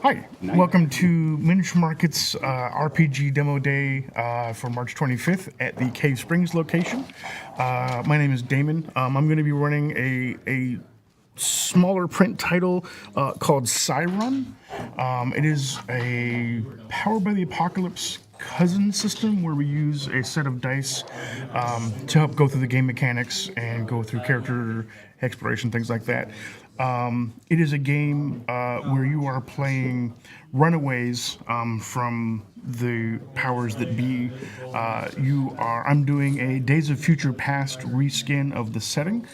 Hi, welcome to Miniature Market's RPG Demo Day for March 25th at the Cave Springs location. My name is Damon. I'm going to be running a smaller print title called Psi Run. It is a Powered by the Apocalypse cousin system where we use a set of dice to help go through the game mechanics and go through character exploration, things like that. It is a game where you are playing runaways from the powers that be. I'm doing a Days of Future Past reskin of the setting.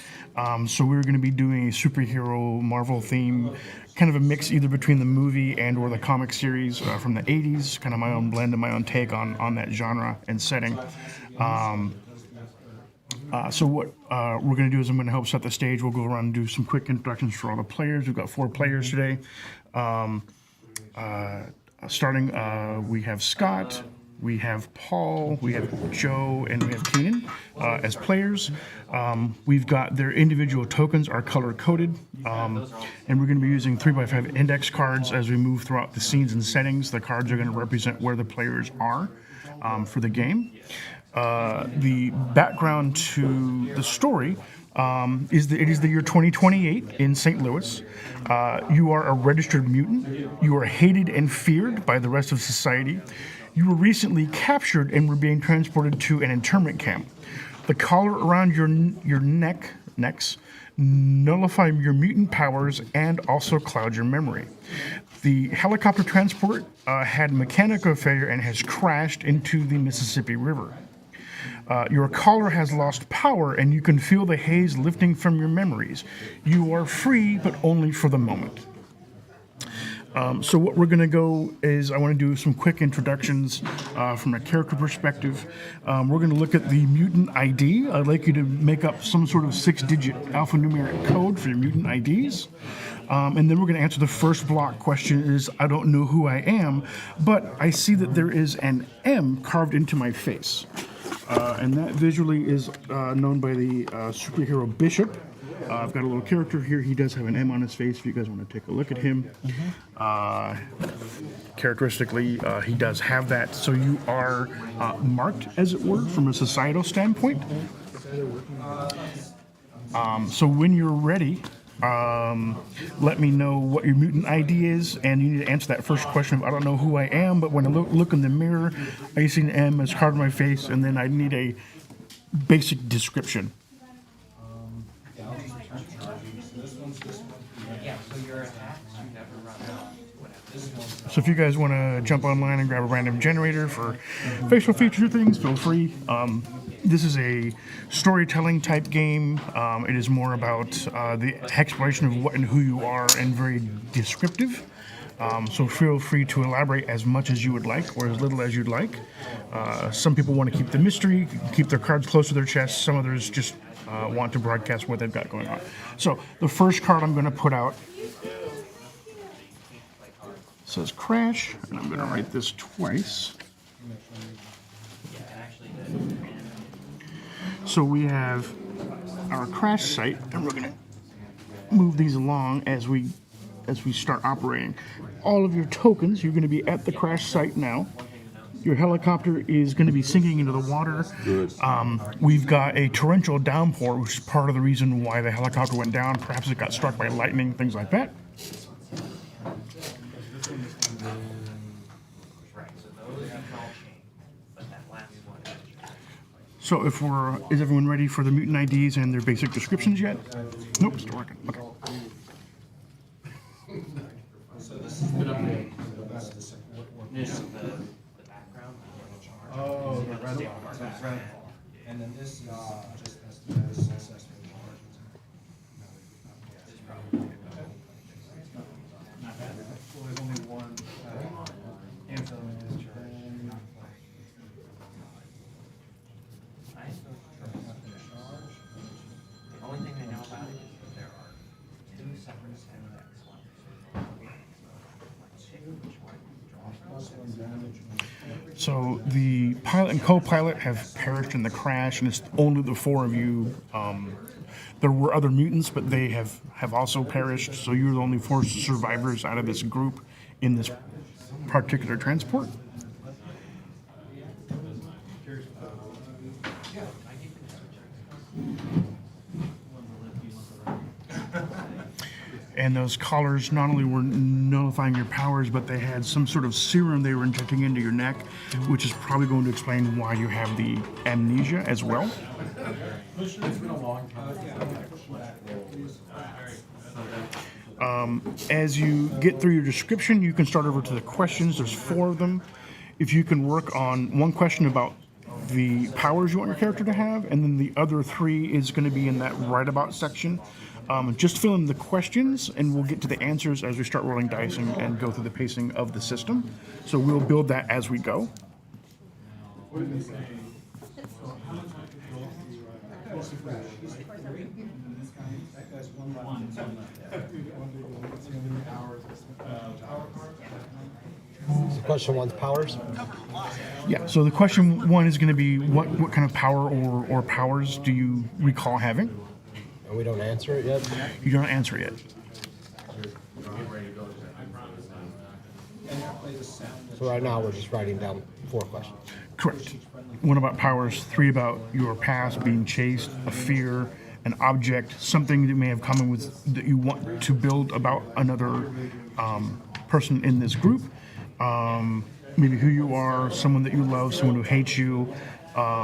So we're going to be doing a superhero Marvel theme, kind of a mix either between the movie and or the comic series from the 80s, kind of my own blend and my own take on that genre and setting. So what we're going to do is I'm going to help set the stage. We'll go around and do some quick introductions for all the players. We've got 4 players today. Starting, we have Scott, we have Paul, we have Joe, and we have Keynan as players. We've got their individual tokens are color-coded, and we're going to be using 3x5 index cards as we move throughout the scenes and settings. The cards are going to represent where the players are for the game. The background to the story is that it is the year 2028 in St. Louis. You are a registered mutant. You are hated and feared by the rest of society. You were recently captured and were being transported to an internment camp. The collar around your necks nullify your mutant powers and also cloud your memory. The helicopter transport had mechanical failure and has crashed into the Mississippi River. Your collar has lost power and you can feel the haze lifting from your memories. You are free, but only for the moment. So what we're going to go is I want to do some quick introductions from a character perspective. We're going to look at the mutant ID. I'd like you to make up some sort of 6-digit alphanumeric code for your mutant IDs. And then we're going to answer the first block question is, I don't know who I am, but I see that there is an M carved into my face. And that visually is known by the superhero Bishop. I've got a little character here. He does have an M on his face if you guys want to take a look at him. Characteristically, he does have that. So you are marked, as it were, from a societal standpoint. So when you're ready, let me know what your mutant ID is, and you need to answer that first question of I don't know who I am, but when I look in the mirror, I see an M as carved on my face, and then I need a basic description. So if you guys want to jump online and grab a random generator for facial feature things, feel free. This is a storytelling type game. It is more about the exploration of what and who you are and very descriptive. So feel free to elaborate as much as you would like or as little as you'd like. Some people want to keep the mystery, keep their cards close to their chest. Some others just want to broadcast what they've got going on. So the first card I'm going to put out says Crash, and I'm going to write this twice. So we have our crash site, and we're going to move these along as we start operating. All of your tokens, you're going to be at the crash site now. Your helicopter is going to be sinking into the water. We've got a torrential downpour, which is part of the reason why the helicopter went down. Perhaps it got struck by lightning, things like that. So is everyone ready for the mutant IDs and their basic descriptions yet? Nope, still working. Okay. So this is the background. Oh, the red part. And then this is just as successful. Not bad. Well, there's only one answer in this chart. The only thing I know about it is that there are 2 separate index ones. Which one? Draw from? So the pilot and co-pilot have perished in the crash, and it's only the four of you. There were other mutants, but they have also perished. So you're the only four survivors out of this group in this particular transport. And those collars not only were nullifying your powers, but they had some sort of serum they were injecting into your neck, which is probably going to explain why you have the amnesia as well. As you get through your description, you can start over to the questions. There's 4 of them. If you can work on one question about the powers you want your character to have, and then the other 3 is going to be in that right about section. Just fill in the questions, and we'll get to the answers as we start rolling dice and go through the pacing of the system. So we'll build that as we go. So question 1's powers. Yeah, so the question 1 is going to be what kind of power or powers do you recall having? And we don't answer it yet? You don't answer it yet. So right now we're just writing down 4 questions. Correct. 1 about powers, 3 about your past, being chased, a fear, an object, something that may have come in with that you want to build about another person in this group. Maybe who you are, someone that you love, someone who hates you.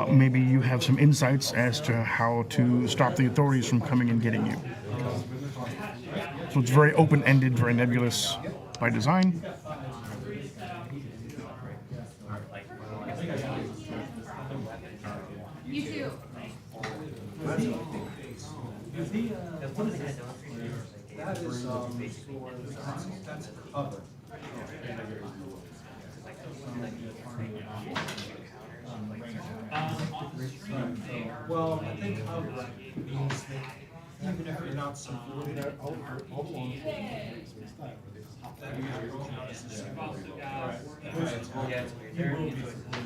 Maybe you have some insights as to how to stop the authorities from coming and getting you. So it's very open-ended, very nebulous by design. You too. That is, that's cover. Well, I think cover means that even if you're not supported, that you will count as a support. You will be supported.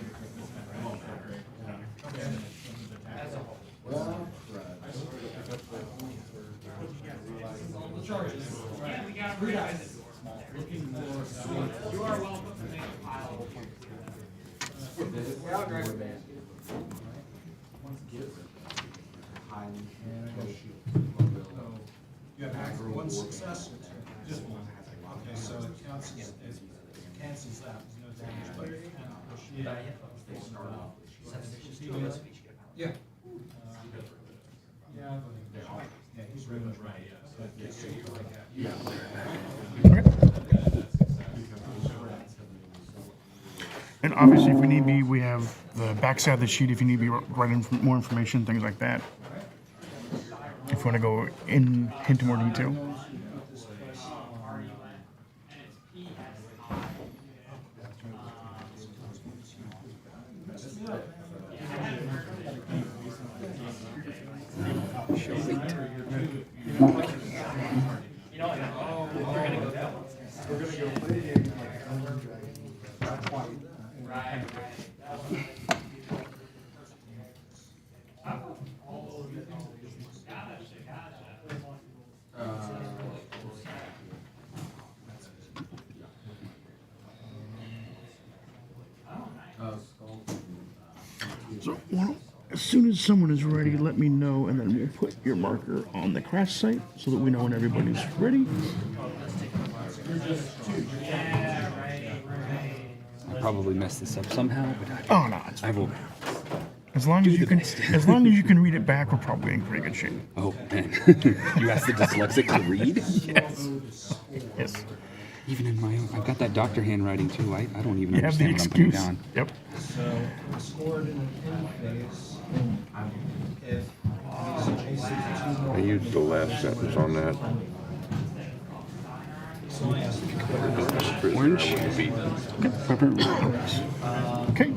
As a whole. Charges. Yeah, we got rid of it. You are welcome to make a pile. You have one success or 2? Just one. Okay, so it counts as, it cancels that, there's no damage, but it can Yeah. Yeah, he's really right. And obviously, if we need be, we have the backside of the sheet if you need to be writing more information, things like that. If you want to go into more detail. So, well, as soon as someone is ready, let me know, and then we'll put your marker on the crash site so that we know when everybody's ready. I probably messed this up somehow, but Oh no, it's I will. as long as you can, as long as you can read it back, we're probably in pretty good shape. Oh man, you asked the dyslexic to read? Yes. Yes. Even in my own, I've got that doctor handwriting too. I don't even You have the understand what I'm putting excuse. down. Yep. So, scored in an phase, if he's adjacent to I used the last sentence on that. Orange. Okay.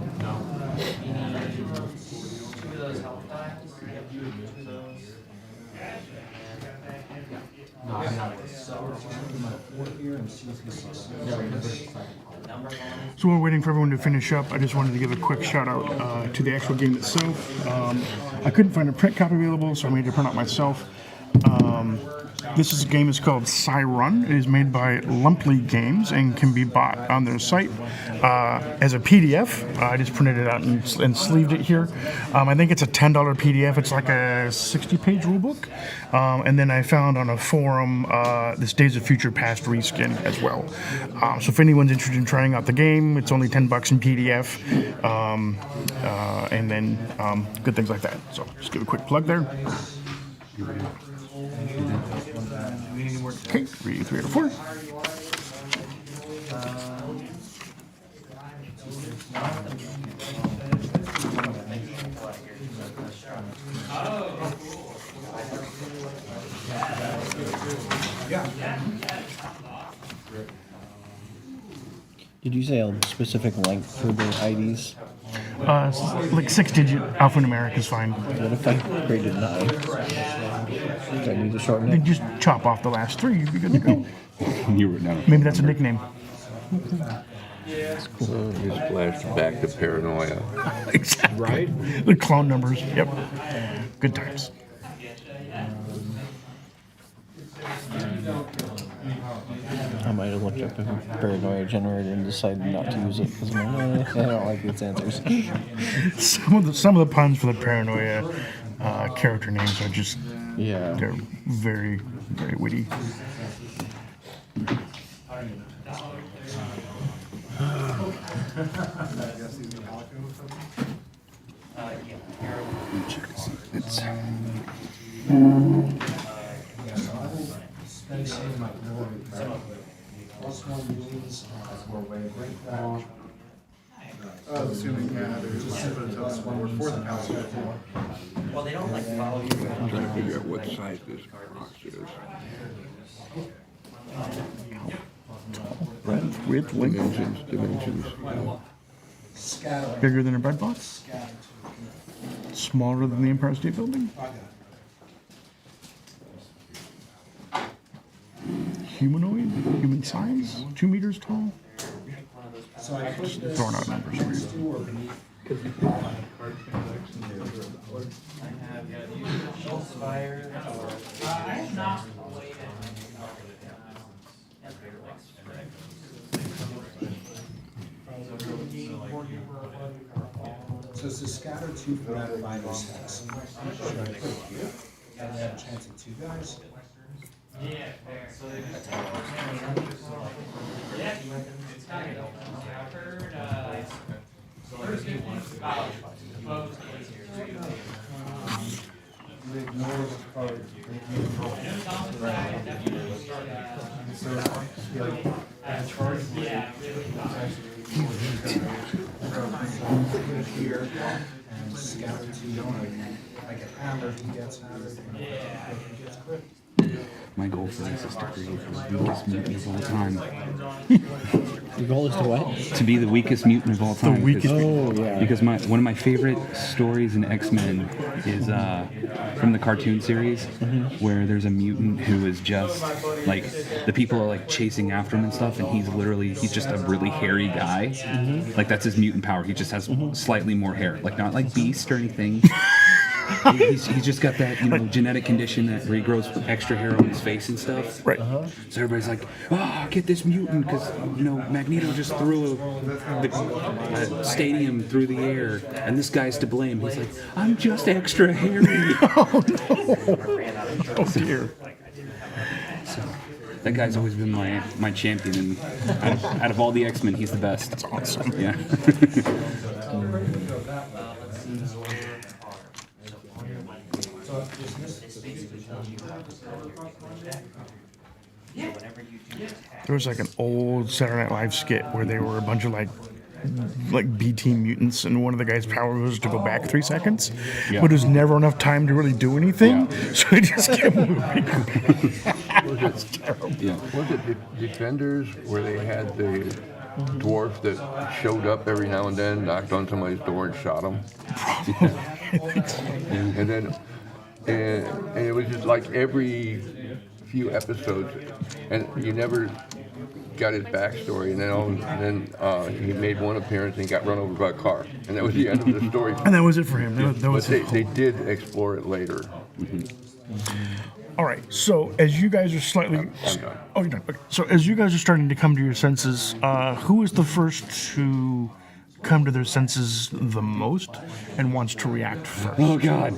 So we're waiting for everyone to finish up. I just wanted to give a quick shout out to the actual game itself. I couldn't find a print copy available, so I made it print out myself. This is a game is called Psi Run. It is made by Lumply Games and can be bought on their site as a PDF. I just printed it out and sleeved it here. I think it's a $10 PDF. It's like a 60-page rulebook. And then I found on a forum this Days of Future Past reskin as well. So if anyone's interested in trying out the game, it's only $10 in PDF. And then good things like that. So just give a quick plug there. Okay, 3 out of 4. Did you say a specific length for the IDs? Like 6-digit alphanumeric is fine. What if I created 9? Do I need to shorten Then it? just chop off the last 3. You'd be good to go. You were no. Maybe that's a nickname. Just flashed back to paranoia. Exactly. Right? The clone numbers. Yep. Good times. I might have looked up a paranoia generator and decided not to use it because I don't like its answers. Some of the puns for the paranoia character names are just Yeah. they're very very witty. It's Spend some of my glory practically. +1 means we're way great back. Assuming just simply tell us when we're for the house. Well, they don't like follow you. I'm trying to figure out what size this box is. Width, length, Dimensions. Scatter. bigger than a bread box, Scatter. smaller than the Empire State Building, I got it. humanoid, human size, 2 meters tall. So I put this Throwing out numbers for you. next to or beneath. So it's a scatter 2 for that fighter's house. Should I put it here? And they have a chance at 2 guys? You ignore the card. Here and scatter 2 I get hammered, he gets hammered, and he gets crit. my goal for this is to create the weakest mutant of all time. Your goal is to what? To be the weakest mutant of all time. weakest Oh, yeah. Because one of my favorite stories in X-Men is from the cartoon series, where there's a mutant who is just like the people are like chasing after him and stuff, and he's just a really hairy guy. Like that's his mutant power. He just has slightly more hair, like not like Beast or anything. He's just got that genetic condition that where he grows extra hair on his face and stuff. Right. So everybody's like, get this mutant because Magneto just threw a stadium through the air and this guy's to blame. He's like, I'm just extra hairy. Oh dear. So that guy's always been my champion, and out of all the X-Men, he's the best. That's awesome. Yeah. There was like an old Saturday Night Live skit where they were a bunch of like B-team mutants, and one of the guys' power was to go back 3 seconds, Yeah. but it was never enough time to really do anything, so he just kept moving. It's terrible. Yeah. Was it Defenders where they had the dwarf that showed up every now and then, knocked on somebody's door and shot them? And then and it was just like every few episodes, and you never got his backstory. And then he made one appearance and got run over by a car, and that was the end of the story. And that was it for him. That But was they did explore it later. All right. So as you guys are slightly, I'm done. oh, you're done. Okay. So as you guys are starting to come to your senses, who is the first to come to their senses the most and wants to react first? Oh God.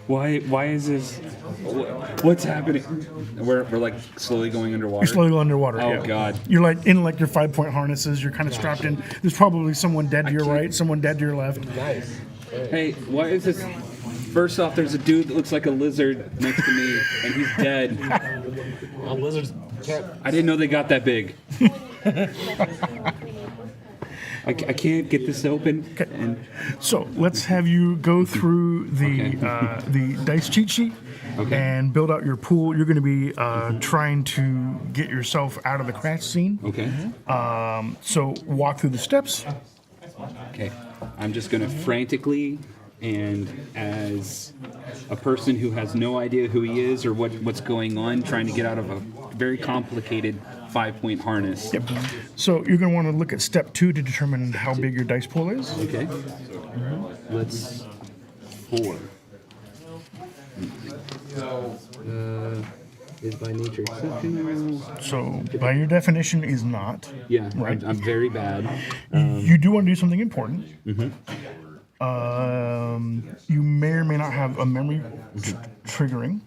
Why is this? What's happening? We're like slowly going underwater. You're slowly going underwater. Oh, yeah. God. You're like in like your 5-point harnesses. You're kind of strapped in. There's probably someone dead to your right, someone dead to your left. Nice. Hey, why is this? First off, there's a dude that looks like a lizard next to me, and he's dead. Lizards can't. I didn't know they got that big. I can't get this open. And So let's have you go through the dice cheat sheet and build out your pool. You're going to be trying to get yourself out of the crash scene. okay, So walk through the steps. okay. I'm just gonna frantically, and as a person who has no idea who he is or what's going on, trying to get out of a very complicated 5-point harness. Yep. So you're going to want to look at step 2 to determine how big your dice pool is. Okay. Let's 4. Is by nature exceptional. So by your definition is not. Yeah, Right. I'm very bad. You do want to do something important. You may or may not have a memory triggering.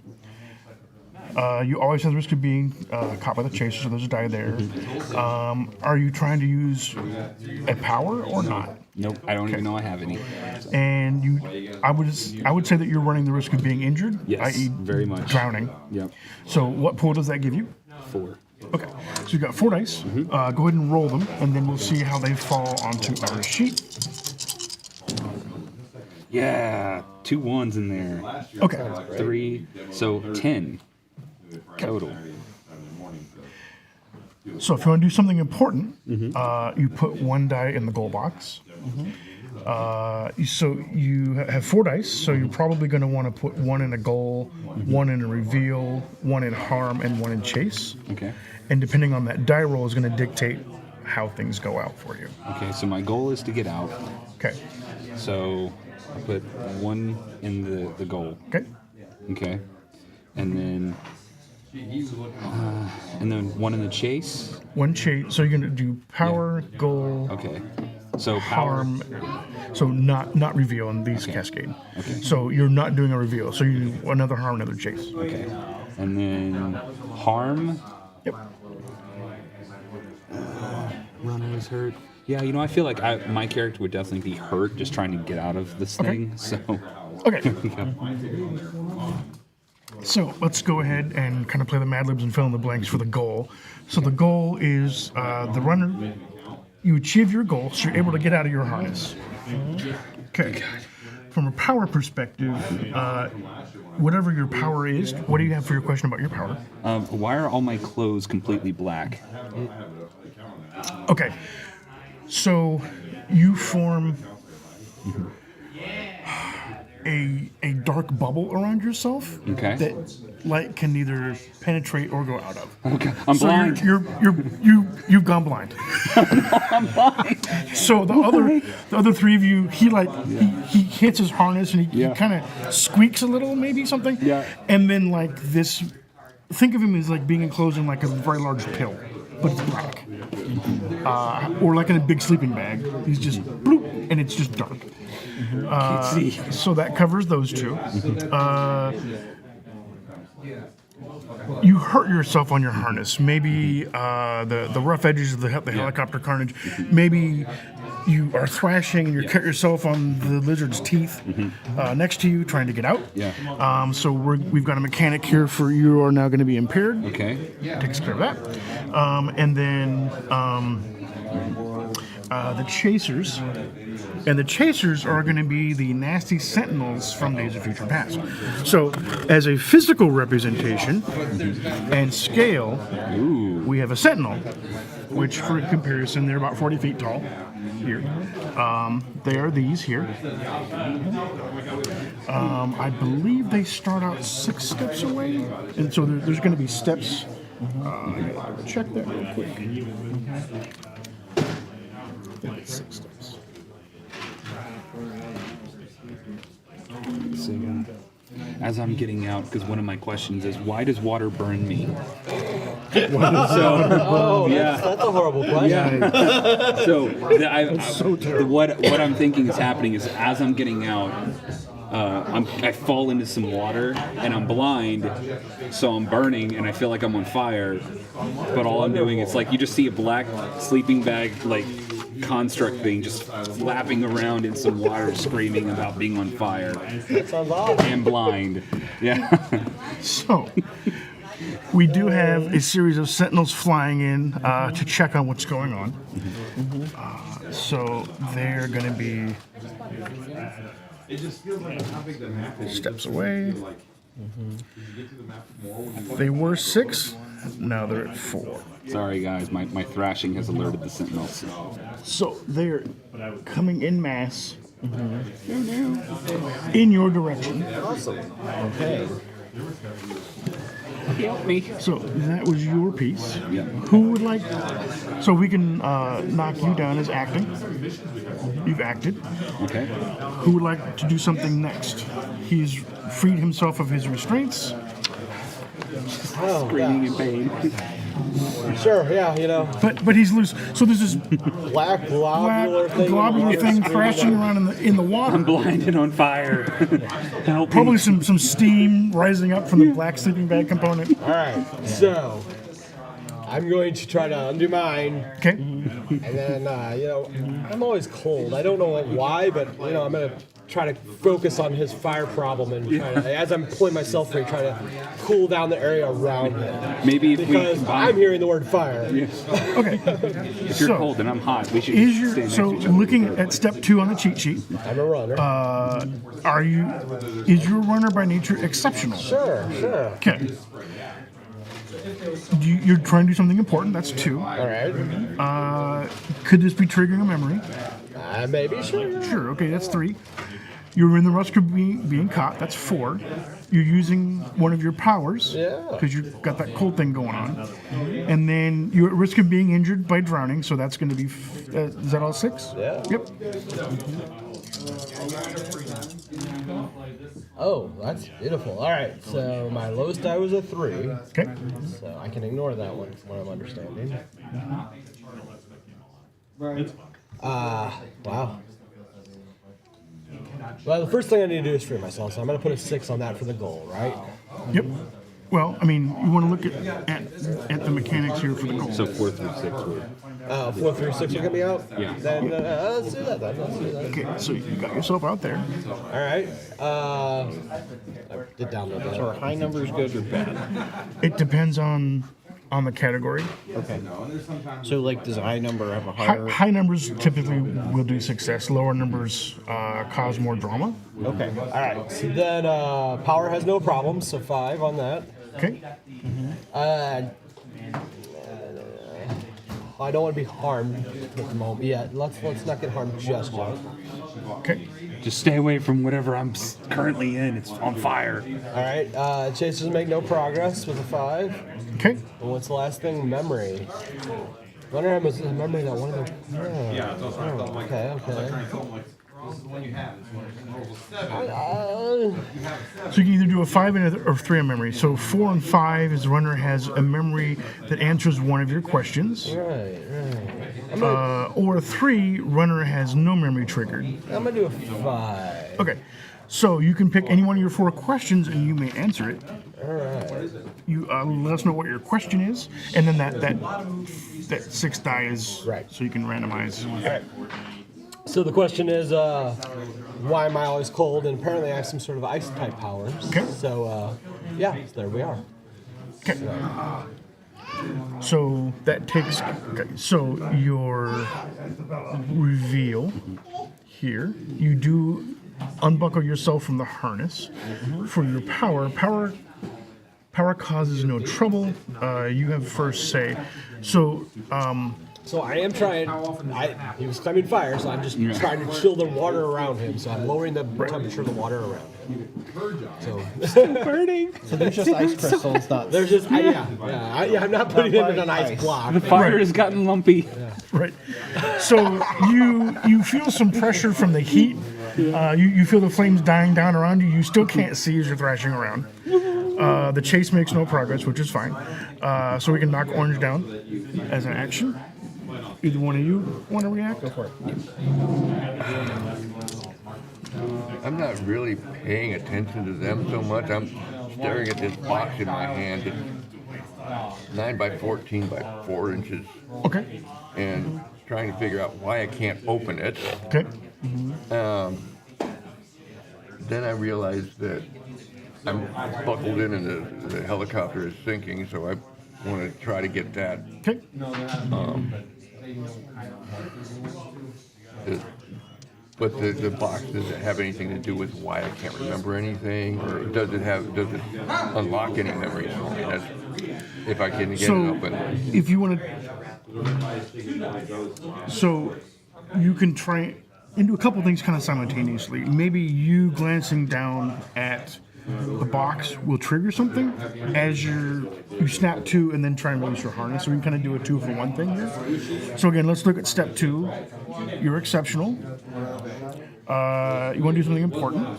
You always have the risk of being caught by the chaser, so there's a die there. Are you trying to use a power or not? Nope, I don't even know I have any. And I would say that you're running the risk of being injured, Yes, i.e., very much. drowning. Yep. So what pool does that give you? 4. Okay, so you've got 4 dice. Go ahead and roll them, and then we'll see how they fall onto our sheet. Yeah, 2 1s in there. Okay. 3, so 10 total. So if you want to do something important, you put 1 die in the goal box. So you have 4 dice, so you're probably going to want to put 1 in a goal, 1 in a reveal, 1 in harm, and 1 in chase. Okay. And depending on that die roll is going to dictate how things go out for you. Okay, so my goal is to get out. Okay. So I put 1 in the goal. Okay. Okay. And then 1 in the chase. 1 chase. So you're going to do power, goal, Okay. So power. harm. So not reveal in these cascade. Okay. So you're not doing a reveal. So you do another harm, another chase. Okay. And then harm. Yep. Runner is hurt. Yeah, I feel like my character would definitely be hurt just trying to get out of this thing. So. Okay. So let's go ahead and kind of play the Mad Libs and fill in the blanks for the goal. So the goal is the runner. You achieve your goal, so you're able to get out of your harness. Okay. From a power perspective, whatever your power is, what do you have for your question about your power? Why are all my clothes completely black? Okay. So you form a dark bubble around yourself Okay. that light can neither penetrate or go out of. Okay. I'm So blind. you've gone blind. I'm blind. So the other 3 of you, he hits his harness and he Yeah. kind of squeaks a little, maybe something. Yeah. And then like this, think of him as like being enclosed in like a very large pill, but it's black. Or like in a big sleeping bag. He's just bloop, and it's just dark. Can't see. So that covers those 2. You hurt yourself on your harness. Maybe the rough edges of the helicopter carnage. Maybe you are thrashing and you cut yourself on the lizard's teeth next to you, trying to get out. Yeah. So we've got a mechanic here for you are now going to be impaired. Okay. Takes care of that. And then the Chasers. And the Chasers are going to be the nasty sentinels from Days of Future Past. So, as a physical representation and scale, we have a sentinel, which for comparison, they're about 40 feet tall here. They are these here. I believe they start out 6 steps away, and so there's going to be steps. I gotta check that real quick. I think it's 6 steps. So, as I'm getting out, because one of my questions is, why does water burn me? Oh, yeah. that's a horrible question. Yeah. What I'm thinking is happening is, as I'm getting out, I fall into some water and I'm blind, so I'm burning and I feel like I'm on fire. But all I'm doing is like you just see a black sleeping bag like construct thing just flapping around in some water, screaming about being on fire. That sounds awesome. And blind. Yeah. So, we do have a series of sentinels flying in to check on what's going on. So they're going to be steps away. They were 6, now they're at 4. Sorry guys, my thrashing has alerted the sentinels. So they're coming in mass in your direction. Awesome. Okay. Help me. So that was your piece. Yeah. Who would like? So we can knock you down as acting. You've acted. Okay. Who would like to do something next? He's freed himself of his restraints. Oh, Screaming in pain. sure, yeah, you know, But he's loose. So there's this black globular thing. globular thing crashing around in the water. I'm blind and on fire. Help Probably me. some steam rising up from the black sleeping bag component. All right, so I'm going to try to undo mine, Okay. and then you know, I'm always cold. I don't know why, but you know, I'm gonna try to focus on his fire problem and try to, as I'm pulling myself free, try to cool down the area around him. Maybe if we Because combine. I'm hearing the word fire. Okay. If you're cold and I'm hot, we should Is stay your next so to each other. looking at step 2 on the cheat sheet? I'm a runner. Is your runner by nature exceptional? Sure. Okay. You're trying to do something important. That's 2. All right. Could this be triggering a memory? Maybe, sure. Sure. Okay, that's 3. You're in the risk of being caught. That's 4. You're using one of your powers. Yeah. Because you've got that cold thing going on. And then you're at risk of being injured by drowning. So that's going to be. Is that all 6? Yeah. Yep. Oh, that's beautiful. All right, so my lowest die was a 3, Okay. so I can ignore that one from what I'm understanding. Wow. Well, the first thing I need to do is free myself, so I'm going to put a 6 on that for the goal, right? Yep. Well, I mean, you want to look at the mechanics here for the goal. So 4 through 6 were. 4 through 6 will get me out? Yeah. Then let's do that then. Let's do that. Okay, so you got yourself out there. All right. Get down to that. So are high numbers good or bad? It depends on the category. Okay. So like, does a high number have a High, higher? high numbers typically will do success. Lower numbers cause more drama. Okay. All right. So then power has no problems, so 5 on that. Okay. I don't want to be harmed at the moment. Yeah, let's not get harmed just yet. Okay. Just stay away from whatever I'm currently in. It's on fire. All right. Chasers make no progress with a 5. Okay. And what's the last thing? Memory. Wonder how much memory that one of them. Okay. So you can either do a 5 or 3 on memory. So 4 and 5 is the runner has a memory that answers one of your questions. Right. Or 3, runner has no memory triggered. I'm gonna do a 5. Okay. So you can pick any one of your 4 questions and you may answer it. All right. You let us know what your question is, and then that 6 die is Right. so you can randomize. All right. So the question is, why am I always cold? And apparently I have some sort of ice type powers. Okay. So yeah, there we are. Okay. So that takes. Okay, so your reveal here, you do unbuckle yourself from the harness. For your power causes no trouble. You have first say. So. So I am trying. He was climbing fire, so I'm just trying to chill the water around him. So I'm lowering the temperature of the water around him. So Burning. So there's just ice crystals, not. there's just I'm not putting it in an ice block. The fire has gotten lumpy. Right. So you feel some pressure from the heat. You feel the flames dying down around you. You still can't see as you're thrashing around. The chase makes no progress, which is fine. So we can knock orange down as an action. Either one of you want to react? Go for it. I'm not really paying attention to them so much. I'm staring at this box in my hand. It's 9 by 14 by 4 inches. Okay. And trying to figure out why I can't open it. Okay. Then I realized that I'm buckled in and the helicopter is sinking, so I want to try to get that. Okay. But the box, does it have anything to do with why I can't remember anything, or does it unlock any memories for me? That's, if I can get it open. If you want to, so you can try and do a couple things kind of simultaneously. Maybe you glancing down at the box will trigger something as you snap to and then try and release your harness. So we can kind of do a 2-for-1 thing here. So again, let's look at step 2. You're exceptional. You want to do something important.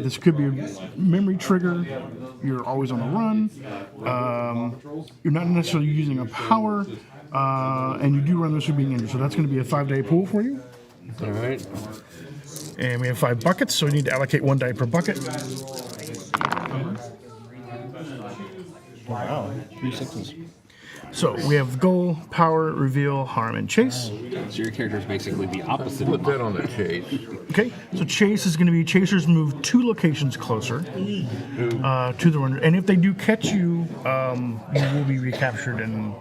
This could be a memory trigger. You're always on the run. You're not necessarily using a power. And you do run this with being injured. So that's going to be a 5-day pool for you. All right. And we have 5 buckets, so we need to allocate 1 die per bucket. Wow, 3 6s. So we have goal, power, reveal, harm, and chase. So your character is basically the opposite. Put that on the chase. Okay, so chase is going to be chasers move 2 locations closer to the runner, and if they do catch you, you will be recaptured and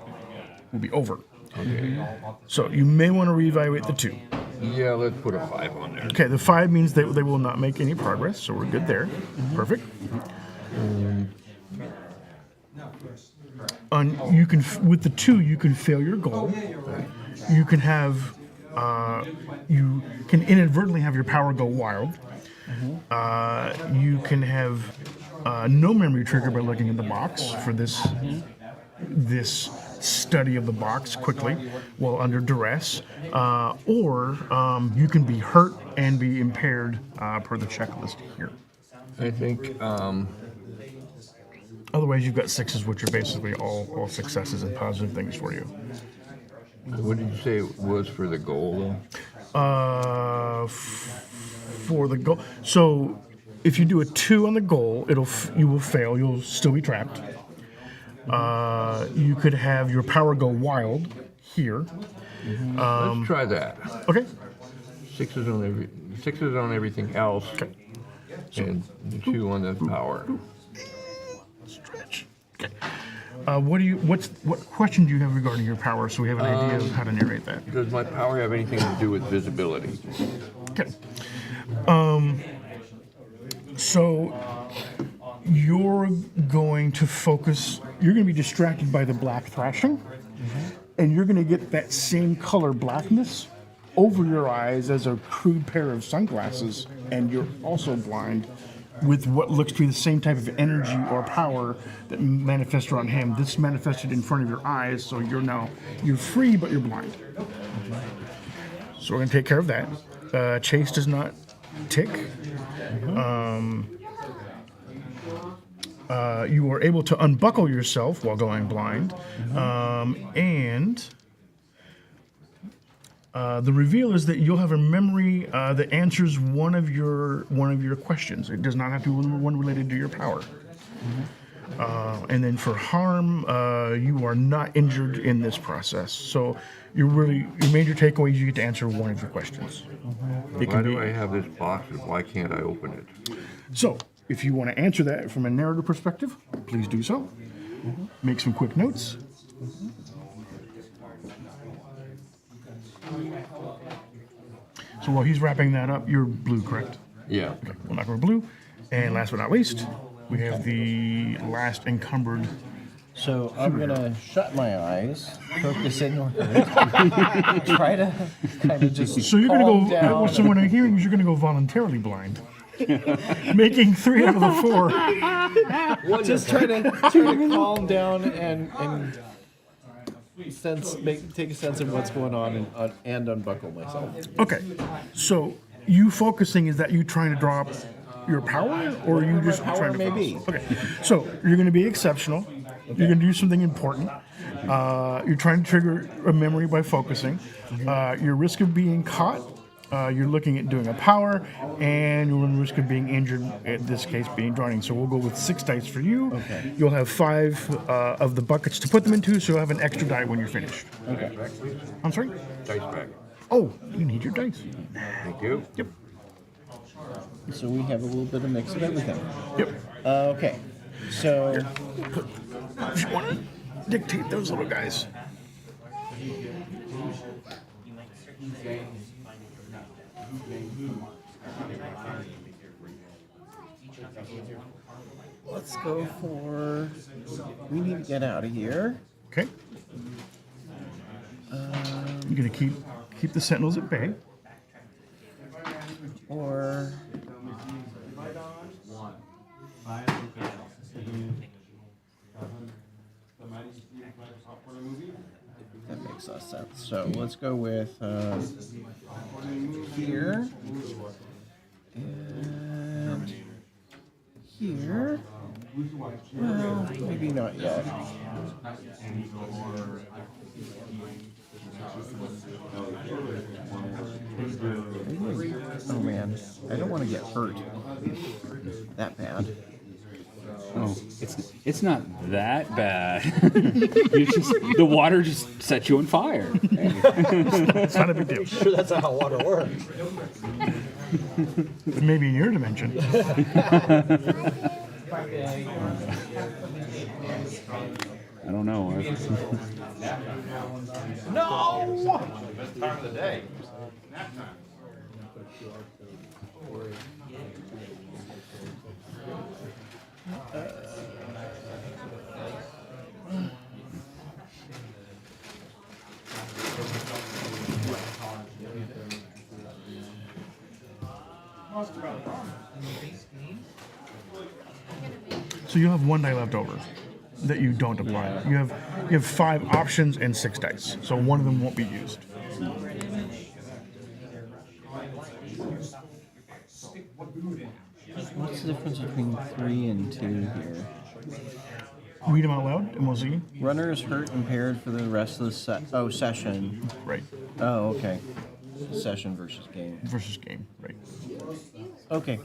will be over. Okay. So you may want to reevaluate the 2. Yeah, let's put a 5 on there. Okay, the 5 means that they will not make any progress, so we're good there. Perfect. You can, with the 2, you can fail your goal. You can have, you can inadvertently have your power go wild. You can have no memory trigger by looking at the box for this study of the box quickly while under duress, or you can be hurt and be impaired per the checklist here. I think Otherwise, you've got 6s, which are basically all successes and positive things for you. what did you say it was for the goal, though? For the goal, so if you do a 2 on the goal, you will fail. You'll still be trapped. You could have your power go wild here. Let's try that. Okay. 6s on everything else, Okay. and 2 on the power. Stretch. Okay. What question do you have regarding your power, so we have an idea of how to narrate that? Does my power have anything to do with visibility? Okay. So you're going to focus. You're going to be distracted by the black thrashing, and you're going to get that same color blackness over your eyes as a crude pair of sunglasses, and you're also blind with what looks to be the same type of energy or power that manifested on him. This manifested in front of your eyes, so you're free, but you're blind. So we're going to take care of that. Chase does not tick. You are able to unbuckle yourself while going blind, and the reveal is that you'll have a memory that answers one of your questions. It does not have to be one related to your power. And then for harm, you are not injured in this process. So your major takeaway is you get to answer one of your questions. Why do I have this box and why can't I open it? So if you want to answer that from a narrative perspective, please do so. make some quick notes. So while he's wrapping that up, you're blue, correct? Yeah. Okay, we'll knock over blue. And last but not least, we have the last encumbered. So I'm gonna shut my eyes, focus inward, try to kind of just So you're calm gonna go. down. So what I'm hearing is you're gonna go voluntarily blind, making 3 out of the 4. Just try to calm down and take a sense of what's going on and unbuckle myself. Okay, so you focusing, is that you trying to draw up your power, or are you just power trying to may focus? be. Okay, so you're going to be exceptional. You're going to do something important. You're trying to trigger a memory by focusing. Your risk of being caught. You're looking at doing a power, and you're running the risk of being injured. In this case, being drowning. So we'll go with 6 dice for you. Okay. You'll have 5 of the buckets to put them into, so you'll have an extra die when you're finished. Okay. I'm sorry. Dice back. Oh, you need your dice. Thank you. Yep. So we have a little bit of mix of everything. Yep. Okay. So If you want to dictate those little guys. let's go for. We need to get out of here. Okay. You're gonna keep the sentinels at bay. Or that makes less sense. So let's go with here and here. Well, maybe not yet. Oh man, I don't want to get hurt that bad. Oh, it's not that bad. The water just sets you on fire. It's not a big deal. Sure, that's not how water works. Maybe in your dimension. I don't know. Best time of the day. Nap time. So you'll have 1 die left over that you don't apply. You have 5 options and 6 dice. So one of them won't be used. What's the difference between 3 and 2 here? Read them out loud, and we'll see. Runner is hurt, impaired for the rest of the session. Right. Oh, okay. Session versus game. Versus game. Right. Okay,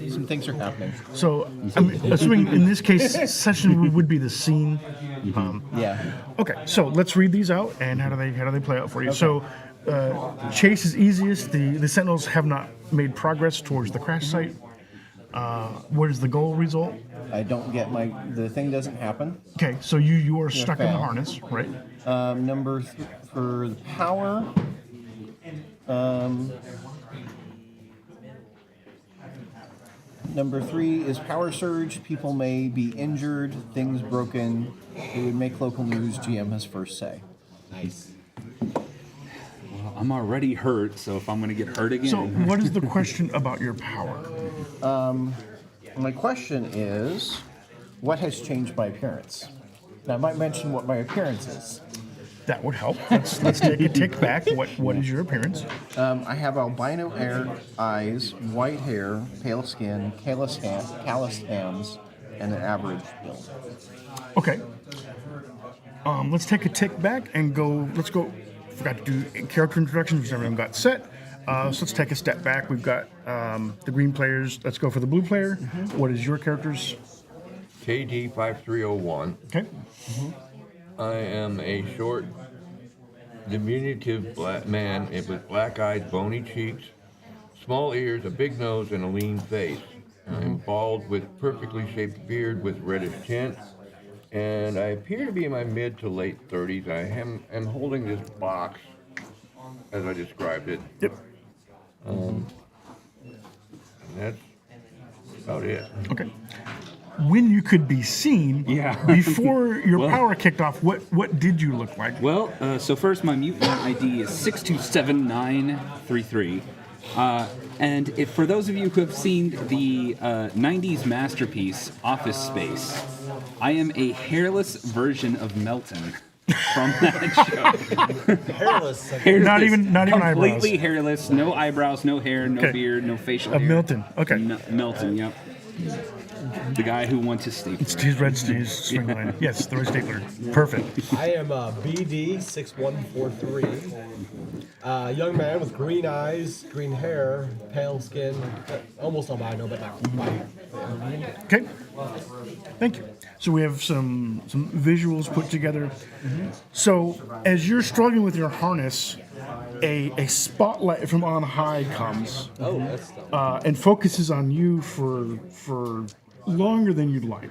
some things are happening. So I'm assuming in this case, session would be the scene. Yeah. Okay, so let's read these out, and how do they play out for you? So, chase is easiest. The Sentinels have not made progress towards the crash site. What is the goal result? I don't get the thing doesn't happen. Okay, so you are stuck in the fail. harness, right? For the power. Number 3 is power surge. People may be injured, things broken. It would make local news. GM has first say. Well, I'm already hurt, so if I'm going to get hurt again. So, what is the question about your power? My question is, what has changed my appearance? Now, I might mention what my appearance is. That would help. Let's take a tick back. What is your appearance? I have albino eyes, white hair, pale skin, calloused hands, and an average build. Okay. Let's take a tick back and go. Let's go. Forgot to do character introductions, which everyone got set. So let's take a step back. We've got the green players. Let's go for the blue player. What is your character's? KD 5301. Okay. I am a short, diminutive black man with black eyes, bony cheeks, small ears, a big nose, and a lean face. I'm bald with perfectly shaped beard with reddish tint, and I appear to be in my mid to late 30s. I am holding this box as I described it. Yep. And that's about it. Okay. When you could be seen, Yeah. before your Well- power kicked off, what did you look like? Well, so first, my mutant ID is 627933. And if for those of you who have seen the 90s masterpiece Office Space, I am a hairless version of Melton from that show. Hairless. Not even completely eyebrows. hairless, no eyebrows, no hair, no Okay. beard, no facial Of hair. Milton. Okay. Melton, yep. The guy who wants his stapler. His red swing line. Yes, the red stapler. Perfect. I am BD6143. Young man with green eyes, green hair, pale skin, almost albino, but not quite. Okay. Thank you. So we have some visuals put together. So as you're struggling with your harness, a spotlight from on high comes Oh, that's and focuses on you for longer than you'd like.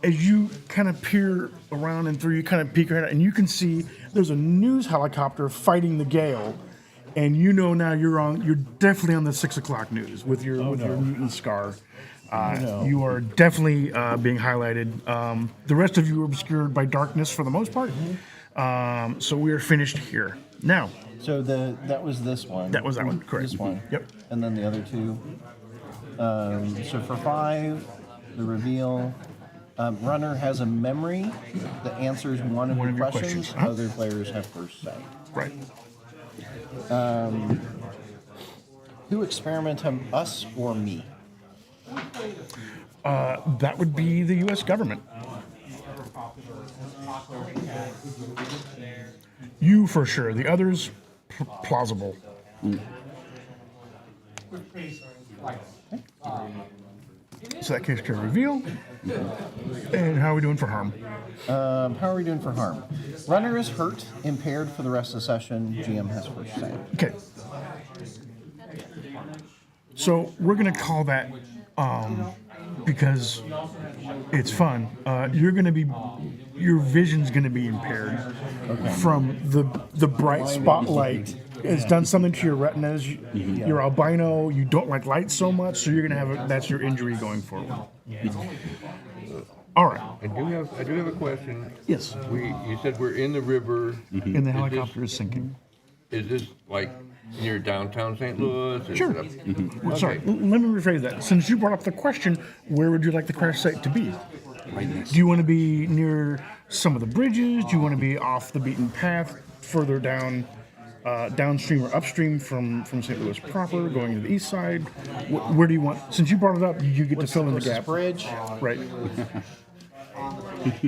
As you kind of peer around and through, you kind of peek your head out, and you can see there's a news helicopter fighting the gale, and you know now you're definitely on the 6 o'clock news with your mutant scar. You are definitely being highlighted. The rest of you are obscured by darkness for the most part. So we are finished here. Now, So that was this one. that was that one, correct? This one. Yep. And then the other two. So for 5, the reveal. Runner has a memory that answers one of your questions. Uh-huh. Other players have first say. Right. Who experimented, us or me? That would be the U.S. government. You for sure. The others, plausible. So that takes care of reveal. And how are we doing for harm? How are we doing for harm? Runner is hurt, impaired for the rest of the session. GM has first say. Okay. So we're gonna call that because it's fun. Your vision's gonna be impaired from the bright spotlight. It's done something to your retinas. You're albino. You don't like light so much, so you're gonna have that's your injury going forward. All right. I do have a question. Yes. You said we're in the river. And the helicopter is sinking. Is this like near downtown St. Louis? Is Sure. it up- Well, sorry, let me rephrase that. Since you brought up the question, where would you like the crash site to be? Do you want to be near some of the bridges? Do you want to be off the beaten path, further down, downstream or upstream from St. Louis proper, going to the east side? Where do you want? Since you brought it up, you get to fill in the gap. Bridge. Right.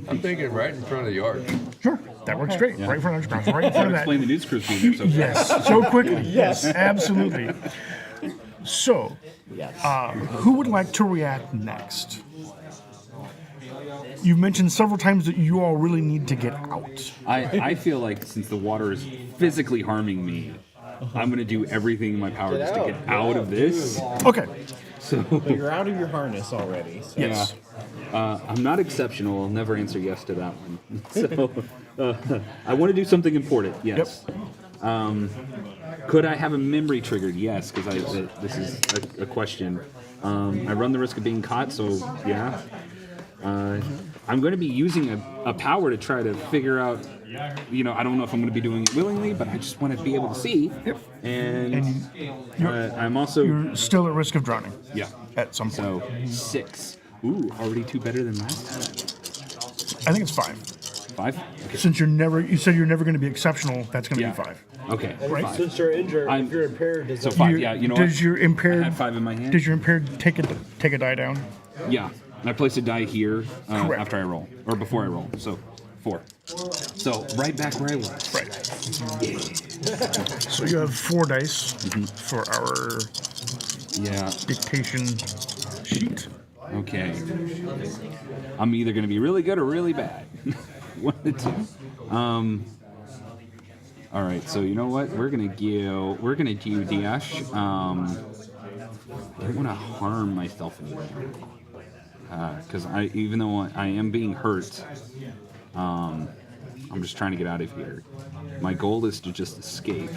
I'm thinking right in front of the arch. Sure, that works great. Right in front of right in front of that. Explain the news crew being there so Yes, so quickly. Yes, absolutely. So, who would like to react next? You've mentioned several times that you all really need to get out. I feel like since the water is physically harming me, I'm going to do everything in my power just to get out of this. Okay. So You're out of your harness already. So. Yes. I'm not exceptional. I'll never answer yes to that one. So I want to do something important. Yes. Could I have a memory triggered? Yes, because this is a question. I run the risk of being caught, so yeah. I'm going to be using a power to try to figure out. I don't know if I'm going to be doing it willingly, but I just want to be able to see. Yep. And I'm also You're still at risk of drowning. yeah. At some point. So 6. Ooh, already 2 better than last time. I think it's 5. 5. Okay. Since you said you're never going to be exceptional, that's going to Yeah. be 5. Okay. Right. 5. Since you're injured, I'm- if you're impaired, does So that 5. Yeah. You know Does what? your impaired I have 5 in my hand. Does your impaired take a die down? Yeah. I place a die here Correct. after I roll, or before I roll. So 4. So right back where I was. Right. So you have 4 dice for our Yeah. dictation sheet. Okay. I'm either going to be really good or really bad. One of the two. All right. So you know what? We're gonna do Dash. I don't want to harm myself in there. Because even though I am being hurt, I'm just trying to get out of here. My goal is to just escape.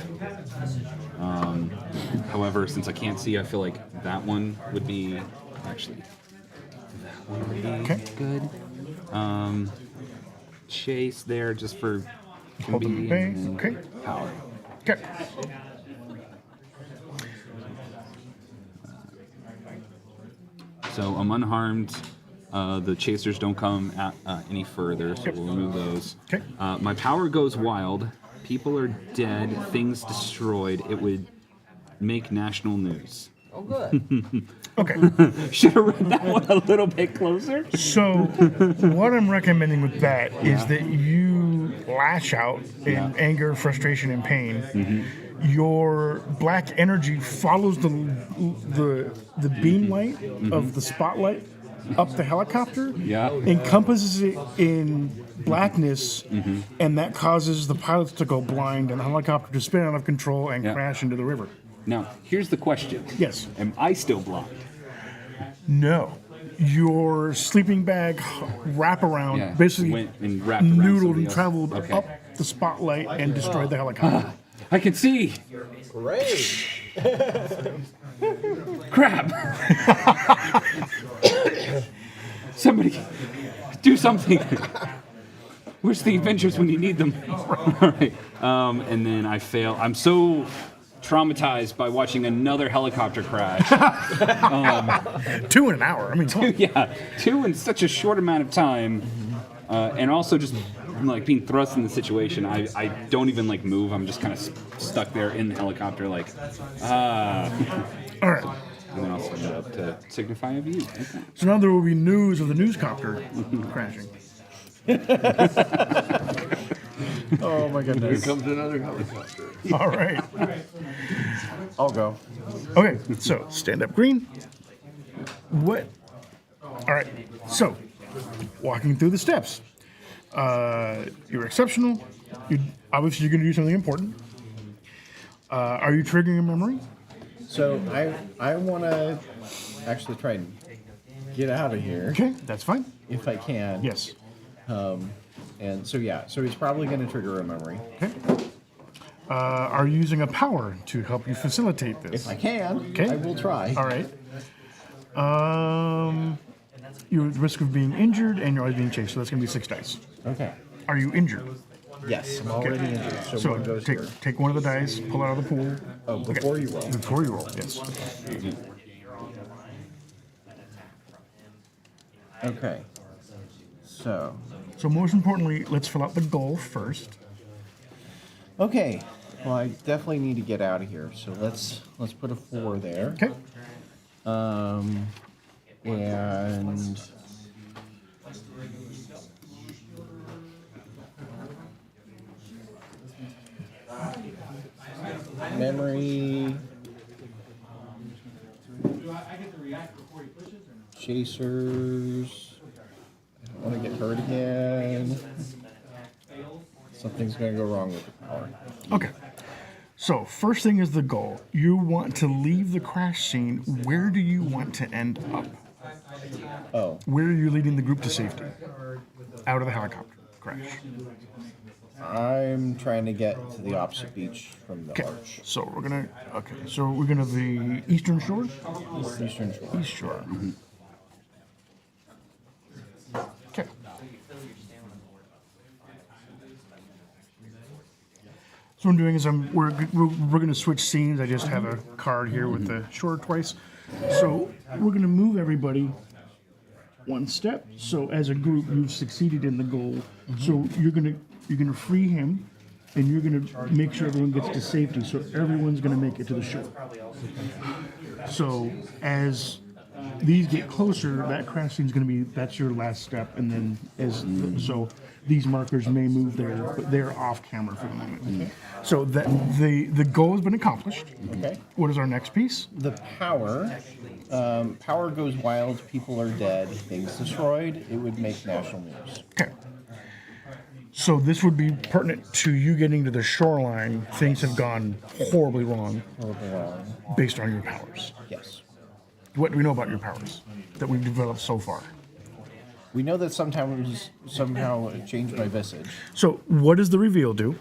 However, since I can't see, I feel like that one would be actually good. Chase there just for Hold them at bay. convenience. and Okay. Power. Okay. So I'm unharmed. The chasers don't come any further, so we'll remove those. Okay. My power goes wild. People are dead. Things destroyed. It would make national news. Oh, good. Okay. Should have read that one a little bit closer. So, what I'm recommending with that is that you lash out in anger, frustration, and pain. Your black energy follows the beam light of the spotlight up the helicopter, encompasses it in blackness, and that causes the pilots to go blind and the helicopter to spin out of control and crash into the river. Now, here's the question. Yes. Am I still blind? No. Your sleeping bag wraparound basically went and wrapped around noodled somebody and else. traveled Okay. up the spotlight and destroyed the helicopter. I can see. Great. Crap. Somebody do something. Where's the Avengers when you need them? All right. And then I fail. I'm so traumatized by watching another helicopter crash. 2 in an hour. I mean, come on. Yeah, 2 in such a short amount of time. And also just like being thrust in the situation. I don't even like move. I'm just kind of stuck there in the helicopter like, All right. And then I'll send it up to signify a view. Okay. So now there will be news of the newscopter crashing. Oh my Here goodness. comes another helicopter. All right. I'll go. Okay, so stand up green. What? All right, so walking through the steps. You're exceptional. Obviously, you're going to do something important. Are you triggering a memory? So I want to actually try and get out of here Okay, that's fine. if I can. Yes. And so he's probably going to trigger a memory. Okay. Are you using a power to help you facilitate this? If I can, Okay. I will try. All right. You're at risk of being injured, and you're always being chased, so that's going to be 6 dice. Okay. Are you injured? Yes, I'm already injured. So, So one goes take here. take one of the dice, pull it out of the pool. Oh, before you roll. Before you roll, yes. Okay. So. So most importantly, let's fill out the goal first. Okay. Well, I definitely need to get out of here. So let's put a 4 there. Okay. And memory, chasers. I don't want to get hurt again. Something's going to go wrong with the power. Okay. So first thing is the goal. You want to leave the crash scene. Where do you want to end up? Oh, Where are you leading the group to safety? Out of the helicopter crash. I'm trying to get to the opposite beach from the Okay. arch. So we're gonna. Okay. So we're gonna the eastern shore. Eastern shore. East shore. Okay. So what I'm doing is we're going to switch scenes. I just have a card here with the shore twice. So we're going to move everybody 1 step. So as a group, you've succeeded in the goal. So you're going to free him, and you're going to make sure everyone gets to safety. So everyone's going to make it to the shore. So as these get closer, that crash scene is going to be that's your last step, and then so these markers may move there, but they're off camera for the moment. So that the goal has been accomplished. Okay. What is our next piece? The power. Power goes wild. People are dead. Things destroyed. It would make national news. Okay. So this would be pertinent to you getting to the shoreline. Things have gone horribly wrong Horrible wrong. based on your powers. Yes. What do we know about your powers that we've developed so far? We know that sometimes somehow it changed my visage. So what does the reveal do?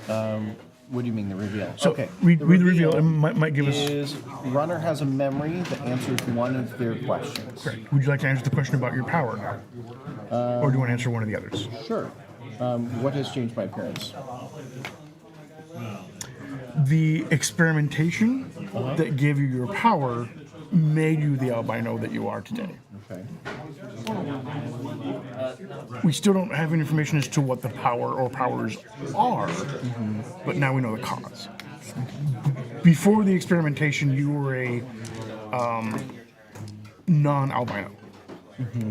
What do you mean the reveal? So okay. read the reveal. It might give us. Is runner has a memory that answers one of their questions. Correct. Would you like to answer the question about your power now? Or do you want to answer one of the others? Sure. What has changed my appearance? The experimentation that gave you your power made you the albino that you are today. Okay. We still don't have any information as to what the power or powers are, but now we know the cause. Before the experimentation, you were a non-albino.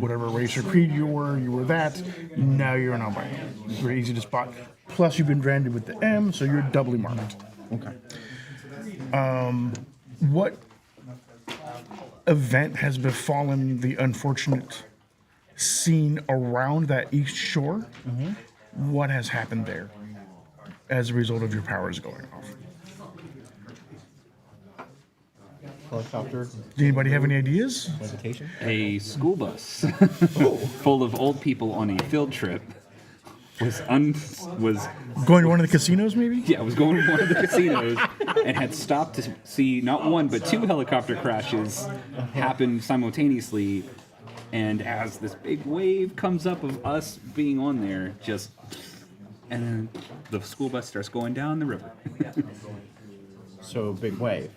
Whatever race or creed you were that. Now you're an albino. Very easy to spot. Plus, you've been branded with the M, so you're doubly marked. Okay. What event has befallen the unfortunate scene around that east shore? What has happened there as a result of your powers going off? Helicopter. Does anybody have any ideas? Levitation. A school bus full of old people on a field trip was Going to one of the casinos, maybe? yeah, was going to one of the casinos and had stopped to see not one but two helicopter crashes happen simultaneously. And as this big wave comes up of us being on there, and then the school bus starts going down the river. So big wave.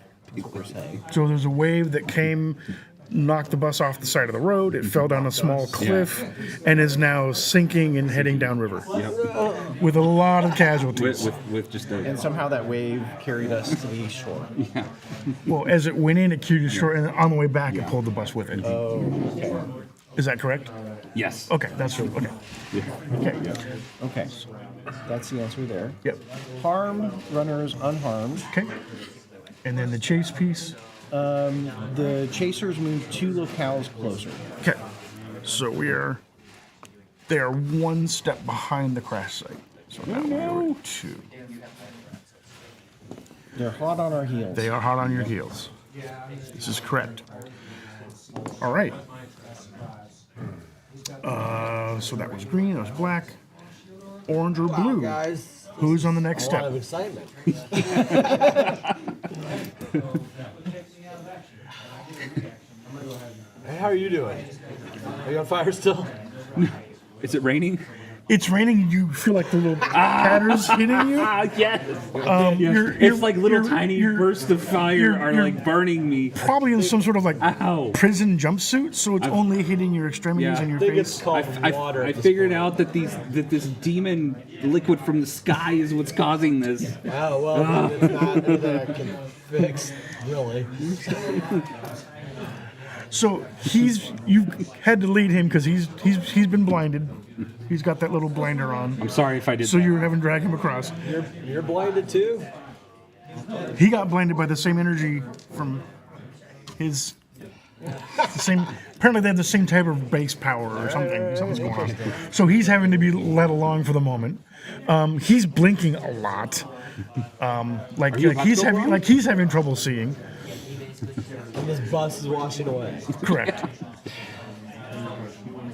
Per se. So there's a wave that came, knocked the bus off the side of the road. It fell down a small cliff and is now sinking and heading downriver with a lot of casualties. With just a And somehow that wave carried us to the east shore. yeah. Well, as it went in, it carried it short, and on the way back, it pulled the bus with it. Okay. Is that correct? Yes. Okay, that's true. Okay. Okay. Okay. That's the answer there. Yep. Harm runners unharmed. Okay. And then the chase piece. The chasers move 2 locales closer. Okay. So they are one step behind the crash site. So now we're 2. They're hot on our heels. They are hot on your heels. This is correct. All right. So that was green, that was black, orange or blue. Guys, Who's on the next a lot of step? excitement. Hey, how are you doing? Are you on fire still? Is it raining? It's raining. You feel like the little patters hitting you. Yes. You're- It's like little you're- tiny you're- bursts of fire you're- are you're- like burning me. Probably in some sort of like Ow. prison jumpsuit, so it's only hitting your extremities Yeah. and your I think it's face. called water. I at this figured point. out that this demon liquid from the sky is what's causing this. Oh, well, it's not anything I can fix, really. So you had to lead him because he's been blinded. He's got that little blinder on. I'm sorry if I did So that. you're having to drag him across. You're blinded too? He got blinded by the same energy from his the same. Apparently, they have the same type of base power or something. Something's going on. So he's having to be led along for the moment. He's blinking a lot. Like he's having trouble seeing. And this bus is washing away. Correct.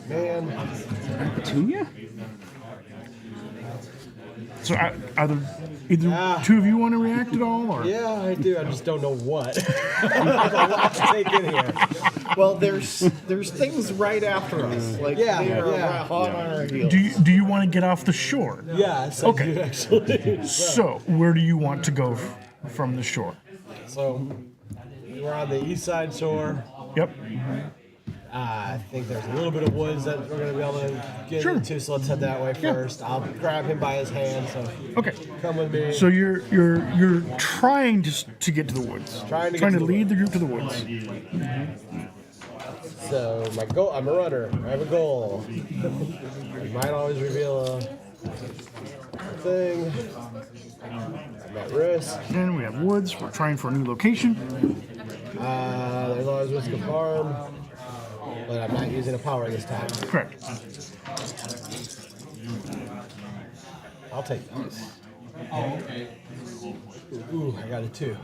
Man, Petunia? So either Yeah. two of you want to react at all, or yeah, I do. I just don't know what. There's a lot to take in here. Well, there's things right after us. Like Yeah, they are yeah. hot on our heels. do you want to get off the shore? Yes, Okay. I do actually. So where do you want to go from the shore? So we're on the east side shore. Yep. I think there's a little bit of woods that we're going to be able to get Sure. into, so let's head that way first. I'll grab him by his hand, so Okay. come with me. So you're trying to get to the woods. Trying to get to the lead the group to the woods. So my goal, I'm a runner. I have a goal. You might always reveal a thing. I'm at risk. Then we have woods. We're trying for a new location. There's always risk of harm, but I'm not using a power this time. Correct. I'll take those. Ooh, I got a 2.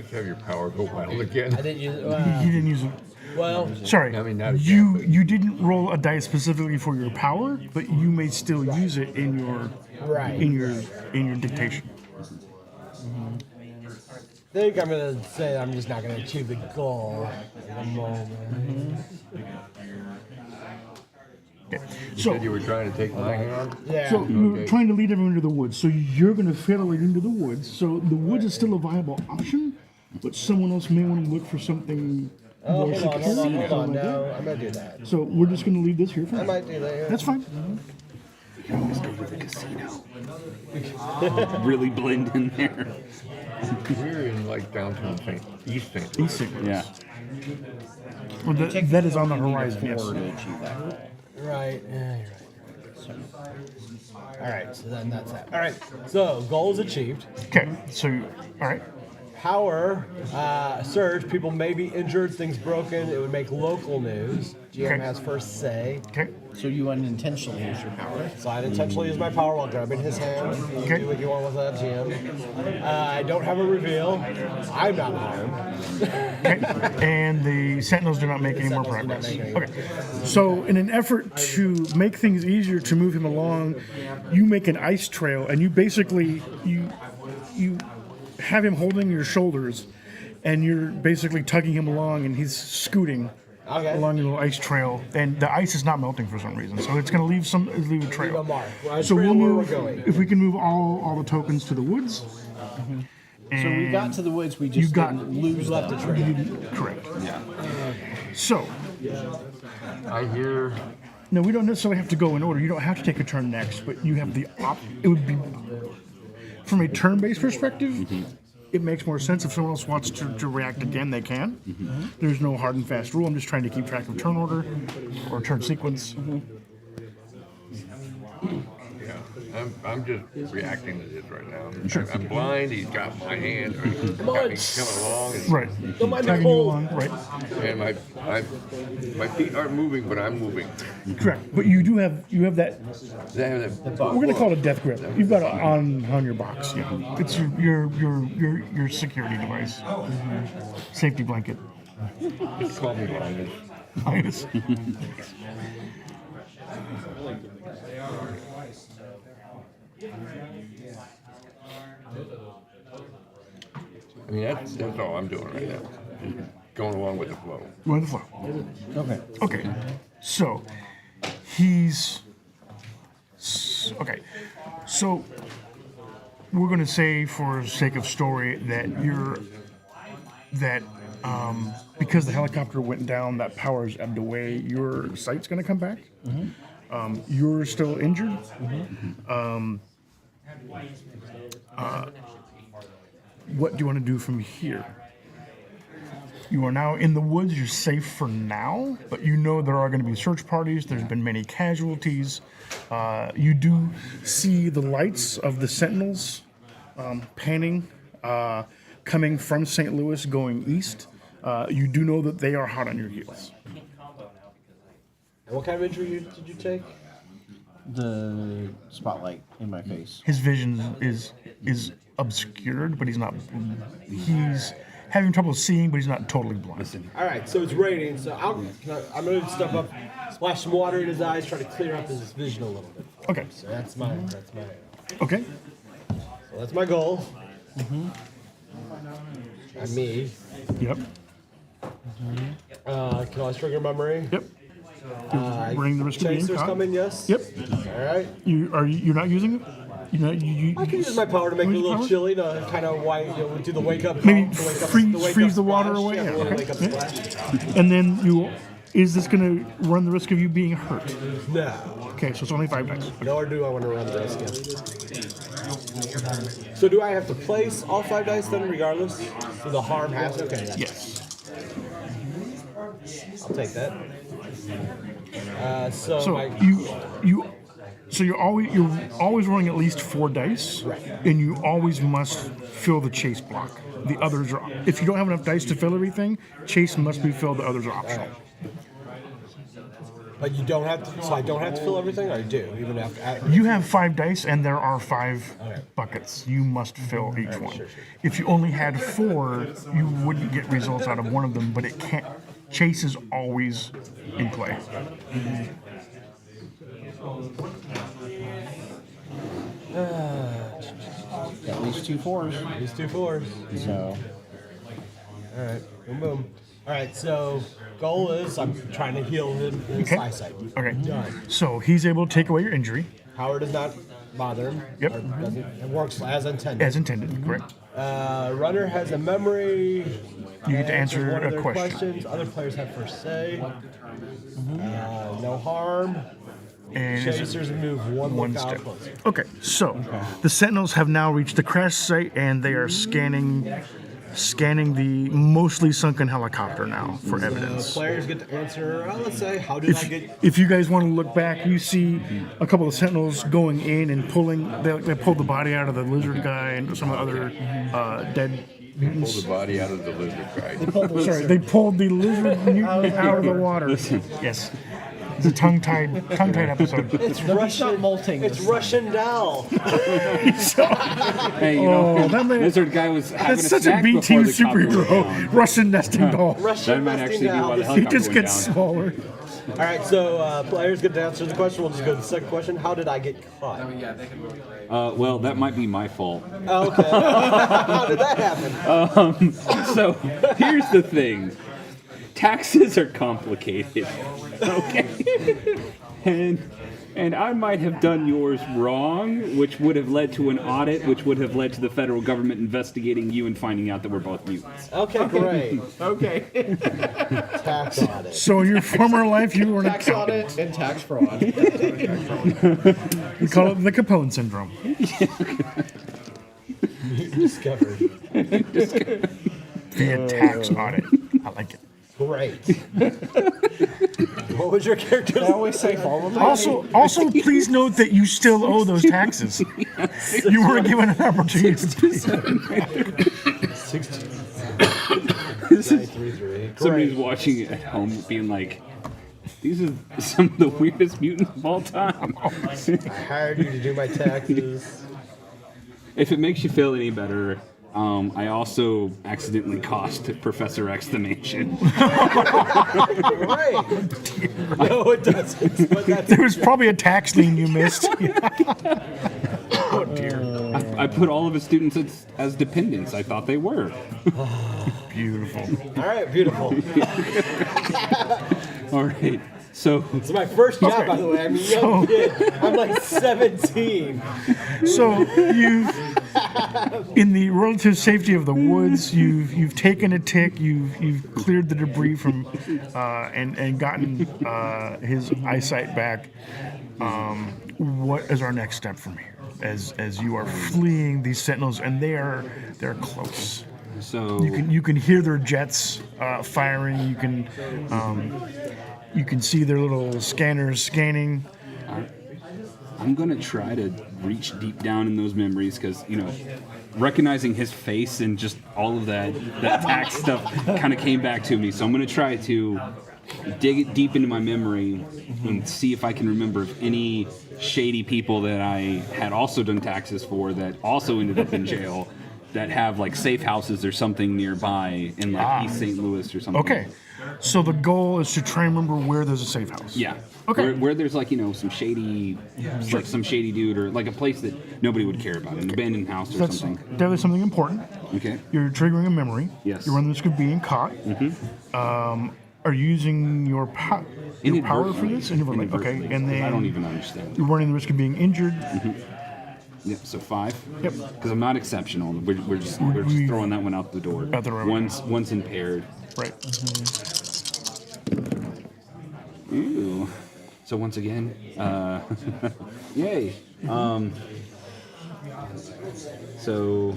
Just have your power go wild again. I didn't use it. You didn't use it. Well, Sorry, I mean, not you didn't roll a dice specifically for your power, but you may still use it in your right. in your dictation. I think I'm gonna say I'm just not gonna achieve the goal at the moment. Okay. You So said you were trying to take my hand. Yeah. So you're Okay. trying to lead everyone into the woods. So you're going to fail it into the woods. So the woods is still a viable option, but someone else may want to look for something Oh, more hold on, secure. hold on, hold something on. like that. No, I'm gonna do that. So we're just going to leave this here for I now. might do that. Yeah. That's fine. You can always go to the casino. Really blend in there. We're in like downtown East St. East St. Louis. Yeah. Well, that is on the horizon. Yes. Four to achieve that goal. Right. Yeah, you're right. All right. So then that's that. All right. So goal is achieved. Okay. So all right. Power surge. People may be injured. Things broken. It would make local news. GM Okay. has first say. Okay. So you unintentionally use your power. So I intentionally use my power while grabbing his hand. Okay. Do what you want with that, GM. I don't have a reveal. I'm not harmed. Okay. And the Sentinels do not make any more Sentinels do not progress. make any Okay. So in an effort to make things easier to move him along, you make an ice trail, and you basically you have him holding your shoulders, and you're basically tugging him along, and he's scooting Okay. along the little ice trail, and the ice is not melting for some reason, so it's going to leave a trail. Leave a mark. A So trail we'll where we're move going. if we can move all the tokens to the woods. So we got to the woods, we just didn't lose left them. the trail. Correct. Yeah. So I hear. no, we don't necessarily have to go in order. You don't have to take a turn next, but you have the it would be from a turn-based perspective. It makes more sense if someone else wants to react again, they can. There's no hard and fast rule. I'm just trying to keep track of turn order or turn sequence. Yeah, I'm just reacting to this right now. I'm blind. He's got my hand. Or he's Come got on. me coming along. And, Right. Don't mind the Tagging you cold. along, right. And my feet aren't moving, but I'm moving. Correct. But you have that. They have that We're gonna call it a death grip. You've got it on your box. Yeah. It's your security device, safety blanket. Just call me blind. Minus. I mean, that's all I'm doing right now. Going along with the flow. With the flow. Okay. Okay. So he's okay. So we're going to say, for sake of story, that because the helicopter went down, that power's ebbed away. Your sight's going to come back. You're still injured. What do you want to do from here? You are now in the woods. You're safe for now, but you know there are going to be search parties. There's been many casualties. You do see the lights of the Sentinels panning, coming from St. Louis going east. You do know that they are hot on your heels. And what kind of injury did you take? The spotlight in my face. His vision is obscured, but he's not. He's having trouble seeing, but he's not totally blind. All right, so it's raining, so I'm going to step up, splash some water in his eyes, try to clear up his vision a little bit. Okay. So that's my Okay. so that's my goal. And me. Yep. Can I trigger memory? Yep. Bring the risk of being Chaser's caught. coming, yes? Yep. All right. You're not using it? You I can use my power to make it a use little power? chilly to kind of do the wake up. Maybe the wake up, freeze the water splash. away? Yeah, Yeah, the little okay. wake up Yeah. splash. And then is this going to run the risk of you being hurt? No. Okay, so it's only 5 dice. Nor do I want to run the risk. Yeah. So do I have to place all 5 dice then, regardless? So the harm has to. Okay. Yes. I'll take that. So So my, you're always rolling at least 4 dice, and you always must fill the chase block. The others are, if you don't have enough dice to fill everything, chase must be filled. The others are optional. But you don't have to. So I don't have to fill everything, or I do, even after. You have 5 dice, and there are 5 buckets. You must fill each one. Sure. If you only had 4, you wouldn't get results out of one of them, but it can't. Chase is always in play. At least 2 4s. These 2 4s. So All right, boom, boom. All right, so goal is I'm trying to heal his Okay. eyesight. Okay. Done. So he's able to take away your injury Howard does not bother him. Yep. Or doesn't, it works as intended. as intended, correct? Runner has a memory. You get to answer one of a their question. questions. Other players have first say. No harm. And is it Chasers move one one lookout step? closer. Okay, so the Sentinels have now reached the crash site, and they are scanning the mostly sunken helicopter now for evidence. Players get to answer. Let's say, how did I get? If you guys want to look back, you see a couple of Sentinels going in and pulling. They pulled the body out of the lizard guy and some other dead Pull mutants. the body out of the lizard guy. Sorry, they pulled the lizard mutant out of the water. Yes, it's a tongue-tied episode. It's not Russian. molting It's this Russian doll. Hey, you know, Oh, that man- lizard guy was having That's a such a snack B before team the copter went superhero. down. Russian nesting doll. Russian That might nesting actually be why the doll. He helicopter just went gets down. smaller. All right, so players get to answer the question. We'll just go to the second question. How did I get caught? Well, that might be my fault. Oh, okay. How did that happen? So here's the thing: taxes are complicated, okay? And I might have done yours wrong, which would have led to an audit, which would have led to the federal government investigating you and finding out that we're both mutants. Okay, great. okay. Tax audit. So in your former life, you were an Tax accountant. audit and tax fraud. We call it the Capone syndrome. Discovered. Via tax audit. I like it. Great. What was your character's I always say follow the Also, please note that you still owe those taxes. You were given an opportunity to pay. 933. Somebody's watching it at home, being like, "These are some of the weirdest mutants of all time." I hired you to do my taxes. If it makes you feel any better, I also accidentally cost Professor X the mansion. Great. No, it doesn't. But that's There was probably a tax lien you missed. Oh dear. I put all of his students as dependents. I thought they were. Beautiful. all right. Beautiful. All right. So It's my first job, by the way. I'm a young kid. I'm like 17. So you've, in the relative safety of the woods, you've taken a tick, you've cleared the debris from, and gotten his eyesight back. What is our next step from here? As you are fleeing these sentinels, and they're close. You can hear their jets firing. You can see their little scanners scanning. I'm gonna try to reach deep down in those memories because recognizing his face and just all of that tax stuff kind of came back to me. So I'm gonna try to dig it deep into my memory and see if I can remember any shady people that I had also done taxes for that also ended up in jail that have like safe houses or something nearby in like East St. Louis or something. Okay, so the goal is to try and remember where there's a safe house. Yeah. Okay. Where there's like some shady, like some shady dude or like a place that nobody would care about, an abandoned house or That's something. definitely something important. Okay. You're triggering a memory. Yes. You're running the risk of being caught. Are you using your power for this? Inadvertently. Okay, and then I don't even understand. you're running the risk of being injured. Yep. So 5. Yep. Because I'm not exceptional. We're just throwing that one out the door. Out the door. One's impaired. Right. Ooh. So once again, yay. So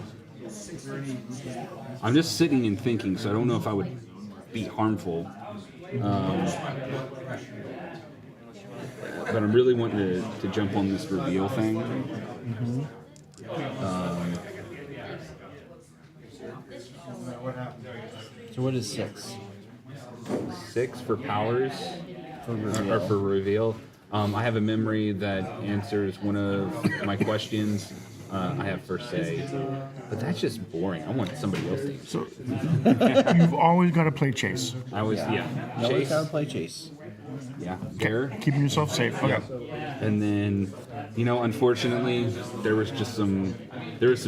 I'm just sitting and thinking, so I don't know if I would be harmful. But I'm really wanting to jump on this reveal thing. So what is 6? 6 for powers. or for reveal. I have a memory that answers one of my questions. I have first say, but that's just boring. I want somebody else to answer. So you've always got to play chase. I was You always Chase. gotta play chase. Yeah, there. Keeping yourself safe. Okay. And then, unfortunately, there was some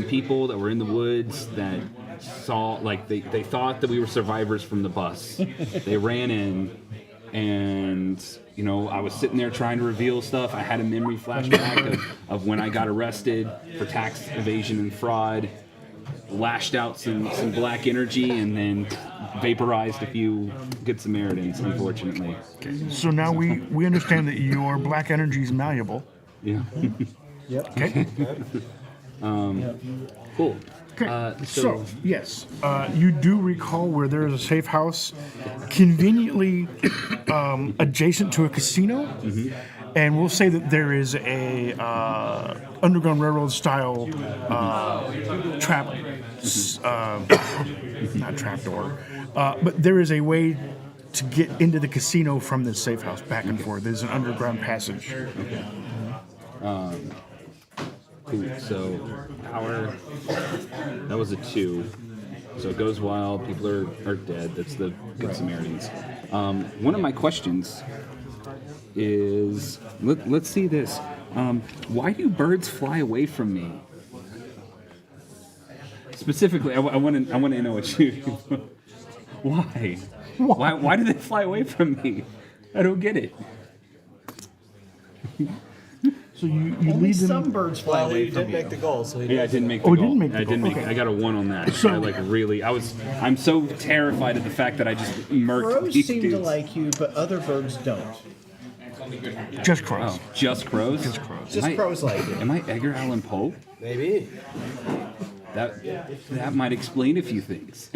people that were in the woods that saw, like, they thought that we were survivors from the bus. They ran in, and, I was sitting there trying to reveal stuff. I had a memory flashback of when I got arrested for tax evasion and fraud, lashed out some black energy, and then vaporized a few good Samaritans, unfortunately. So now we understand that your black energy is malleable. Yeah. Yep. Okay. Cool. Okay. So yes, you do recall where there is a safe house, conveniently adjacent to a casino, and we'll say that there is a Underground Railroad style trap, not trap door, but there is a way to get into the casino from this safe house back and forth. There's an underground passage. Cool. So power, that was a 2. So it goes wild. People are dead. That's the good Samaritans. One of my questions is, let's see this. Why do birds fly away from me? Specifically, I want to know what you. Why? Why do they fly away from me? I don't get it. So you Only lead them. some birds fly Well, away you from did make the goal, so he Yeah, I didn't make the Oh, goal. you didn't make the I didn't goal. make. Okay. I got a 1 on that. So- I'm so terrified at the fact that I just murked Crows these seem to dudes. like you, but other birds don't. Just crows. Oh, just crows. Just crows. Just crows like you. Am I Edgar Allan Poe? Maybe. That might explain a few things.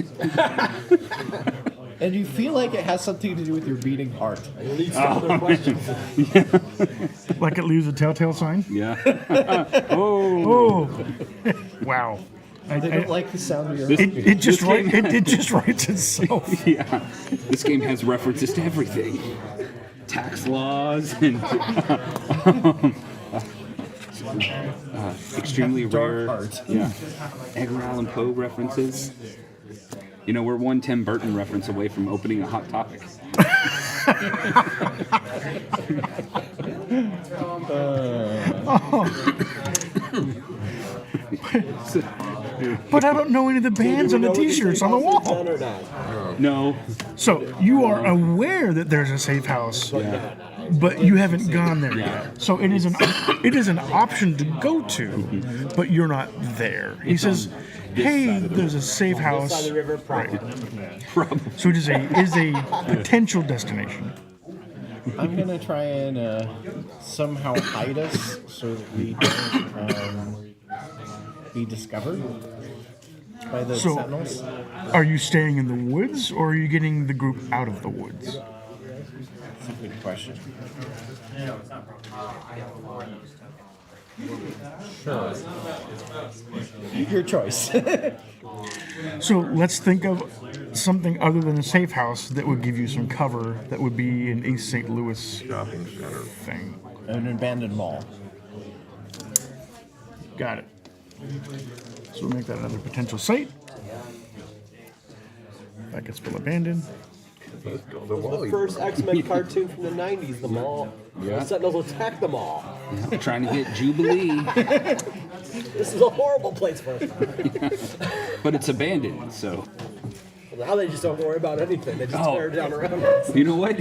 And you feel like it has something to do with your beating heart. It leads to other questions. Like it leaves a telltale sign. Yeah. Oh. Oh, wow. They don't like the sound of your This- It just This game- it just writes itself. Yeah. This game has references to everything. Tax laws and extremely Dark rare. heart. Yeah. Edgar Allan Poe references. We're one Tim Burton reference away from opening a Hot Topic. But I don't know any of the bands on the T-shirts on the wall. Done or not? No. So you are aware that there's a safe house, but you haven't gone there yet. So it is an option to go to, but you're not there. He says, "Hey, there's a safe Side house." of the river, probably. So it is a potential destination. I'm gonna try and somehow hide us so that we don't be discovered by the So- sentinels. Are you staying in the woods, or are you getting the group out of the woods? That's a good question. Sure. Your choice. So let's think of something other than a safe house that would give you some cover. That would be an East St. Louis Shopping center. thing. An abandoned mall. Got it. So we'll make that another potential site. That gets full abandoned. Let's go to the wall. The first X-Men cartoon from the 90s, the mall. The Sentinels attack the mall. Trying to hit Jubilee, This is a horrible place for us. but it's abandoned. So Now they just don't worry about anything. They just Oh. tear it down around us. you know what?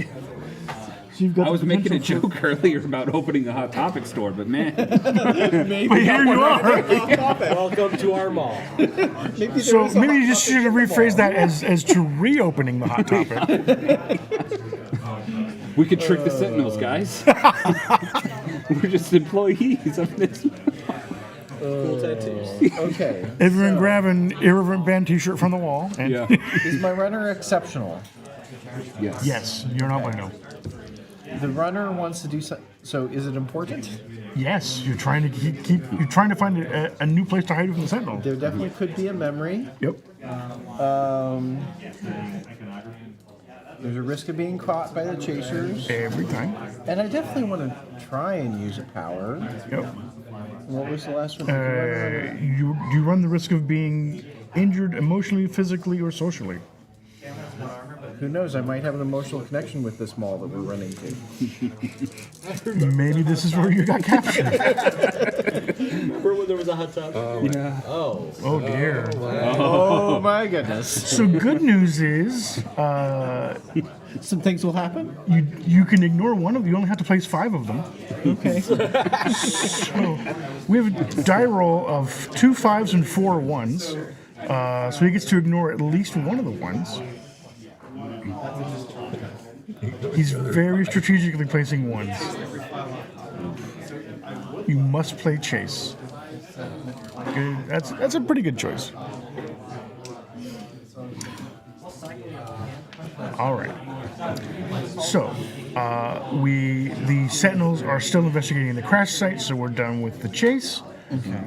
So you've got I the was making a potential joke earlier about opening a Hot Topic store, but man, But here you are. Welcome to our mall. Maybe So maybe you just should have rephrased that as to reopening the Hot Topic. we could trick the Sentinels, guys. We're just employees of this. Cool tattoos. Okay. Everyone grab an irreverent band T-shirt from the wall. And Yeah. Is my runner exceptional? Yes. yes, you're not bueno. The runner wants to do so. So is it important? Yes, you're trying to keep you're trying to find a new place to hide from the Sentinel. There definitely could be a memory. Yep. There's a risk of being caught by the chasers. Every time. And I definitely want to try and use a power. Yep. What was the last one? You run the risk of being injured emotionally, physically, or socially. Who knows? I might have an emotional connection with this mall that we're running to. Maybe this is where you got captured. Remember when there was a hot tub? Yeah. Oh. Oh dear. Oh my goodness. So good news is Some things will happen. you can ignore one of them. You only have to place 5 of them. Okay. So we have a die roll of 2 5s and 4 1s. So he gets to ignore at least one of the ones. He's very strategically placing ones. You must play chase. Good. That's a pretty good choice. All right. So the Sentinels are still investigating the crash site, so we're done with the chase. Okay.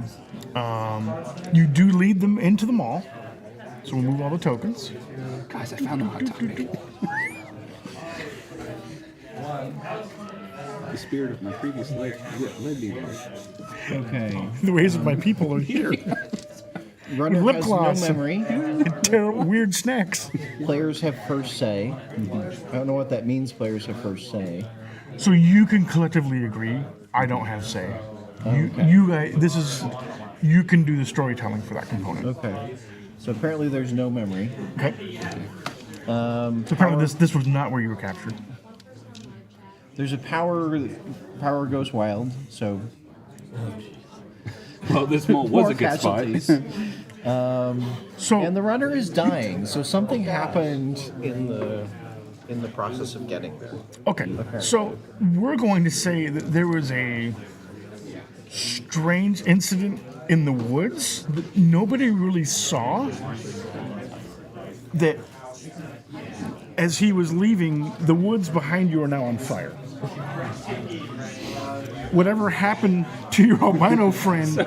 You do lead them into the mall, so we'll move all the tokens. Guys, I found a hot topic. The spirit of my previous life led me there. Okay. The ways of my people are here. Runner Lip has gloss. no memory. Terrible, weird snacks. Players have first say. I don't know what that means. Players have first say. So you can collectively agree. I don't have say. You guys, you can do the storytelling for that component. Okay. So apparently there's no memory. Okay. So apparently this was not where you were captured. There's a power goes wild. So Well, this mall was more a good spot. casualties. So And the runner is dying. So something happened in the process of getting there. okay. So we're going to say that there was a strange incident in the woods that nobody really saw. That as he was leaving, the woods behind you are now on fire. Whatever happened to your albino friend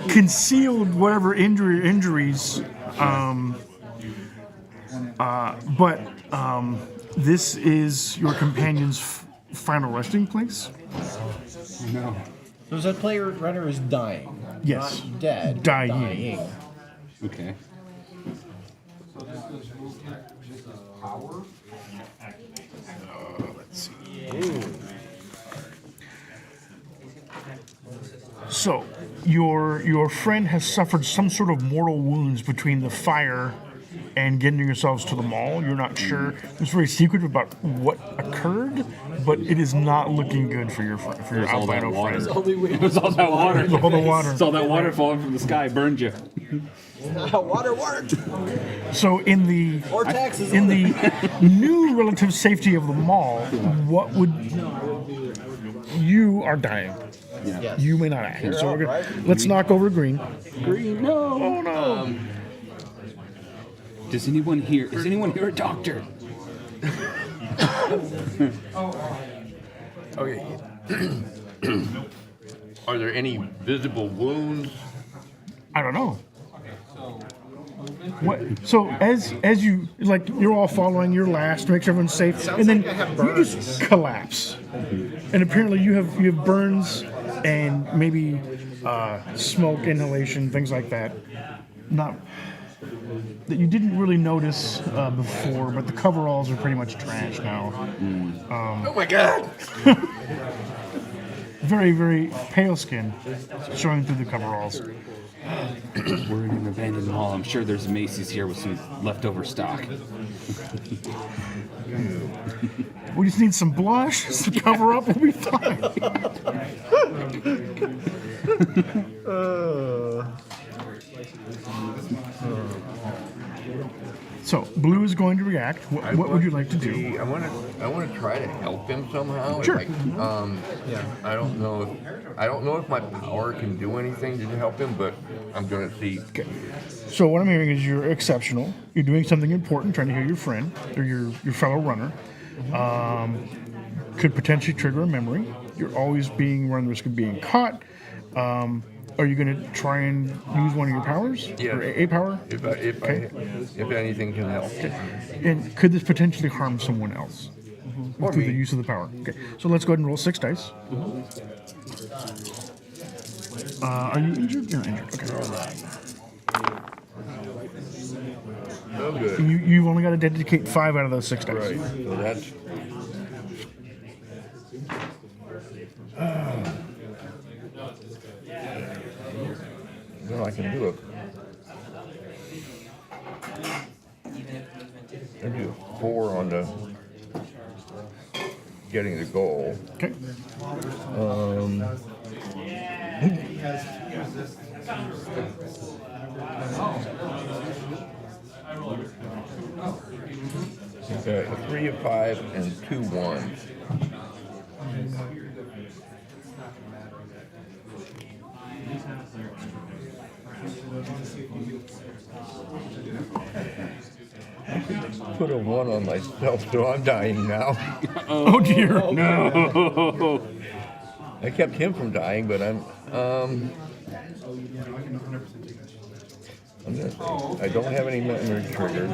concealed whatever injuries. But this is your companion's final resting place. No. So that player runner is dying. Yes. Not dead. Dying. Okay. Let's see. So, your friend has suffered some sort of mortal wounds between the fire and getting yourselves to the mall. You're not sure. It's very secretive about what occurred, but it is not looking good for your all that albino water. friend. It was all that water. All the water. It's all that water falling from the sky burned you. Water worked. So in the Or taxes. in the new relative safety of the mall, what would you are dying? Yes. You may not act. So let's knock over green. Green, no. Oh no! Is anyone here a doctor? Okay. Are there any visible wounds? I don't know. What? So as you like, you're all following your last to make sure everyone's safe, and then like I have you just collapse. And apparently you have burns and maybe smoke inhalation, things like that. Not that you didn't really notice before, but the coveralls are pretty much trash now. Oh my God! Very, very pale skin showing through the coveralls. We're in an abandoned mall. I'm sure there's a Macy's here with some leftover stock. We just need some blush, some cover up, we'll be fine. So, Blue is going to react. What would you like to do? I want to try to help him somehow. Sure. I don't know if my power can do anything to help him, but I'm gonna see. Okay. So what I'm hearing is you're exceptional. You're doing something important, trying to heal your friend or your fellow runner. Could potentially trigger a memory. You're always being running the risk of being caught. Are you going to try and use one of your powers? Yeah. Or a power? If anything can help. And could this potentially harm someone else? Or Through me. the use of the power. Okay. So let's go ahead and roll 6 dice. Are you injured? You're injured. Okay. No good. You've only got to dedicate 5 out of those 6 dice. Right. So that's. Well, I can do it. I do 4 on the getting the goal. Okay. A 3 of 5 and 2 1s. Put a 1 on myself, so I'm dying now. Oh dear. No. I kept him from dying, but I'm gonna say, I don't have any memory trigger.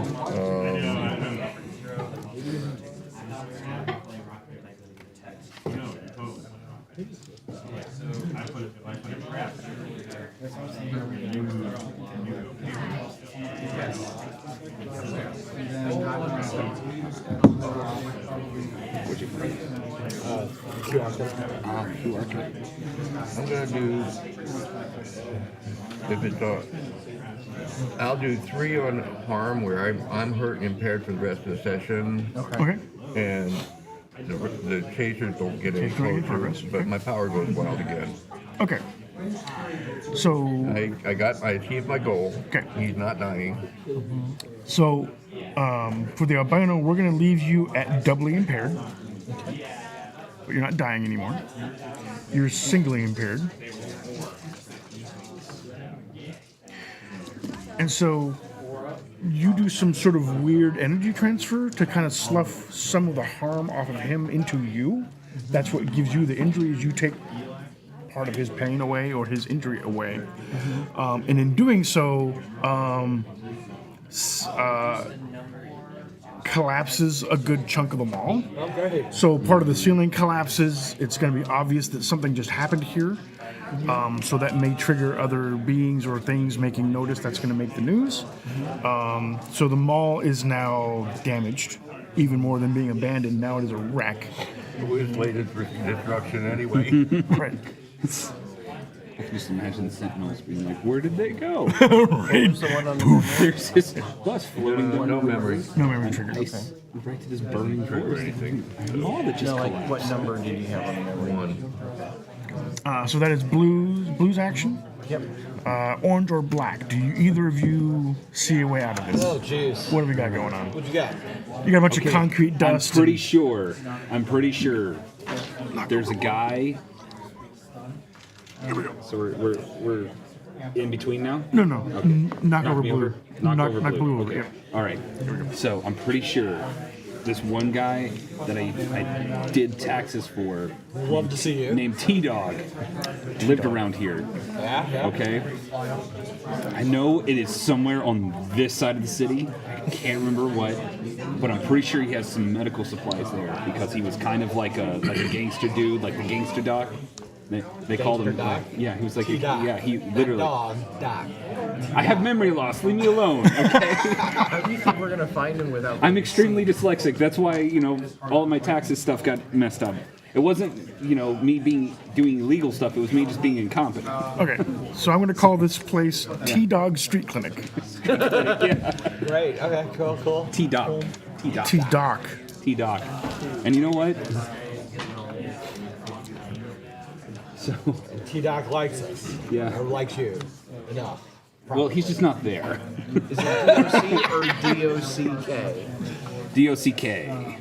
I'm gonna do, if it's I'll do 3 on harm where I'm hurt and impaired for the rest of the session. Okay. And the chasers don't get any Chasers don't get closer, progress, but okay. my power goes wild again. Okay. So I achieved my goal. Okay. He's not dying. So, for the albino, we're going to leave you at doubly impaired. But you're not dying anymore. You're singly impaired. And so, you do some sort of weird energy transfer to kind of slough some of the harm off of him into you. That's what gives you the injury, is you take part of his pain away or his injury away. And in doing so, collapses a good chunk of the mall. Okay. So part of the ceiling collapses. It's going to be obvious that something just happened here. So that may trigger other beings or things making notice. That's going to make the news. So the mall is now damaged, even more than being abandoned. Now it is a wreck. It was slated for destruction anyway. Right. I can just imagine the Sentinels being like, where did they go? Right. The one on the There's this bus floating down No the memory. No memory trigger. ice right to this burning forest. anything. A mall that just like collapsed. what number did you have on the memory? 1. So that is blues action. Yep. Orange or black. Do you either of you see a way out of this? Oh, jeez. What have we got going on? What you got? You got a bunch of concrete dust. I'm pretty sure there's a guy. So we're in between now? No. Knock over me blue. over? Knock over blue over. Okay. Yep. All right. So I'm pretty sure this one guy that I did taxes for, Love to see you. named T-Dog, lived around here. Yeah. Okay. I know it is somewhere on this side of the city. I can't remember what, but I'm pretty sure he has some medical supplies there because he was kind of like a gangster dude, like the gangster doc. They called him. Doc? Yeah, he was like. T-Doc. Yeah, he literally. Dog. Doc. I have memory loss. Leave me alone. Okay. How do you think we're gonna find him without? I'm extremely dyslexic. That's why all of my taxes stuff got messed up. It wasn't me doing illegal stuff. It was me just being incompetent. Okay, so I'm going to call this place T-Dog Street Clinic. Great. Okay. Cool. T-Doc. T-Doc. T-Doc. And you know what? So, T-Doc likes us. yeah. Or likes you. Enough. Well, he's just not there. Is it DOC or DOCK? D-O-C-K.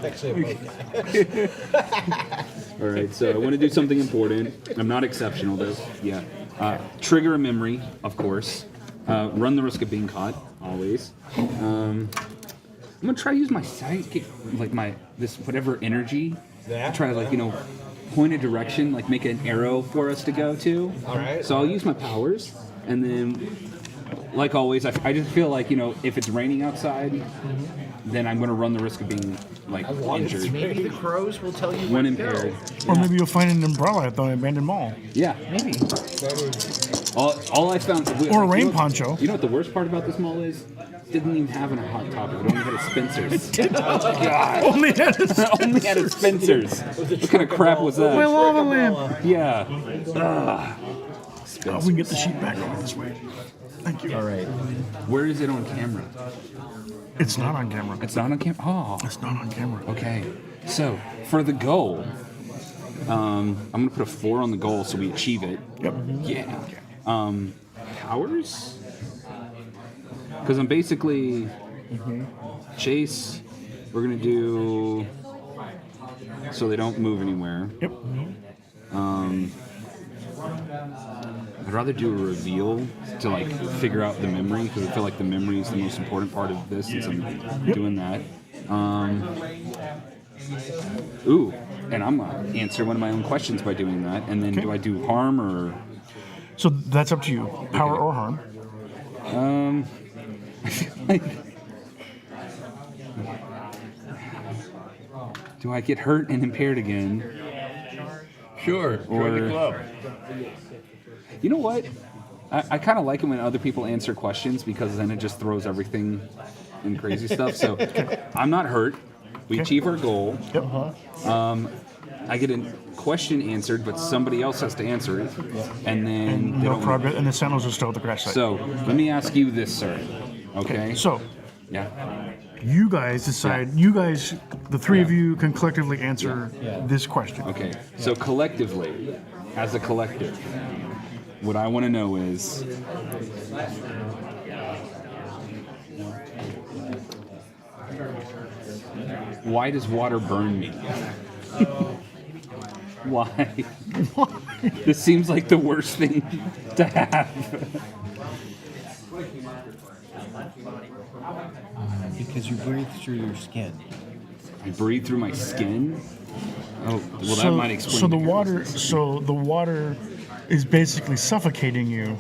Actually a boat guy. All right, so I want to do something important. I'm not exceptional, though. Yeah. Trigger a memory, of course. Run the risk of being caught, always. I'm gonna try to use my psychic, like this whatever energy. Yeah. Try to point a direction, like make an arrow for us to go to. All right. So I'll use my powers, and then, like always, I just feel like, if it's raining outside, then I'm going to run the risk of being like injured. Maybe the crows will tell you When where to go. impaired. Or maybe you'll find an umbrella at the abandoned mall. Yeah. Maybe. All I found. Or a rain poncho. You know what the worst part about this mall is? It didn't even have a Hot Topic. It only had a Spencer's. Only had a Only had a Spencer's. What kind of crap was that? my lava lamp. Yeah. We can get the sheet back over this way. Thank you. All right. Where is it on camera? It's not on camera. It's not on camera. Oh. It's not on camera. Okay. So for the goal, I'm gonna put a 4 on the goal so we achieve it. Yep. Yeah. Powers? Because I'm basically chase. We're gonna do so they don't move anywhere. Yep. I'd rather do a reveal to like figure out the memory because I feel like the memory is the most important part of this since I'm doing that. Ooh, and I'm gonna answer one of my own questions by doing that. And then do I do harm or? So that's up to you. Power or harm. Do I get hurt and impaired again? Sure. Join the club. You know what? I kind of like it when other people answer questions because then it just throws everything in crazy stuff. So I'm not hurt. We achieve our goal. Yep. I get a question answered, but somebody else has to answer it. And then they No don't progress, and the Sentinels are still at the crash site. So let me ask you this, sir. Okay? So Yeah. you guys decide. You guys, the three of you, can collectively answer this question. Okay. So collectively, as a collective, what I want to know is why does water burn me? Why? This seems like the worst thing to have. Because you breathe through your skin. I breathe through my skin. Oh, well, that might explain. So the water is basically suffocating you,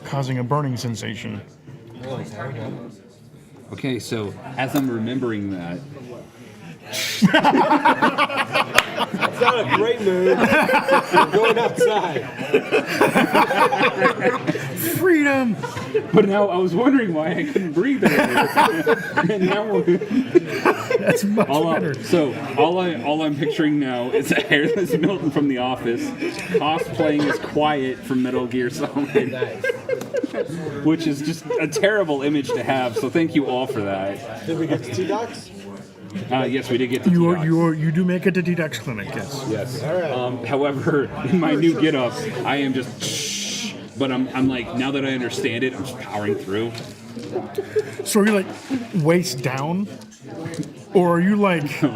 causing a burning sensation. Okay, so as I'm remembering that, It's not a great move. We're going outside. Freedom. but now I was wondering why I couldn't breathe earlier. And now That's much better. So all I'm picturing now is a hairless Milton from The Office cosplaying as Quiet from Metal Gear Solid, which is just a terrible image to have. So thank you all for that. Did we get to T-Docs? Yes, we did get to You T-Docs. do make it to Detox Clinic, yes. Yes. All right. However, in my new get-up, I am just. But I'm like, now that I understand it, I'm just powering through. So are you like waist down, or are you like, I'm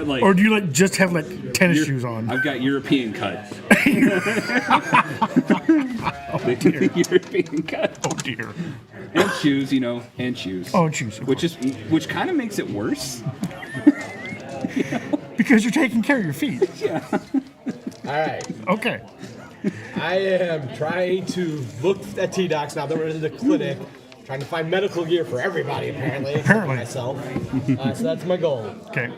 like. or do you like just have like tennis shoes on? I've got European cut. Oh dear. European cut. Oh dear. And shoes, and shoes. Oh, and shoes. of Which kind of makes it worse. Because you're taking care of your feet. All right. Okay. I am trying to look at T-Docs now that we're in the clinic. Trying to find medical gear for everybody, apparently. except for Apparently. myself. So that's my goal. Okay.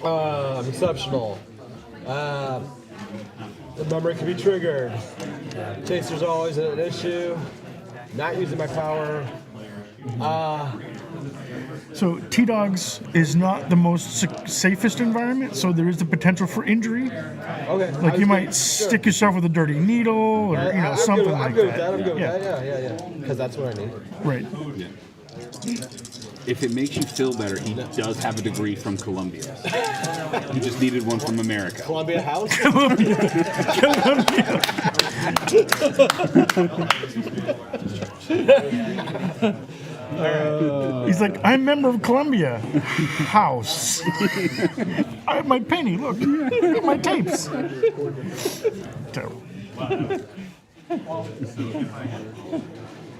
I'm exceptional. The memory can be triggered. Chaser's always an issue. Not using my power. So T-Dogs is not the most safest environment, so there is the potential for injury. Okay. Like you might stick yourself with a dirty needle, or I'm something good, like I'm good that. with that. I'm good with Yeah. that. Yeah. Because that's what I need. Right. If it makes you feel better, he does have a degree from Columbia. He just needed one from America. Columbia House. He's like, I'm a member of Columbia House. I have my penny. Look, I have my tapes. Terrible.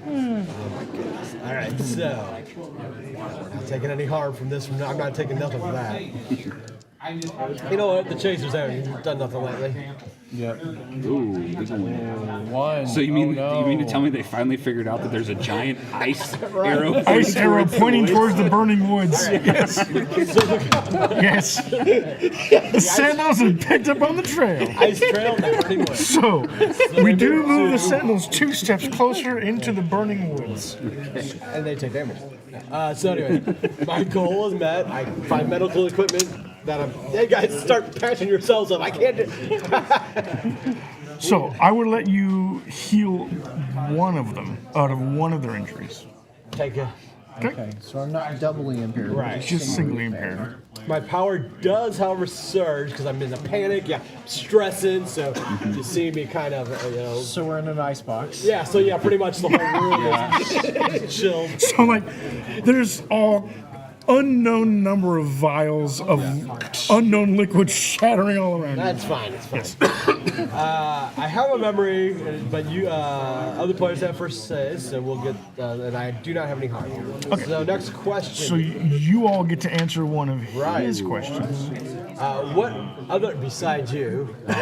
All right, so we're not taking any harm from this. I'm not taking nothing from that. You know what? The Chasers haven't done nothing lately. Yep. Ooh, big one. One. So you mean Oh, you mean to no. tell me they finally figured out that there's a giant ice arrow? Ice arrow pointing towards the burning woods. Yes. Yes. The Sentinels have picked up on the trail. Ice Trail, the Burning Woods. So, we do move the Sentinels 2 steps closer into the burning woods. And they take damage. So anyway, my goal is met. I find medical equipment that I'm. Hey guys, start patching yourselves up. I can't do. So, I would let you heal one of them out of one of their injuries. Take it. Okay, so I'm not doubly impaired. Right. Just singly impaired. My power does, however, surge because I'm in a panic. Yeah, stressing. So you see me kind of, So we're in an ice box. Yeah. So yeah, pretty much the whole room is chilled. So, like, there's all unknown number of vials of unknown liquid shattering all around you. That's fine. It's fine. I have a memory, but you other players have first say, so we'll get. And I do not have any harm. Okay. So next question. So you all get to answer one of Right. his questions. What other besides you? No,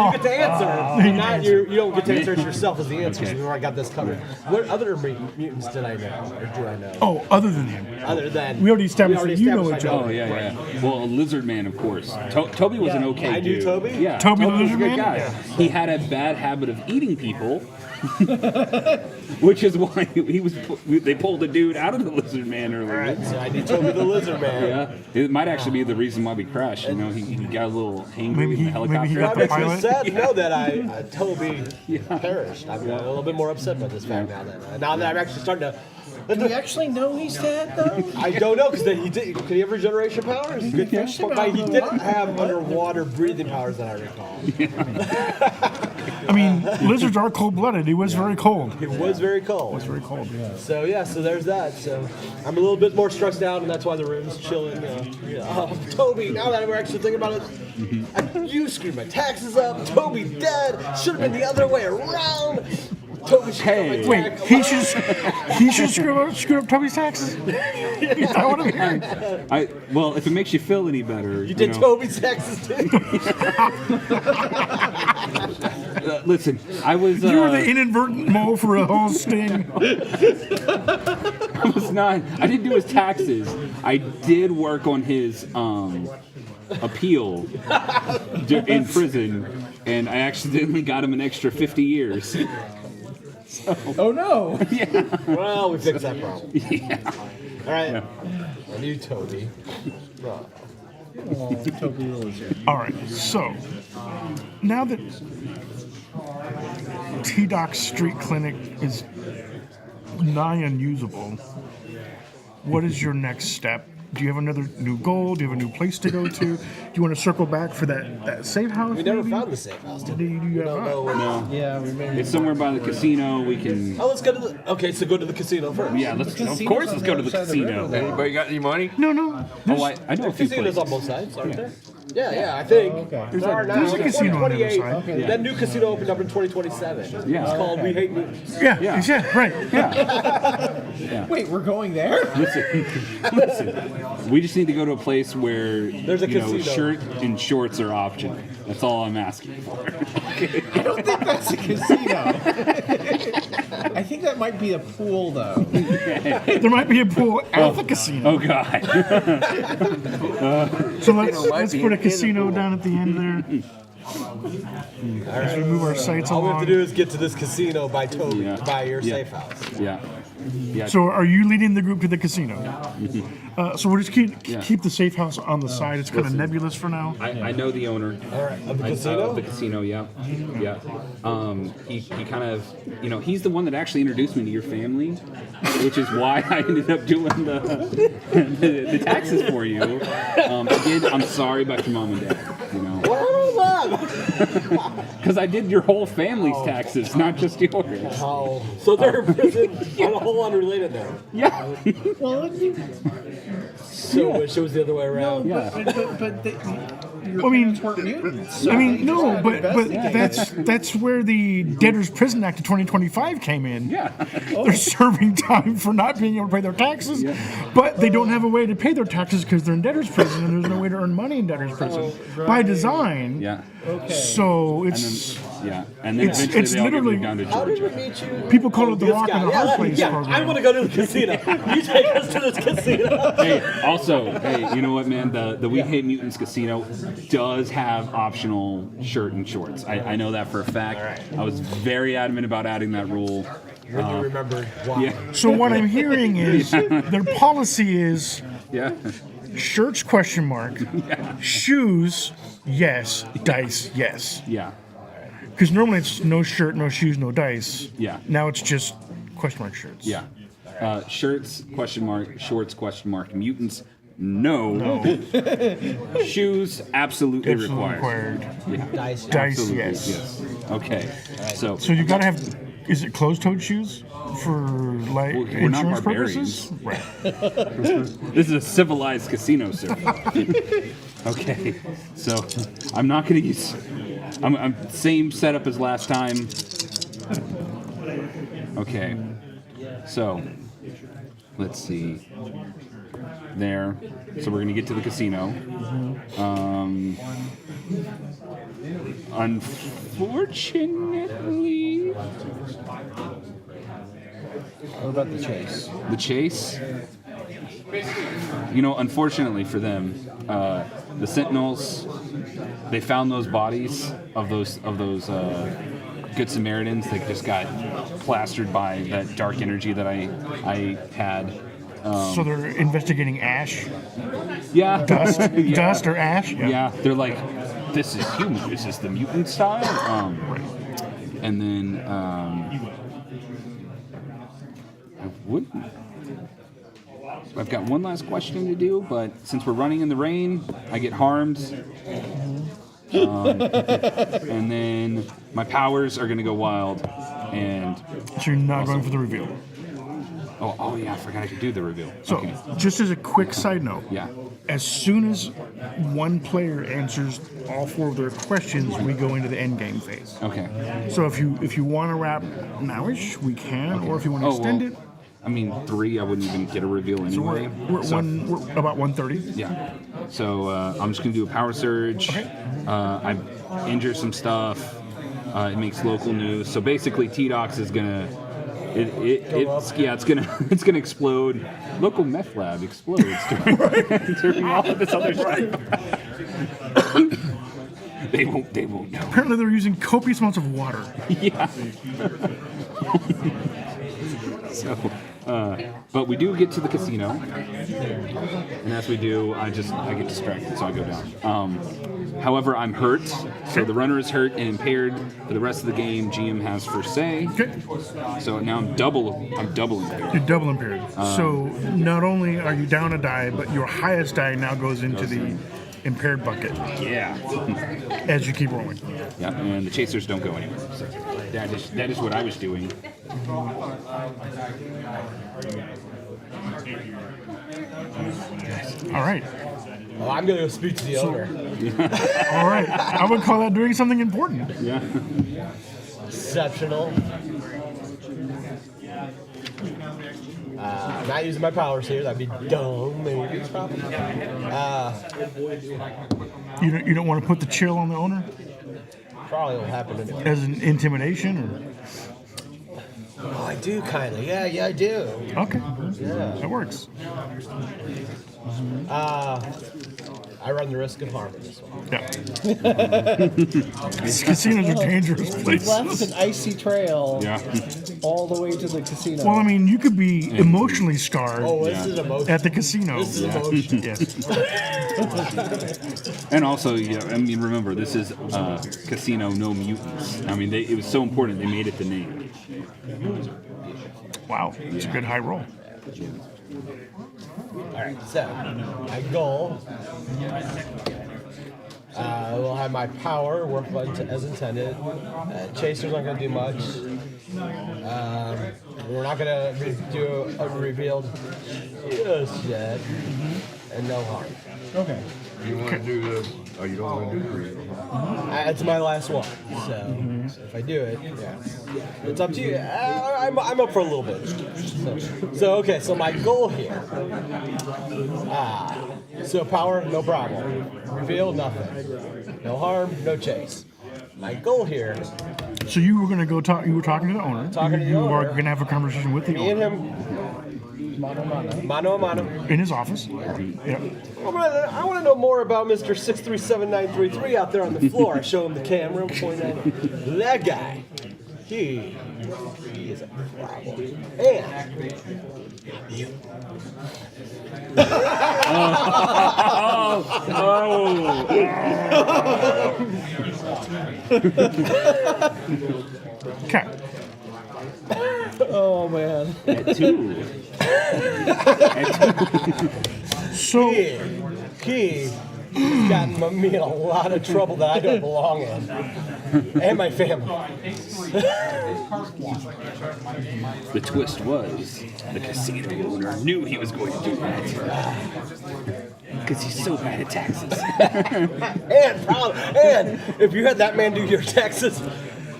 you get to answer. Not you. You don't get to answer it yourself as the answer. Okay. So I got this covered. What other mutants did I know, or do I know? Oh, other than him. Other than We already established that you know I each other. Oh yeah. Well, a lizard man, of course. Toby was an okay I knew dude. Toby? Yeah, Toby the was a lizard good man? guy. Yeah. He had a bad habit of eating people, which is why he was. They pulled a dude out of the lizard man earlier. All right, so I need Toby the Lizard Man. Yeah, it might actually be the reason why we crashed. You know, he got a little hangry Maybe in the he helicopter. got That the makes me pilot? sad to know that Toby perished. I'm a little bit more upset about this fact now that I'm actually starting to. Do we actually know he's dead though? I don't know because he did. Could he have regeneration powers? Good question. But he didn't have underwater breathing powers that I recall. I mean, lizards are cold-blooded. He was very cold. It was very cold. Very cold. So yeah, so there's that. So I'm a little bit more stressed out, and that's why the room's chilling. Toby. Now that we're actually thinking about it, you screwed my taxes up. Toby dead. Should have been the other way around. Toby should have my Wait, tax- he should screw up Toby's taxes? Is that what I'm hearing? Well, if it makes you feel any better, You did know, Toby's taxes too. listen, I was. You were the inadvertent mole for a whole sting. I was not. I didn't do his taxes. I did work on his appeal in prison, and I accidentally got him an extra 50 years. Oh no! Well, we fixed that problem. Yeah. All right. I knew Toby. Toby the Lizard. All right, so now that T-Doc's street clinic is nigh unusable, what is your next step? Do you have another new goal? Do you have a new place to go to? Do you want to circle back for that safe house? We never maybe? found the safe house. Did we? Do you have don't not? know where- No, Yeah, we made it's somewhere by the casino. We can. Oh, let's go to the. Okay, so go to the casino first. Yeah, let's. Of course, let's go to the casino. Anybody got any money? No, no. Oh, I know a few Casinos places. on both sides, aren't there? Yeah, I think. okay. There are now. there's a casino on the other 2028. side. Okay. That new casino opened up in 2027. Yeah. It's called We Hate Mutants. Yeah, right. Wait, we're going there? Listen, we just need to go to a place where There's a casino. shirt and shorts are optional. That's all I'm asking for. I don't think that's a casino. I think that might be a pool though. There might be a pool at the casino. Oh God. So let's put a casino down at the end there. As we move our sights All we have along. to do is get to this casino by Toby, Yeah. by your Yeah. safe house. Yeah. Yeah. So are you leading the group to the casino? So we'll just Yeah. keep the safe house on the side. It's kind of Listen. nebulous for now. I know the owner. All right, of the Of casino. the casino, yeah. He kind of, he's the one that actually introduced me to your family, which is why I ended up doing the taxes for you. Again, I'm sorry about your mom and dad. Well, hold on. Because I did your whole family's taxes, not just yours. Oh, so they're in prison on a whole unrelated note. Yeah. So wish it was the other way around. Yeah. But I mean, weren't mutants. I mean, no, but invested. that's where the Debtors Prison Act of 2025 came in. Yeah. They're serving time for not being able to pay their taxes, but they don't have a way to pay their taxes because they're in debtors prison and there's no way to earn money in debtors prison by design. Yeah. So And it's then, and then It's- eventually it's they all get literally- moved down to How did we Georgia. meet you? people call it the This Rock guy. and the Hard Place I program. want to go to the casino. You take us to this casino. Hey, also, hey, you know what, man? The We Hate Mutants Casino does have optional shirt and shorts. I know that for a fact. I was very adamant about adding that rule. When you remembered why. Yeah. So what I'm hearing is their policy is Yeah. shirts ? Shoes yes, dice yes. Yeah. Because normally it's no shirt, no shoes, no dice. Yeah. Now it's just ? shirts. Yeah. Shirts ? Shorts ? Mutants? No. Shoes absolutely required. Yeah. Dice. Dice Absolutely, yes. Okay. So So you gotta have. Is it closed-toed shoes for like we're not insurance barbarians. purposes? Right. this is a civilized casino, sir. Okay. So I'm not going to use. I'm same setup as last time. Okay. So let's see. There. So we're going to get to the casino. Unfortunately, What about the chase? the chase. You know, unfortunately for them, the Sentinels, they found those bodies of those Good Samaritans that just got plastered by that dark energy that I had. So they're investigating ash, Yeah. dust, Yeah. dust or ash. Yeah, they're like, this is human. This is the mutant style. And then I've got one last question to do, but since we're running in the rain, I get harmed. And then my powers are gonna go wild. And So you're not going for the reveal. oh yeah, I forgot I could do the reveal. So, Okay. just as a quick side note, Yeah. as soon as one player answers all 4 of their questions, we go into the end game phase. Okay. So if you want to wrap nowish, we can, or if you want to extend it, I mean, 3, I wouldn't even get a reveal anyway. we're So- we're about 1:30. Yeah. So I'm just gonna do a power surge. Okay. I injure some stuff. It makes local news. So basically, T-Dox is gonna. It's gonna explode. Local meth lab explodes during all of this other stuff. They won't know. Apparently, they're using copious amounts of water. Yeah. So, but we do get to the casino, and as we do, I get distracted, so I go down. However, I'm hurt, so the runner is hurt and impaired for the rest of the game. GM has first say, Okay, so now I'm double impaired. you're double impaired. So not only are you down a die, but your highest die now goes into the impaired bucket Yeah, as you keep rolling. yeah, and the chasers don't go anywhere. So that is what I was doing. All right, Oh, I'm gonna go speak to the owner. all right. I would call that doing something important. Yeah. Exceptional. I'm not using my powers here. That'd be dumb. Maybe probably. You don't want to put the chill on the owner Probably will happen anyway. as an intimidation, or Oh, I do kind of. Yeah, I do. okay, Yeah. that works. I run the risk of harming this one. Yeah. These casinos are dangerous We've left places. an icy trail Yeah. all the way to the casino. Well, I mean, you could be emotionally scarred Oh, this is emotion. at the casino. This is emotion. Yes. And also, yeah, I mean, remember, this is casino, no mutants. I mean, it was so important they made it the name. Wow, it's a good high roll. All right, so my goal We'll have my power work as intended. Chaser's not going to do much. We're not going to do a revealed just yet. And no harm. Okay. You want to do the? Oh, you don't want to do the reveal. It's my last one. So if I do it, yeah. It's up to you. I'm up for a little bit. Okay, so my goal here. So power, no problem. Reveal, nothing. No harm, no chase. My goal here. So you were going to go talk. You were talking to the owner. Talking to the You owner. are going to have a conversation with the Me and owner him. Mano a mano. in his office. Yep. I want to know more about Mr. 637-933 out there on the floor. I show him the camera, point at him. That guy, he is a problem. And you. Okay. Oh man. So He's gotten me in a lot of trouble that I don't belong in. And my family. The twist was the casino owner knew he was going to do that. Because he's so bad at taxes. And if you had that man do your taxes,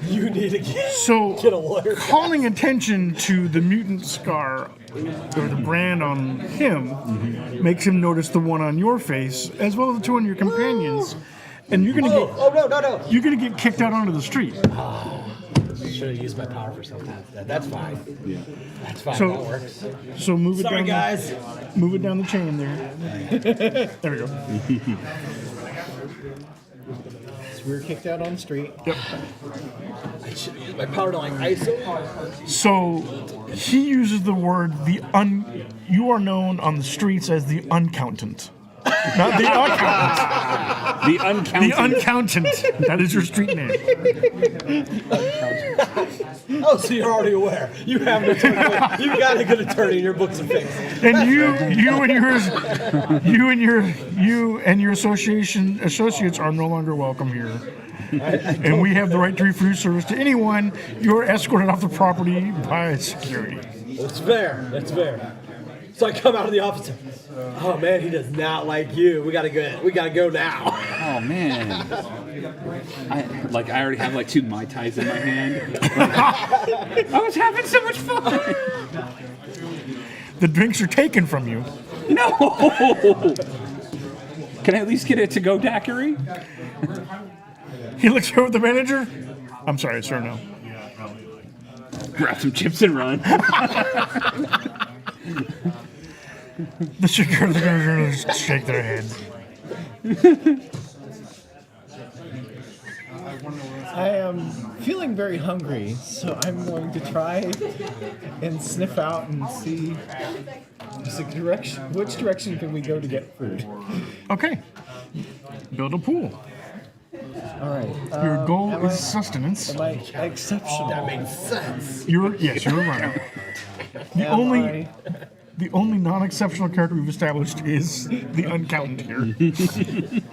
you need to get a lawyer. Calling attention to the mutant scar or the brand on him makes him notice the one on your face as well as the two on your companions, and you're gonna no. You're gonna get kicked out onto the street. Should have used my power for something. That's fine. Yeah, that's fine. So- that works. So move it Sorry, down. guys. Move it down the chain there. There we go. So we were kicked out on the street. Yep. I should have used my power to like ISO. So he uses the word you are known on the streets as the uncountant. Not the accountant. The uncounted. The uncountant. That is your street name. Oh, so you're already aware. You have an attorney. You got a good attorney in your books of fix. And you and your associates are no longer welcome here. And we have the right to refuse service to anyone. You're escorted off the property by security. That's fair. That's fair. So I come out of the office. Oh man, he does not like you. We gotta go. We gotta go now. Oh man. I already have like 2 Mai Tais in my hand. I was having so much fun. The drinks are taken from you. No. Can I at least get a to-go daiquiri? He looks over at the manager. I'm sorry, sir, no. Grab some chips and run. The security guards just shake their heads. I am feeling very hungry, so I'm going to try and sniff out and see which direction can we go to get food. Okay. Build a pool. All right. Your goal is sustenance. Am I exceptional? That makes sense. You're a runner. The only non-exceptional character we've established is the uncountant here.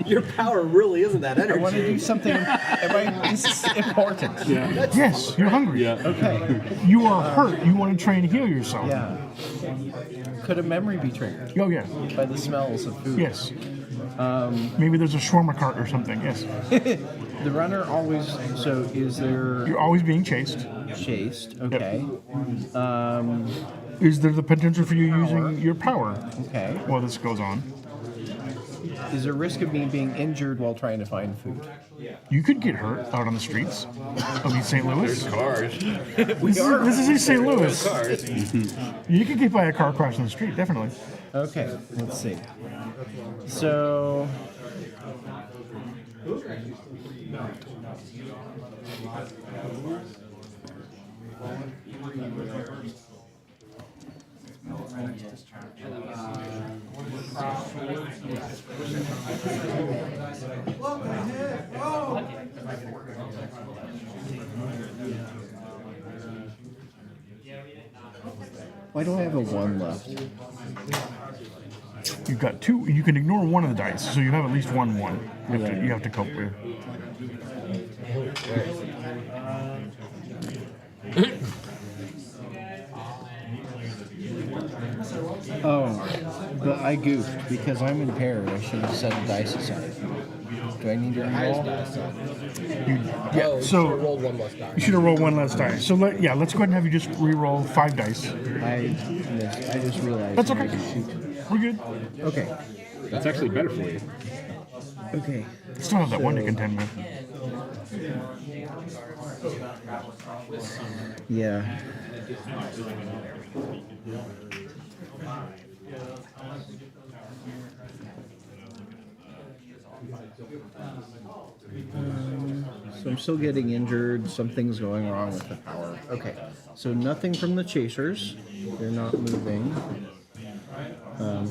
Your power really isn't that energy. I want to do something. This is important. Yeah. Yes, you're hungry. Yeah. Okay. You are hurt. You want to try and heal yourself. Yeah. Could a memory be triggered Oh, yeah. by the smells of food? Yes. Maybe there's a shawarma cart or something. Yes. The runner always. So is there You're always being chased. chased? Okay. Is there the potential for you using your power Okay. while this goes on? Is there a risk of me being injured while trying to find food? You could get hurt out on the streets of East St. Louis. Cars. This is East St. Louis. Cars. You could get by a car crash on the street, definitely. Okay. Let's see. So. Why do I have a 1 left? You've got 2. You can ignore one of the dice, so you have at least one. You have to cope with. Oh, but I goofed because I'm impaired. I should have set the dice aside. Do I need to roll? Yeah. Oh, So rolled one less die. you should have rolled one less die. So let's go ahead and have you just re-roll 5 dice. I just realized. That's okay. We're good. Okay. That's actually better for you. Okay. Still have that one to contend with. Yeah. So I'm still getting injured. Something's going wrong with the power. Okay. So nothing from the chasers. They're not moving.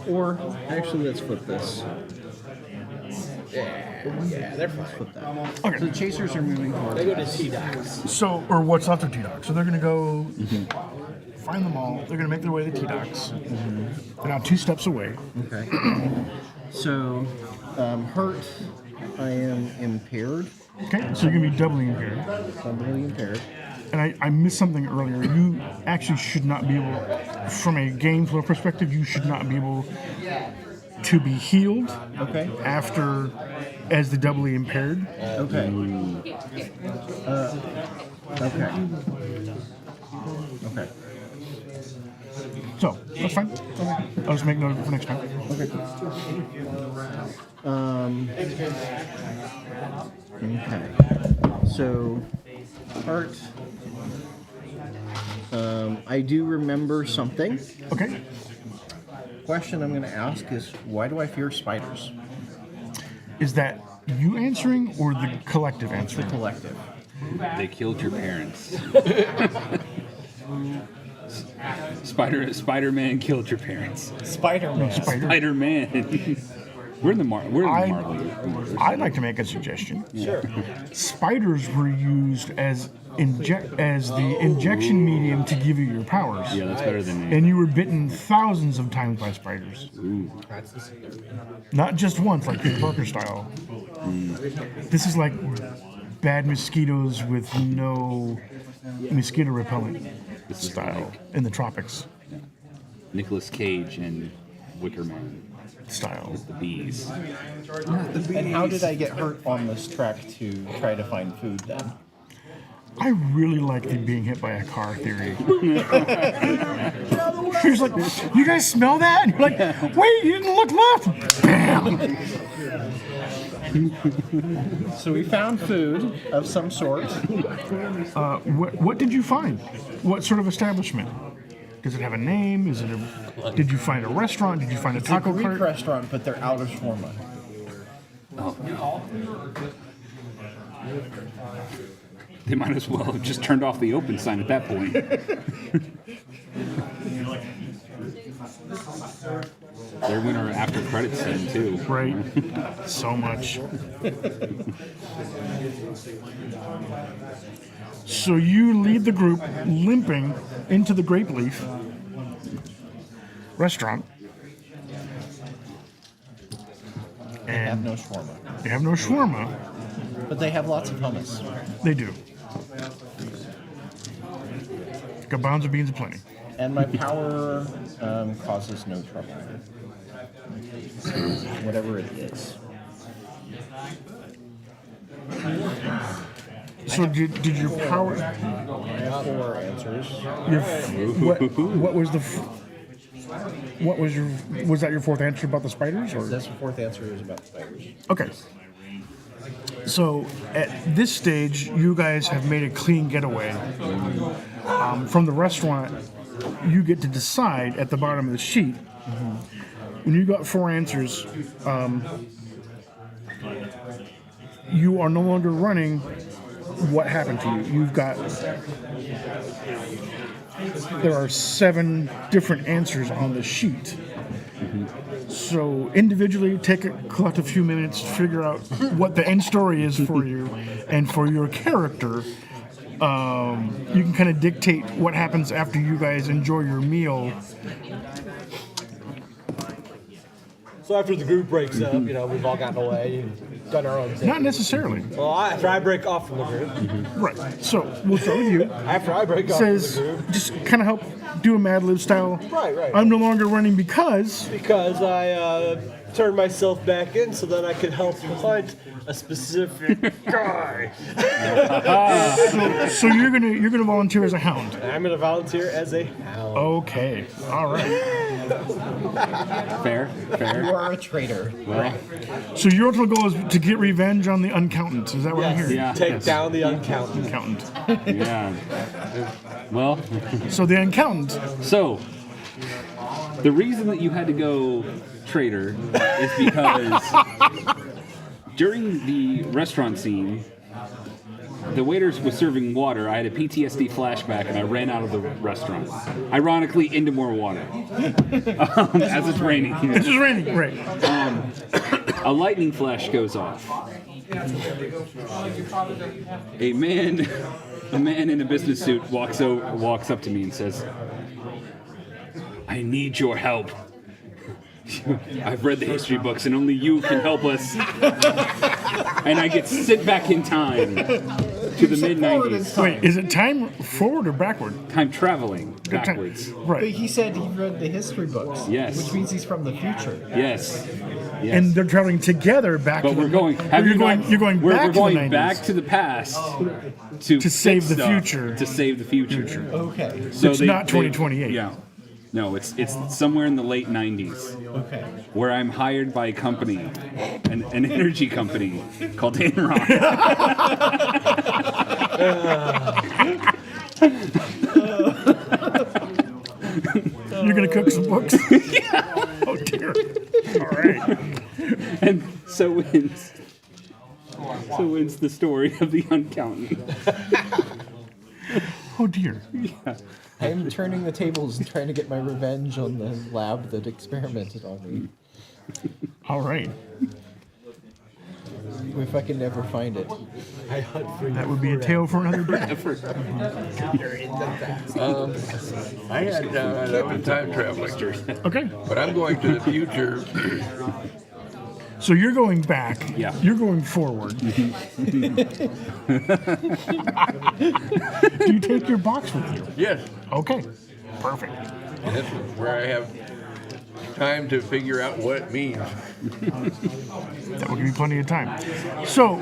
Or actually, let's flip this. Yeah, they're fine. Flip that. Okay. So the chasers are moving forward. They go to T-Docs. So, or what's left of T-Docs. So they're going to go find them all. They're going to make their way to T-Docs. They're now 2 steps away. Okay. So, hurt. I am impaired. Okay, so you're going to be doubly impaired. Doubly impaired. And I missed something earlier. You actually should not be able, from a game flow perspective, you should not be able to be healed Okay. after as the doubly impaired. Okay. Okay. Okay. So, that's fine. Okay. I'll just make note of it for next time. Okay. Okay. So, heart. I do remember something. Okay. Question I'm going to ask is, why do I fear spiders? Is that you answering or the collective answering? Collective. They killed your parents. Spider-Man killed your parents. Spider-Man. Spider. Spider-Man. We're in the Marvel universe. I'd like to make a suggestion. Sure. Spiders were used as the injection medium to give you your powers. Yeah, that's better than me. And you were bitten thousands of times by spiders. Not just once, like Peter Parker style. This is like bad mosquitoes with no mosquito repellent style in the tropics Nicolas Cage and Wicker Man. style. The bees. And how did I get hurt on this trek to try to find food then? I really like the being hit by a car theory. He's like, you guys smell that? And you're like, wait, you didn't look left. Bam. So we found food of some sort. What did you find? What sort of establishment? Does it have a name? Did you find a restaurant? Did you find a It's a taco Greek cart? restaurant, but they're out of shawarma. Oh no. They might as well have just turned off the open sign at that point. They're winner after credits scene too. Right. So much. So you lead the group limping into the Grape Leaf restaurant. They have no shawarma. They have no shawarma. But they have lots of hummus. They do. Got bounds of beans aplenty. And my power causes no trouble. Whatever it is. So did your power? I have 4 answers. Was that your 4th answer about the spiders? Or? That's the 4th answer is about the spiders. Okay. So at this stage, you guys have made a clean getaway from the restaurant. You get to decide at the bottom of the sheet. When you got 4 answers, you are no longer running. What happened to you? You've got. There are 7 different answers on the sheet. So individually, collect a few minutes to figure out what the end story is for you, and for your character, you can kind of dictate what happens after you guys enjoy your meal. So after the group breaks up, we've all gotten away and done our own thing. Not necessarily. Well, after I break off from the group, Right. So we'll start with you. after I break off from Says, the group, just kind of help do a Mad Lib style. Right. I'm no longer running because. Because I turned myself back in so that I could help hunt a specific guy. So you're gonna volunteer as a hound. I'm going to volunteer as a hound. Okay. All right. Fair. You are a traitor. Well, So your ultimate goal is to get revenge on the uncountant. Is that what I'm Yes, hearing? Yeah. take down the uncounted. Accountant. yeah. Well, So the accountant. so the reason that you had to go traitor is because during the restaurant scene, the waiters was serving water. I had a PTSD flashback, and I ran out of the restaurant. Ironically, into more water as it's raining. It's just raining. Right. A lightning flash goes off. A man in a business suit walks up to me and says, "I need your help. I've read the history books, and only you can help us." And I get sent back in time to the mid-90s. Wait, is it time forward or backward? Time traveling Time- backwards. But Right. he said he read the history books. Yes. Which means he's from the future. Yes. Yes. And they're traveling together back but to the. we're going. Have you're you going. not- You're going we're, back we're to going the 90s. back to the past to save fix the stuff, future. To save the future. Okay. So It's not 2028. Yeah. No, it's somewhere in the late 90s. Okay. Where I'm hired by a company, an energy company called Enron. You're gonna cook some books. Oh dear. All right. And so ends the story of the uncountant. Oh dear. I am turning the tables and trying to get my revenge on the lab that experimented on me. All right. If I can never find it. I hunt for you. That would be a tale for another day. I had that was time traveling, Okay. but I'm going to the future. So you're going back. Yeah. You're going forward. Do you take your box with you? Yes, Okay. Perfect. and this is where I have time to figure out what it means. That will give you plenty of time. So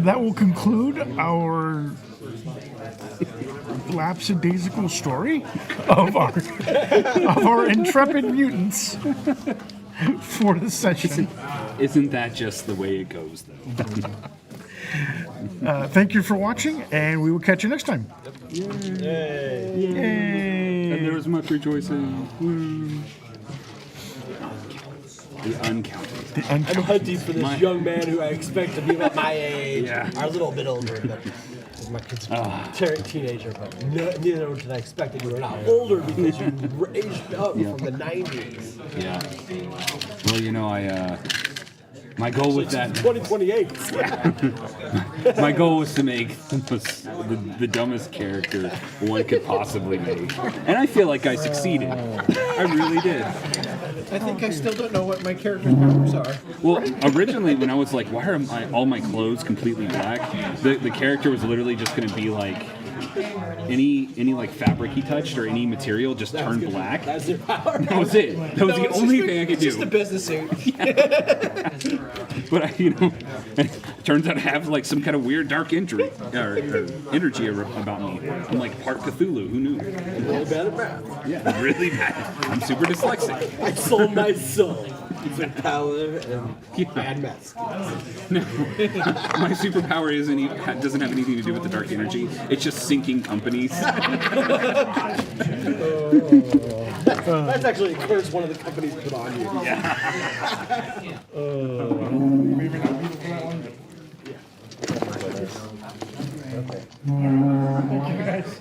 that will conclude our lapsidaisical story of our intrepid mutants for the session. Isn't that just the way it goes, though? Thank you for watching, and we will catch you next time. And there was much rejoicing. The uncounted. I'm hunting for this young man who I expect to be about my age, Yeah. or a little bit older. But my kid's a teenager, but neither did I expect that you were not older because you aged up from the 90s. Yeah. Well, my goal with that. 2028. My goal was to make the dumbest character one could possibly make, and I feel like I succeeded. I really did. I think I still don't know what my character's powers are. Well, originally when I was like, why are all my clothes completely black? The character was literally just going to be like any like fabric he touched or any material just turned black. That's your power. That was it. That was the only thing I could do. Just a business suit. But it turns out I have like some kind of weird dark energy about me. I'm like part Cthulhu. Who knew? Really bad at math. Yeah, really bad. I'm super dyslexic. I sold my soul for power and bad math. My superpower doesn't have anything to do with the dark energy. It's just sinking companies. That's actually a curse one of the companies put on you. Maybe not beautiful that one, but. Thank you guys.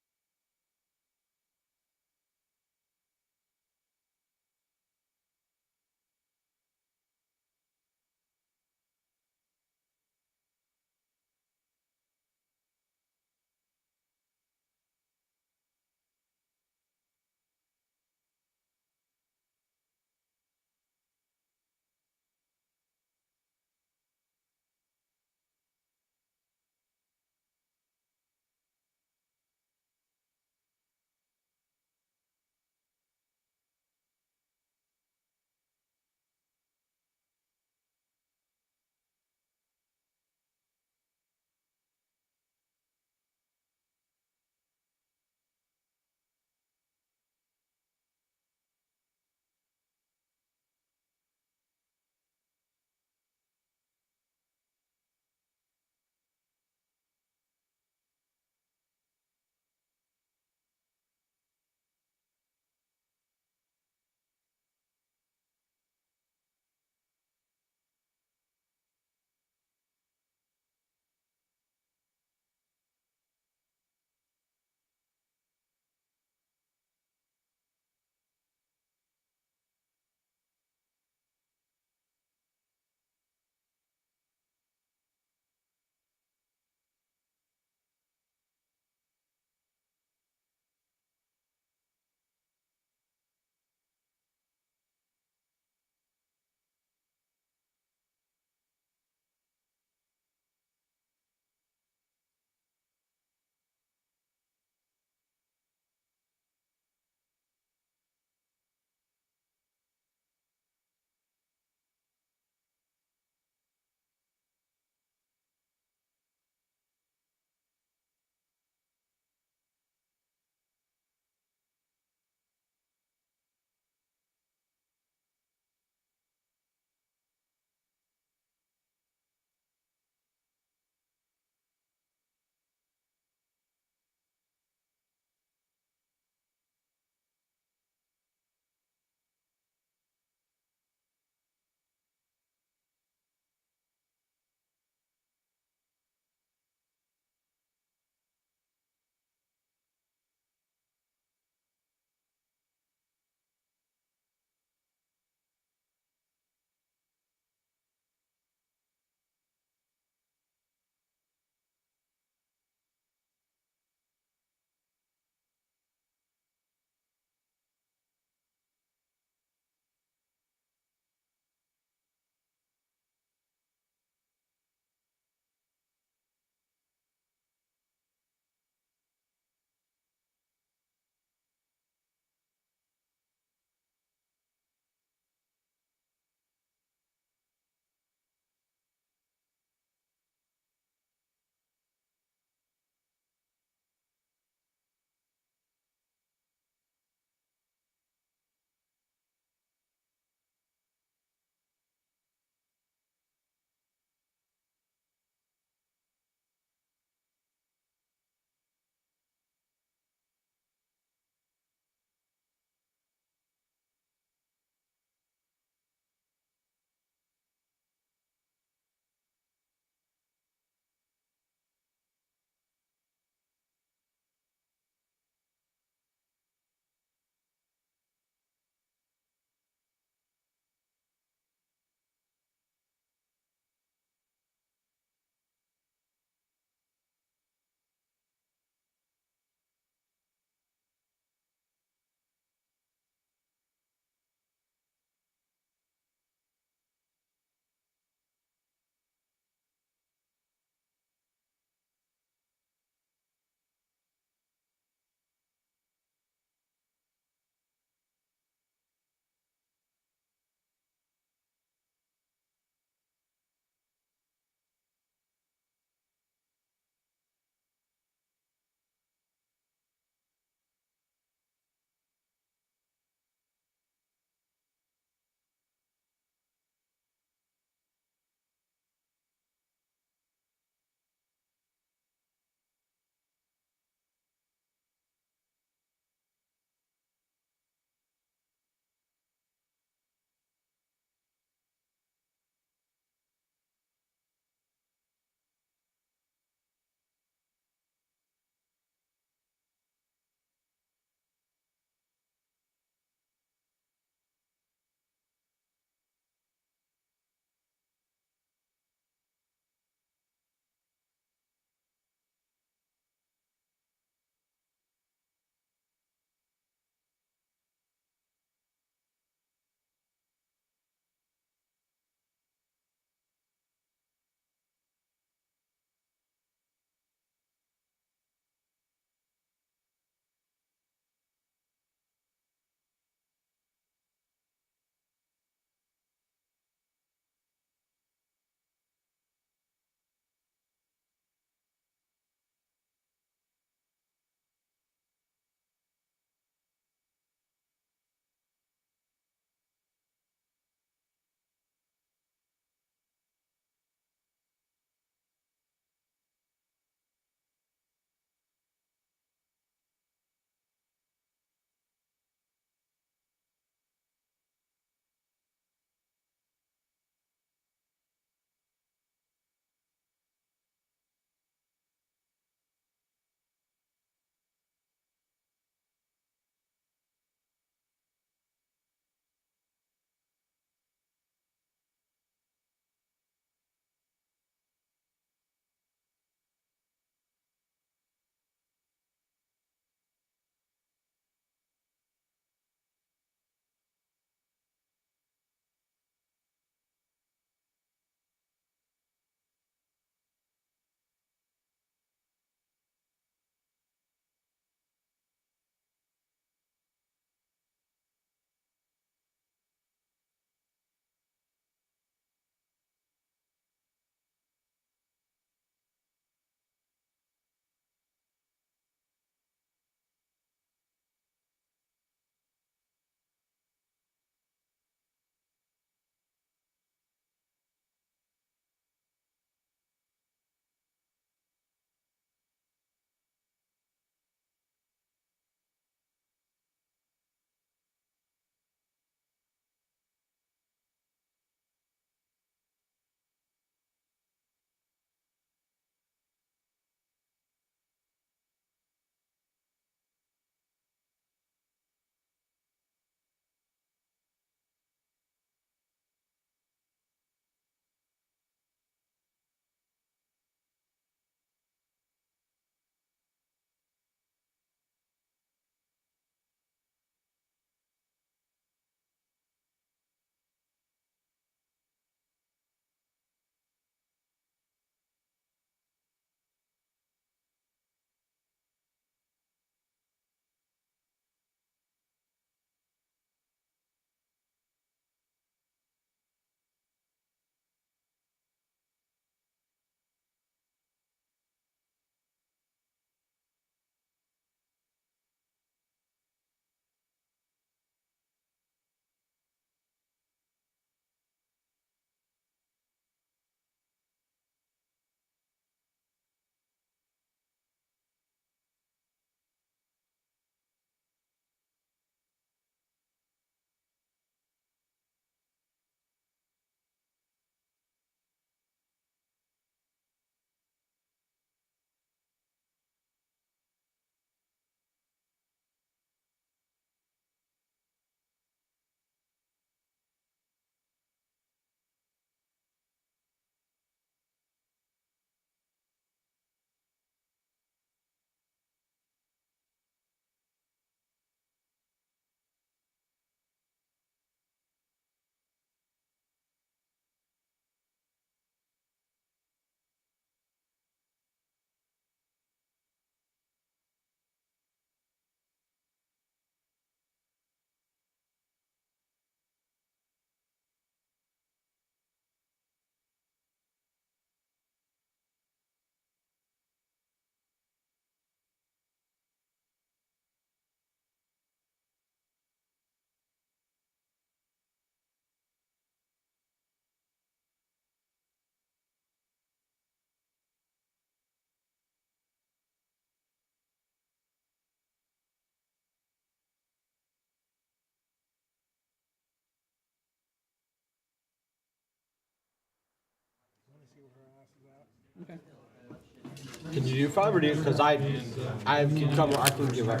Can you do 5 or do you? Because I can cover. I can give up.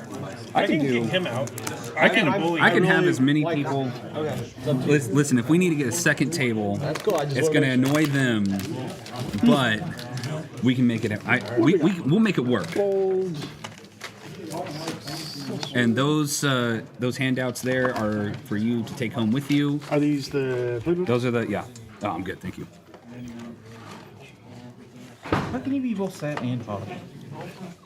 I can do. Kick him out. I can have really as many like people. that. Okay. It's up to you. Listen, if we need to get a second table, That's cool. I just it's wanna going to make annoy them, but we can make it. We'll make it work. And those handouts there are for you to take home with you. Are these the playbook? Those are the Oh, I'm good, thank you. How can you be both sad and positive?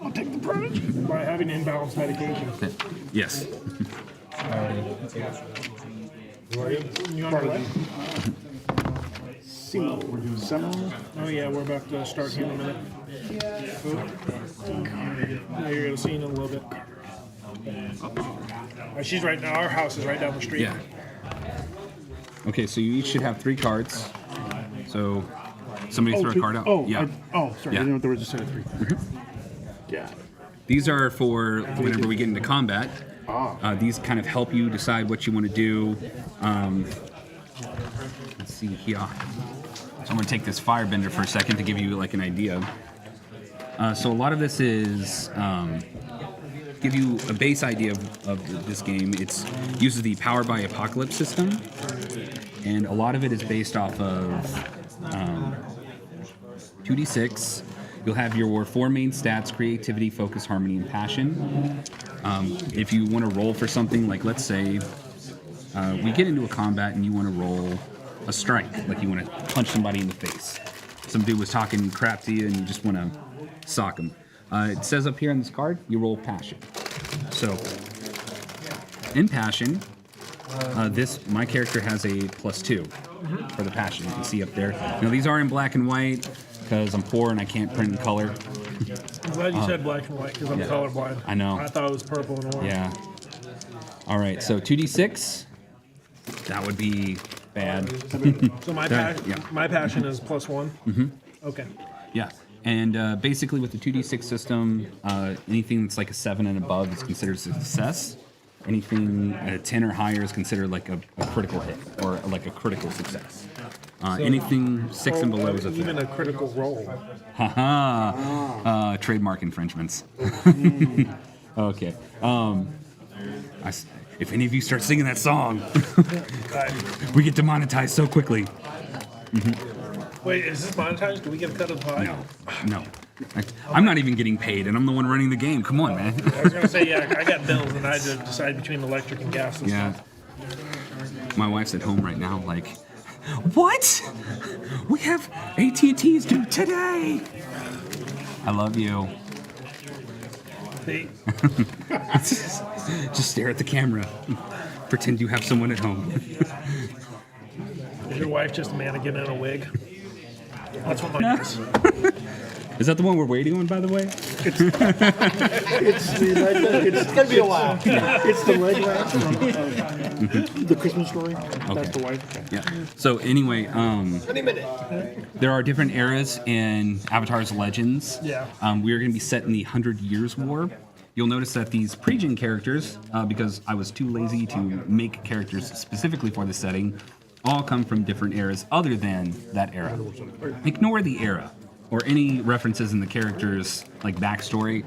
I'll take the Prodigy. By having imbalanced medication. Yes. You want to play? Simo. We're doing Seminole. Oh yeah, we're about to start here in a minute. Now you're gonna see in a little bit. She's right now. Our house is right down the street. Yeah. Okay, so you each should have 3 cards. So somebody throw a card out. Oh, yeah. Sorry. Yeah. I didn't know there was a set of 3. Yeah. These are for whenever we get into combat. These kind of help you decide what you want to do. Let's see here. So I'm going to take this firebender for a second to give you like an idea. So a lot of this is give you a base idea of this game. It uses the Power by Apocalypse system, and a lot of it is based off of 2d6. You'll have your 4 main stats: creativity, focus, harmony, and passion. If you want to roll for something, like let's say we get into a combat and you want to roll a strike, like you want to punch somebody in the face. Some dude was talking crap to you and you just want to sock him. It says up here on this card, you roll passion. So, in passion, my character has a +2 for the passion. You can see up there. Now these are in black and white because I'm poor and I can't print in color. I'm glad you said black and white because I'm colorblind. I know. I thought it was purple and orange. Yeah. All right. So 2d6. That would be bad. So my Yeah. my passion is +1. Mm-hmm. Okay. Yeah. And basically with the 2d6 system, anything that's like a 7 and above is considered a success. Anything 10 or higher is considered like a critical hit or like a critical success. Anything 6 and below is a even fail. a critical roll. Haha. Trademark infringements. Okay. If any of you start singing that song, we get demonetized so quickly. Wait, is this monetized? Do we get a cut of the pie? No. I'm not even getting paid, and I'm the one running the game. Come on, man. I was gonna say, yeah, I got bills, and I had to decide between electric and gas and Yeah. stuff. My wife's at home right now, like, what? We have AT&T's due today. I love you. Hey, Just stare at the camera. Pretend you have someone at home. is your wife just a mannequin in a wig? That's what mine is. Is that the one we're waiting on, by the way? It's gonna be a while. It's the leg wrap from the Christmas Story. That's the wife. Okay. Yeah. So anyway, Any minute. there are different eras in Avatar's Legends. Yeah. We are going to be set in the 100 Years' War. You'll notice that these pre-gen characters, because I was too lazy to make characters specifically for this setting, all come from different eras other than that era. Ignore the era or any references in the characters' like backstory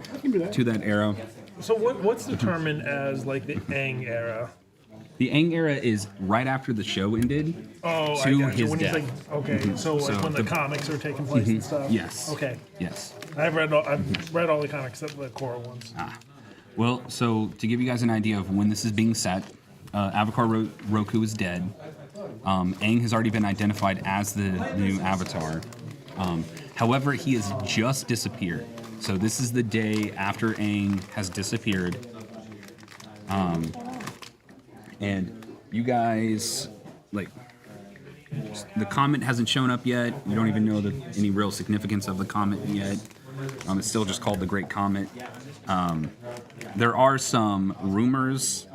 to that era. So what's determined as like the Aang era? The Aang era is right after the show ended Oh, I to got you. his When death. he's like, okay, so like So when the the- comics are taking place and stuff. Yes. Okay. Yes. I've read all the comics except the core ones. Well, so to give you guys an idea of when this is being set, Avatar Roku is dead. Aang has already been identified as the new Avatar. However, he has just disappeared. So this is the day after Aang has disappeared. And you guys, like, the comet hasn't shown up yet. You don't even know any real significance of the comet yet. It's still just called the Great Comet. There are some rumors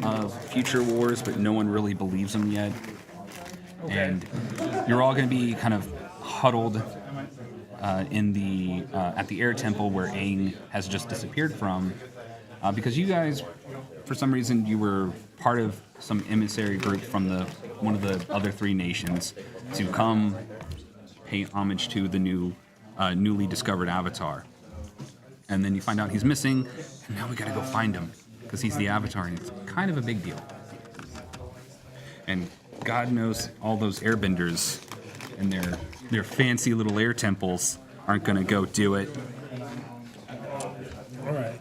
of future wars, but no one really believes them yet. And you're all going to be kind of huddled in the at the air temple where Aang has just disappeared from, because you guys, for some reason, you were part of some emissary group from one of the other 3 nations to come pay homage to the newly discovered Avatar. And then you find out he's missing, and now we gotta go find him because he's the Avatar, and it's kind of a big deal. And God knows all those airbenders and their fancy little air temples aren't gonna go do it. All right.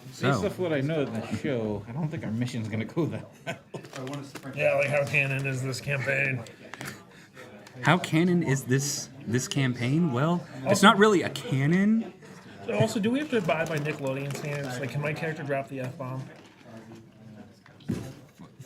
Based So off what I know in the show, I don't think our mission's gonna go that well. Yeah, like how canon is this campaign? how canon is this campaign? Well, it's not really a canon. Also, do we have to abide by Nickelodeon standards? Like, can my character drop the F-bomb?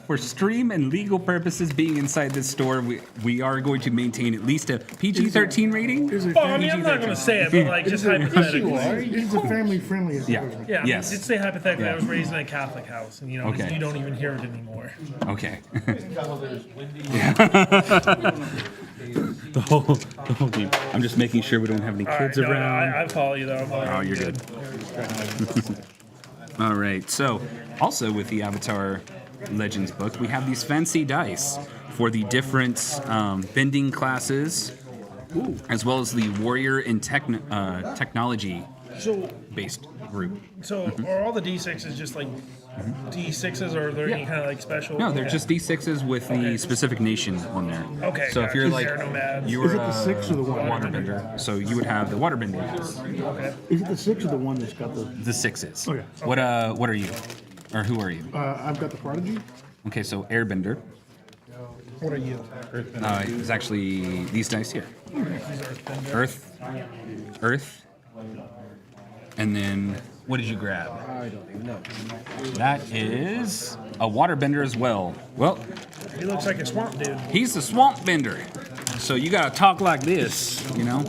For stream and legal purposes, being inside this store, we are going to maintain at least a PG-13 rating. Well, I mean, I'm not going to say it, but like, just hypothetically. It's a family-friendly Yeah. establishment. Yeah, I mean, Yes. just say hypothetically, Yeah. I was raised in a Catholic house, and you know, Okay. you don't even hear it anymore. Okay. Yeah. the whole game. I'm just making sure we don't have any All right, kids no, no, around. I follow you though. I'm like, Oh, you're good. All right. So, also with the Avatar Legends book, we have these fancy dice for the different bending classes, as well as the warrior and technology-based group. So, are all the D6s just like D6s, or are there any kind of like special? No, they're Okay. just D6s with the specific nation on there. Okay, So if you're gotcha. like, Terra nomads. you're Is it the 6 or the 1? waterbender, so you would have the waterbender dice. Okay. Is it the 6 or the 1 that's got the... The 6s. Okay. What are you? Or who are you? I've got the Prodigy. Okay, so airbender. What are you? Is actually these dice here. Earth. And then, what did you grab? I don't even know. That is a waterbender as well. Well, He looks like a swamp dude. he's the swamp bender. So you gotta talk like this, you know?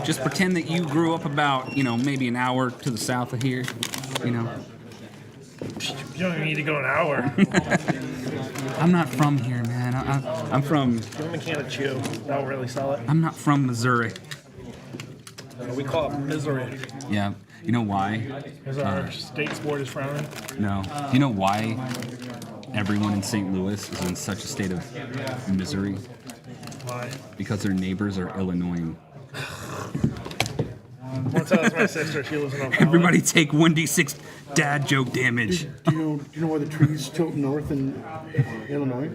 Just pretend that you grew up about, maybe an hour to the south of here, you know? You don't even need to go an hour. I'm not from here, man. I'm from, Give him a can of chew. That'll really sell it. I'm not from Missouri. We call it misery. Yeah. You know why? Because our state sport is frowning. No. Do you know why everyone in St. Louis is in such a state of misery? Why? Because their neighbors are Illinois. Once that was my sister. She lives in Ohio. Everybody take 1d6 dad joke damage. Do you know why the trees tilt north in Illinois?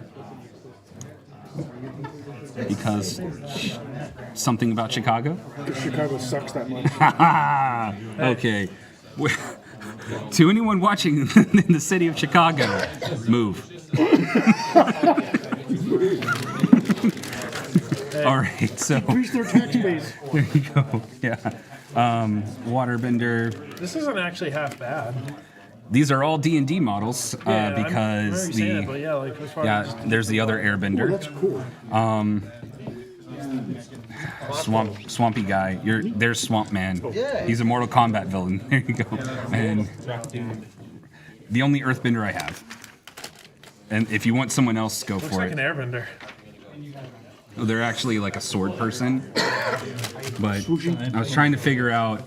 Because something about Chicago? Because Chicago sucks that much. Okay. To anyone watching in the city of Chicago, move. All right, so Increase their tax base. there you go. Yeah. Waterbender. This isn't actually half bad. These are all D&D models Yeah, because I'm saying it, but yeah, like as far as yeah, there's the other Oh, airbender. that's cool. Swampy guy. There's Swamp Man. He's a Mortal Kombat villain. There you go. And the only Earthbender I have. And if you want someone else, go looks for like it. an airbender. Oh, they're actually like a sword person. But I was trying to figure out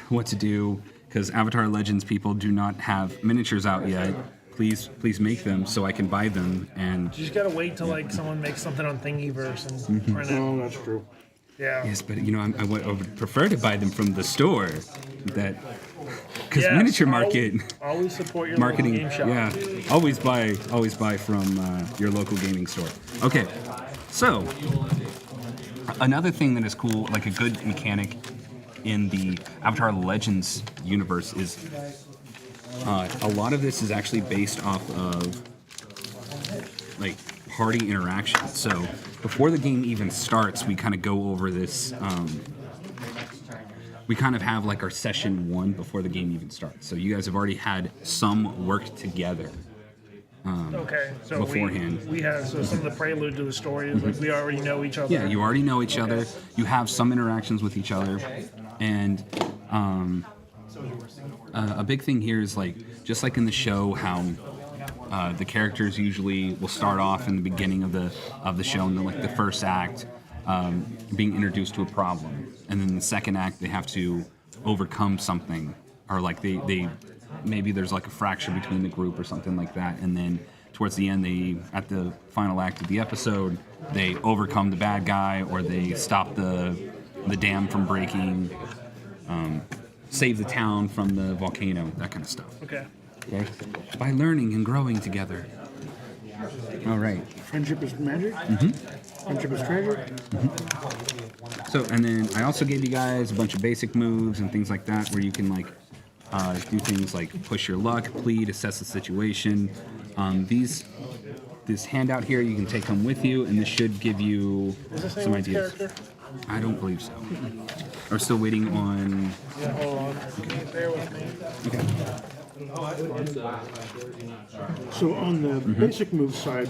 what to do because Avatar Legends people do not have miniatures out yet. Please make them so I can buy them. And You just gotta wait till like someone makes something on Thingiverse and print it. Oh, that's true. Yeah. yes, but I would prefer to buy them from the store. That because Yes, miniature market. Always support your Marketing, local game shop. yeah. Always buy from your local gaming store. Okay, so another thing that is cool, like a good mechanic in the Avatar Legends universe, is a lot of this is actually based off of like party interaction. So before the game even starts, we kind of go over this. We kind of have like our session 1 before the game even starts. So you guys have already had some work together. Okay, so Beforehand. we have some of the prelude to the story is like we already know each other. Yeah, you already know each other. You have some interactions with each other, and a big thing here is like just like in the show, how the characters usually will start off in the beginning of the show, in the first act, being introduced to a problem, and then the second act they have to overcome something, or like they maybe there's like a fracture between the group or something like that, and then towards the end, at the final act of the episode, they overcome the bad guy, or they stop the dam from breaking, save the town from the volcano, that kind of stuff. Okay. Okay? By learning and growing together. All right. Friendship is magic. Friendship is treasure. So, and then I also gave you guys a bunch of basic moves and things like that, where you can like do things like push your luck, plead, assess the situation. This handout here, you can take home with you, and this should give you some ideas. Character? I don't believe so. We're still waiting on. Yeah, hold on. Bear with me. Okay. So on the basic move side,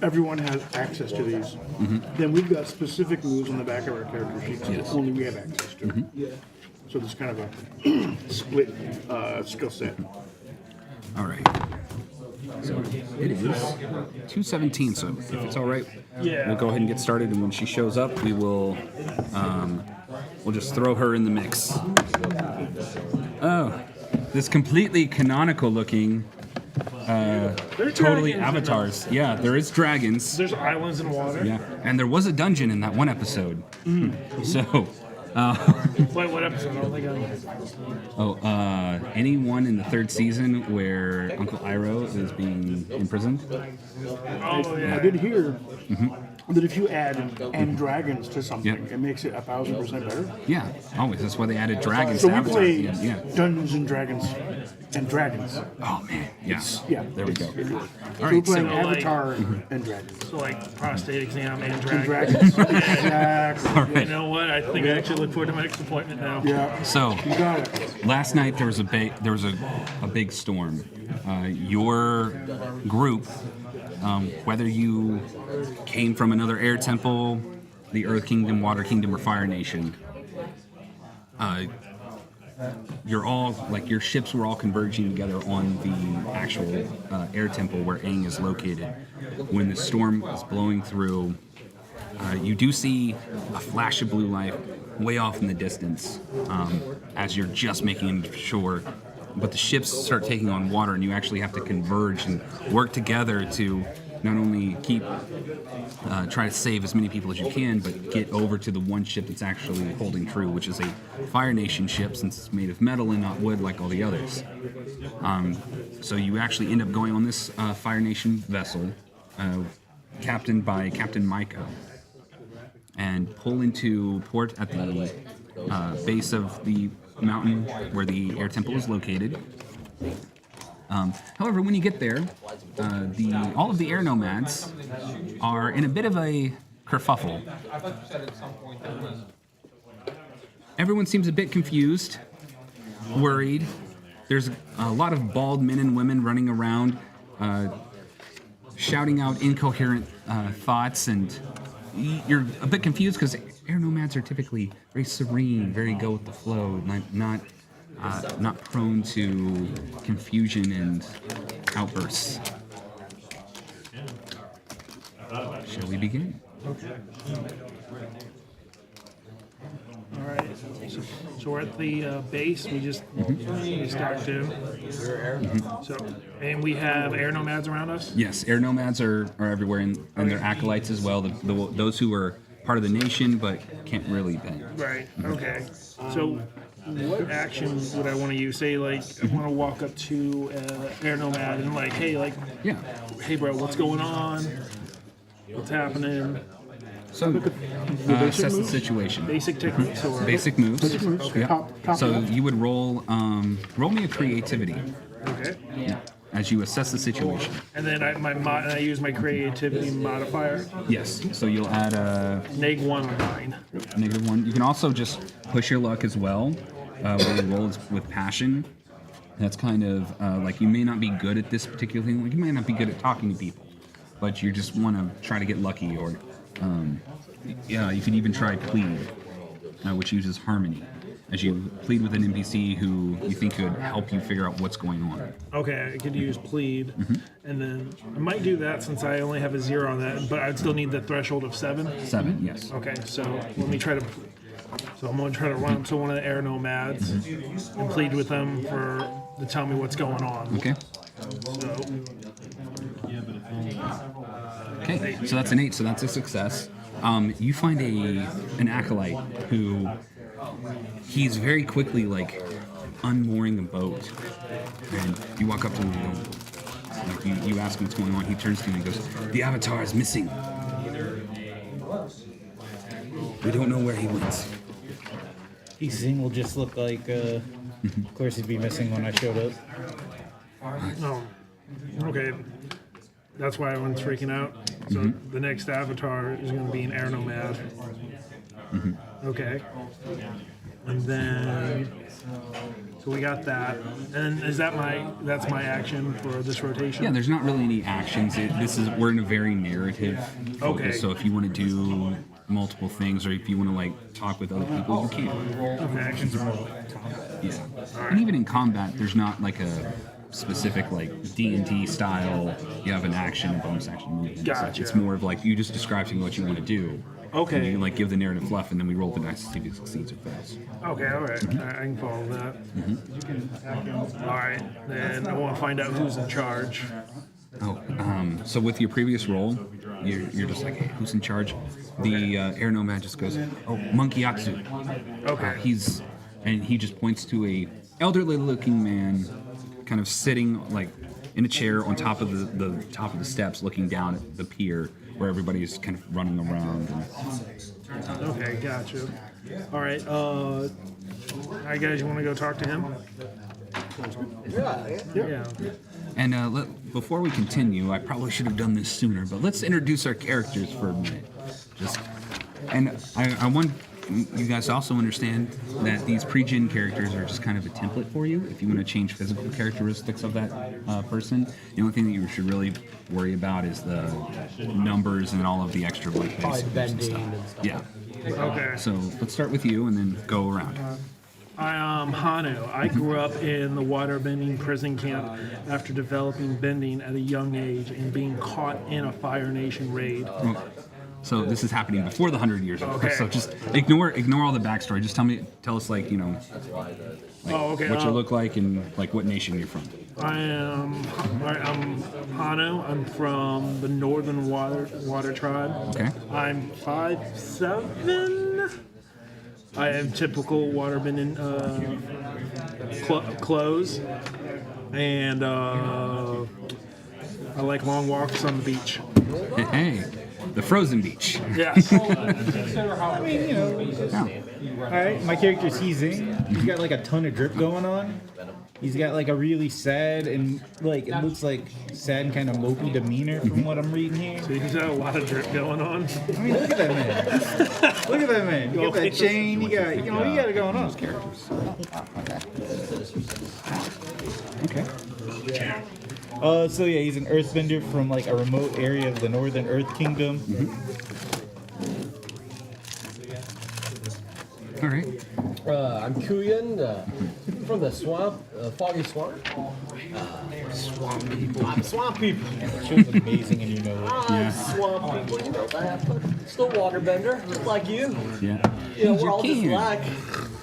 everyone has access to these. Then we've got specific moves on the back of our character sheets that only we have access to. So there's kind of a split skill set. All right. So it is 2:17. So if it's all right, we'll go ahead and get started. And when she shows up, we'll just throw her in the mix. Oh, this completely canonical looking, totally avatars. Yeah, there is dragons. There's islands and water. Yeah, and there was a dungeon in that one episode. So. What episode? I don't think Anyone in the 3rd season where Uncle Iroh is being imprisoned? Oh, yeah. I did hear that if you add and dragons to something, it makes it 1,000% better. Yeah, always. That's why they added dragons So to we Avatar. play Yeah. Dungeons and Dragons and Dragons. Oh, man. Yeah. Yeah. There we go. So All we're right, playing so Avatar and Dragons. So like prostate exam and And dragons. Dragons. Exactly. all right. You know what? I think I actually look forward to my next appointment now. Yeah. So You got it. last night there was a big storm. Your group, whether you came from another air temple, the Earth Kingdom, Water Kingdom, or Fire Nation, you're all like your ships were all converging together on the actual air temple where Aang is located. When the storm was blowing through, you do see a flash of blue light way off in the distance as you're just making sure. But the ships start taking on water, and you actually have to converge and work together to not only try to save as many people as you can, but get over to the one ship that's actually holding true, which is a Fire Nation ship, since it's made of metal and not wood like all the others. So you actually end up going on this Fire Nation vessel, captained by Captain Micah, and pull into port at the base of the mountain where the air temple is located. However, when you get there, all of the air nomads are in a bit of a kerfuffle. Everyone seems a bit confused, worried. There's a lot of bald men and women running around, shouting out incoherent thoughts, and you're a bit confused because air nomads are typically very serene, very go with the flow, not prone to confusion and outbursts. Shall we begin? All right. So we're at the base. We just start to. So, and we have air nomads around us. Yes, air nomads are everywhere, and they're acolytes as well. Those who are part of the nation but can't really bend. Right. Okay. So, what action would I want to use? Say, like, I want to walk up to air nomad and like, hey, hey, bro, what's going on? What's happening? So, assess the situation. Basic techniques or Basic moves. Basic moves. Yep. Top So left. you would roll me a creativity okay. as you assess the situation. And then I use my creativity modifier. Yes. So you'll add a -1 on mine. -1. You can also just push your luck as well, where you roll with passion. That's kind of like you may not be good at this particular thing. Like you might not be good at talking to people, but you just want to try to get lucky. Or you could even try plead, which uses harmony, as you plead with an NPC who you think could help you figure out what's going on. Okay, I could use plead, and then I might do that since I only have a 0 on that, but I'd still need the threshold of 7. 7, yes. Okay, so let me try to. So I'm gonna try to run up to one of the air nomads and plead with them to tell me what's going on. Okay. So Okay, so that's an 8, so that's a success. You find an acolyte who he's very quickly like unmooring the boat, and you walk up to him and go, like you ask him what's going on. He turns to you and he goes, "The Avatar is missing. We don't know where he went." Each thing will just look like, of course he'd be missing when I showed up. Oh, okay. That's why everyone's freaking out. So the next avatar is going to be an air nomad. Okay. And then, so we got that. And that's my action for this rotation? Yeah, there's not really any actions. We're in a very narrative focus. Okay. So if you want to do multiple things, or if you want to like talk with other people, you can. Okay. Actions are more like combat. Yeah. And even in combat, there's not like a specific like D&D style. You have an action, a bonus action. Movement. Gotcha. It's more of like you just describe to me what you want to do. Okay. And you like give the narrative fluff, and then we roll the dice to see if it succeeds or fails. Okay, all right. I can follow that. All right. Then I want to find out who's in charge. Oh, so with your previous roll, you're just like, hey, who's in charge? The air nomad just goes, oh, Monkey Atsu. Okay. He just points to a elderly-looking man, kind of sitting like in a chair on top of the top of the steps, looking down at the pier where everybody's kind of running around. Okay, gotcha. All right. All right, guys, you want to go talk to him? Yeah. And before we continue, I probably should have done this sooner, but let's introduce our characters for a minute. I want you guys to also understand that these pre-gen characters are just kind of a template for you. If you want to change physical characteristics of that person, the only thing that you should really worry about is the numbers and all of the extra like base and bending stuff. and stuff. Yeah. Okay. So let's start with you and then go around. I am Hanu. I grew up in the waterbending prison camp after developing bending at a young age and being caught in a Fire Nation raid. So this is happening before the 100 years ago. Okay. So just ignore all the backstory. Just tell us like what you look like and like what nation you're from. I'm Hanu. I'm from the Northern Water Tribe. Okay. I'm 5'7". I have typical waterbending clothes, and I like long walks on the beach. Hey, the frozen beach. Yes. I mean, you know, all right, my character's Heezing. He's got like a ton of drip going on. He's got like a really sad and like it looks like sad and kind of mopey demeanor from what I'm reading here. So he's got a lot of drip going on. I mean, look at that man. Look at that man. You got that chain. You got it going on. Okay. So yeah, he's an earthbender from like a remote area of the Northern Earth Kingdom. All right. I'm Kuyan, from the swamp, Foggy Swamp. Swamp people. Swamp people. Show's amazing, and you know it. Yeah. Swamp people, you know that. But still waterbender, just like you. Yeah. You know, we're all just Keynan. alike.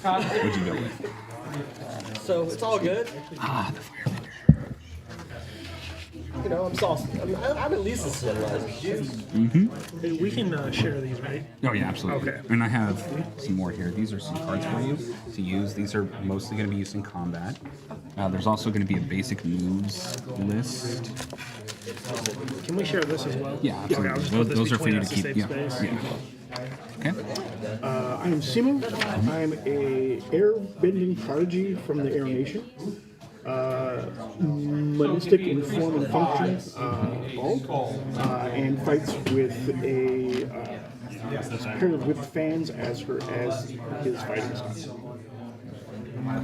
What'd you go with? So it's all good. Ah, the firebender. You know, I'm at least as civilized as you. Hey, we can share these, right? Oh yeah, absolutely. Okay. And I have some more here. These are some cards for you to use. These are mostly going to be used in combat. There's also going to be a basic moves list. Can we share this as well? Yeah, Okay, I'll just put absolutely. this Those are for between you to us keep. save Yeah. space. Yeah. Okay. I'm Simu. I'm a airbending prodigy from the Air Nation. Monistic in form and function, and fights with a pair of whipped fans as his fighting style.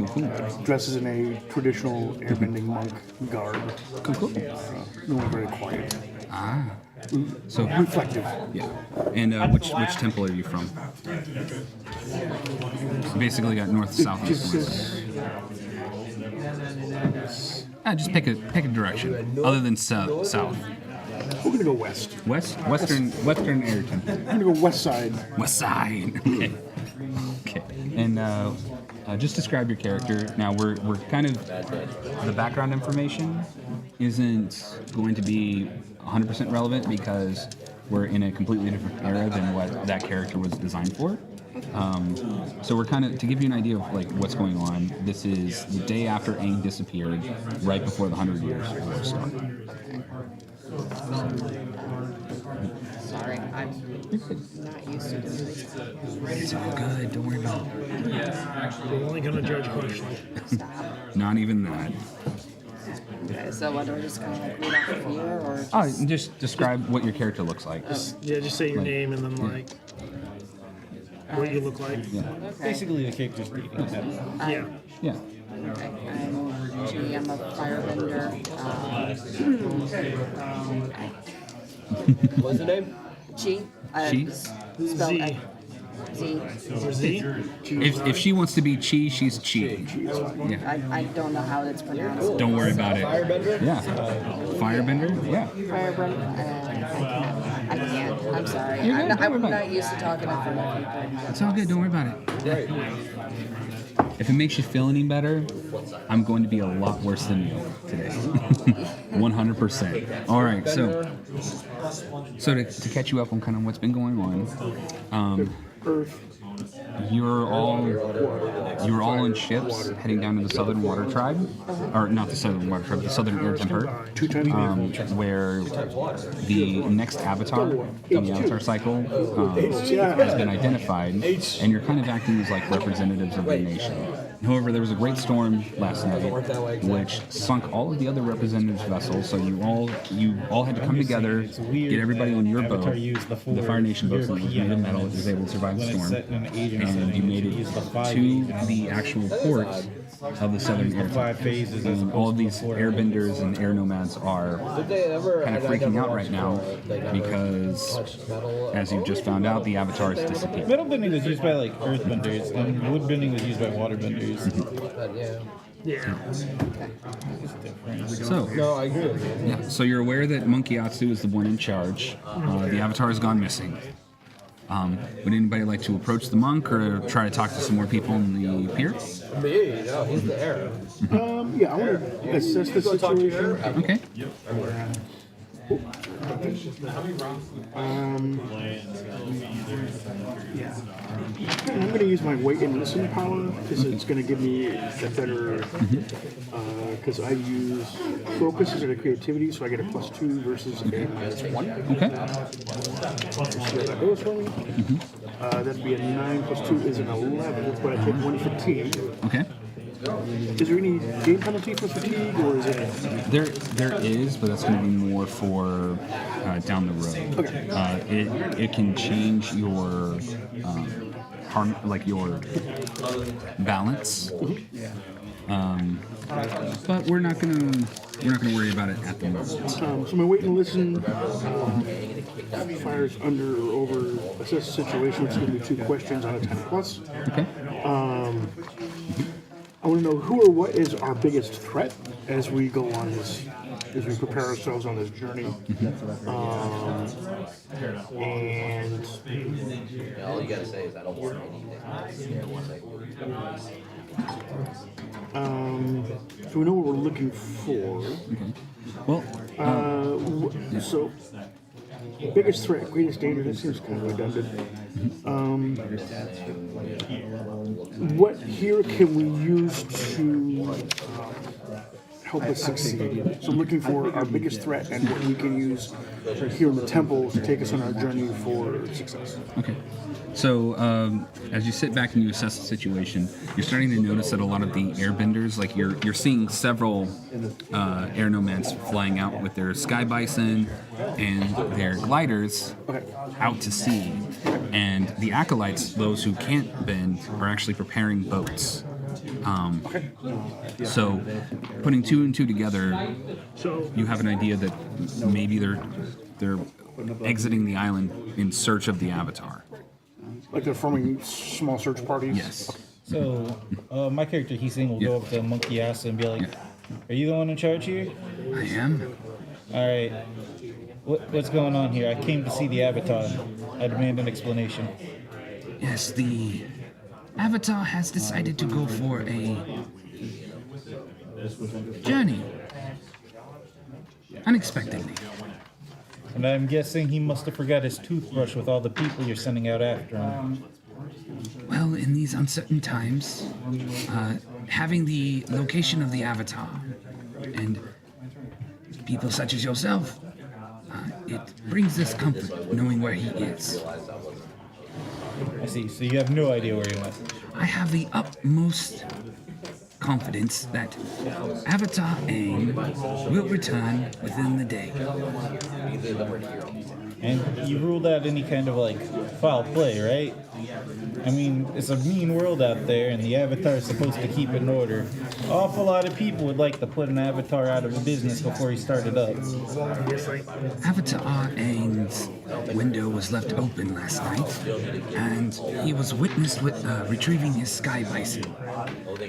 Cool. Dresses in a traditional airbending monk garb. Cool. Normally very quiet. Ah. So Reflective. yeah. And which temple are you from? Basically got north, south, east, west. Just pick a direction other than south. We're gonna go west. Western air temple. We're gonna go west side. West side. Okay. And just describe your character. Now we're kind of the background information isn't going to be 100% relevant because we're in a completely different era than what that character was designed for. So we're kind of, to give you an idea of like what's going on, this is the day after Aang disappeared, right before the 100 Years War started. Sorry, I'm not used to doing this. It's all good, don't worry about it. We're only gonna judge harshly. Stop. Not even that. Okay, so what do I just kind of like read off of here, or just... Oh, just describe what your character looks like. Yeah, just say your name and then like what you look like. Yeah. Okay. Basically, the character's briefing. Yeah. Yeah. Okay, I'm G, I'm a firebender. What's the name? G. G? Spelled Z. Z. Or Z? If she wants to be Chi, she's Chi. Yeah. I don't know how it's pronounced. Don't worry about it. Firebender? Yeah. Firebender? Yeah. Firebender. I can't. I'm sorry. You're good, don't worry I'm about not it. used to talking in front of people. It's all good, don't worry about it. If it makes you feel any better, I'm going to be a lot worse than you today. 100%. All right, so to catch you up on kind of what's been going on, you were all on ships heading down to the Southern Water Tribe, or not the Southern Water Tribe, the Southern Air Temper, where the next avatar in the Avatar cycle has been identified, and you're kind of acting as like representatives of the nation. However, there was a great storm last night, which sunk all of the other representatives' vessels. So you all had to come together, get everybody on your boat, the Fire Nation boat, so it was made of metal, it was able to survive the storm, and you made it to the actual port of the Southern Air Temper. And all of these airbenders and air nomads are kind of freaking out right now because, as you just found out, the Avatar has disappeared. Metal bending was used by like earthbenders, and wood bending was used by waterbenders. Yeah. So, No, I agree with you. yeah, so you're aware that Monkey Atsu is the one in charge. The Avatar has gone missing. Would anybody like to approach the monk or try to talk to some more people on the pier? Me? No, he's the heir. Yeah, I want to assess the situation. Okay. Yeah. I'm going to use my wait and listen power because it's going to give me a better. Because I use focus as a creativity, so I get a +2 versus a -1. Okay. See how that goes for me. That'd be a 9 + 2 is an 11, but I take 1 fatigue. Okay. Is there any game penalty for fatigue, or is it? There is, but that's going to be more for down the road. Okay. It can change your like your balance. But we're not gonna worry about it at the moment. So my wait and listen fires under or over assess the situation, which gives me 2 questions on a 10+. Okay. I want to know who or what is our biggest threat as we go on this, as we prepare ourselves on this journey. And All you gotta say is I don't want so we know what we're looking for. Well, So, biggest threat, greatest danger, that seems kind of redundant. What here can we use to help us succeed? So I'm looking for our biggest threat and what we can use here in the temple to take us on our journey for success. okay. So as you sit back and you assess the situation, you're starting to notice that a lot of the airbenders, like you're seeing several air nomads flying out with their sky bison and their gliders out to sea, and the acolytes, those who can't bend, are actually preparing boats. So putting 2 and 2 together, you have an idea that maybe they're exiting the island in search of the Avatar. Like they're forming small search parties? Yes. So, my character, Heesing, will go up to Monkey Ass and be like, "Are you the one in charge here?" I am. All right. What's going on here? I came to see the Avatar. I demand an explanation. Yes, the Avatar has decided to go for a journey. Unexpectedly. And I'm guessing he must have forgot his toothbrush with all the people you're sending out after him. Well, in these uncertain times, having the location of the Avatar and people such as yourself, it brings us comfort knowing where he is. I see. So you have no idea where he went. I have the utmost confidence that Avatar Aang will return within the day. And you ruled out any kind of like foul play, right? I mean, it's a mean world out there, and the Avatar is supposed to keep it in order. Awful lot of people would like to put an Avatar out of business before he started up. Avatar Aang's window was left open last night, and he was witnessed with retrieving his sky bison.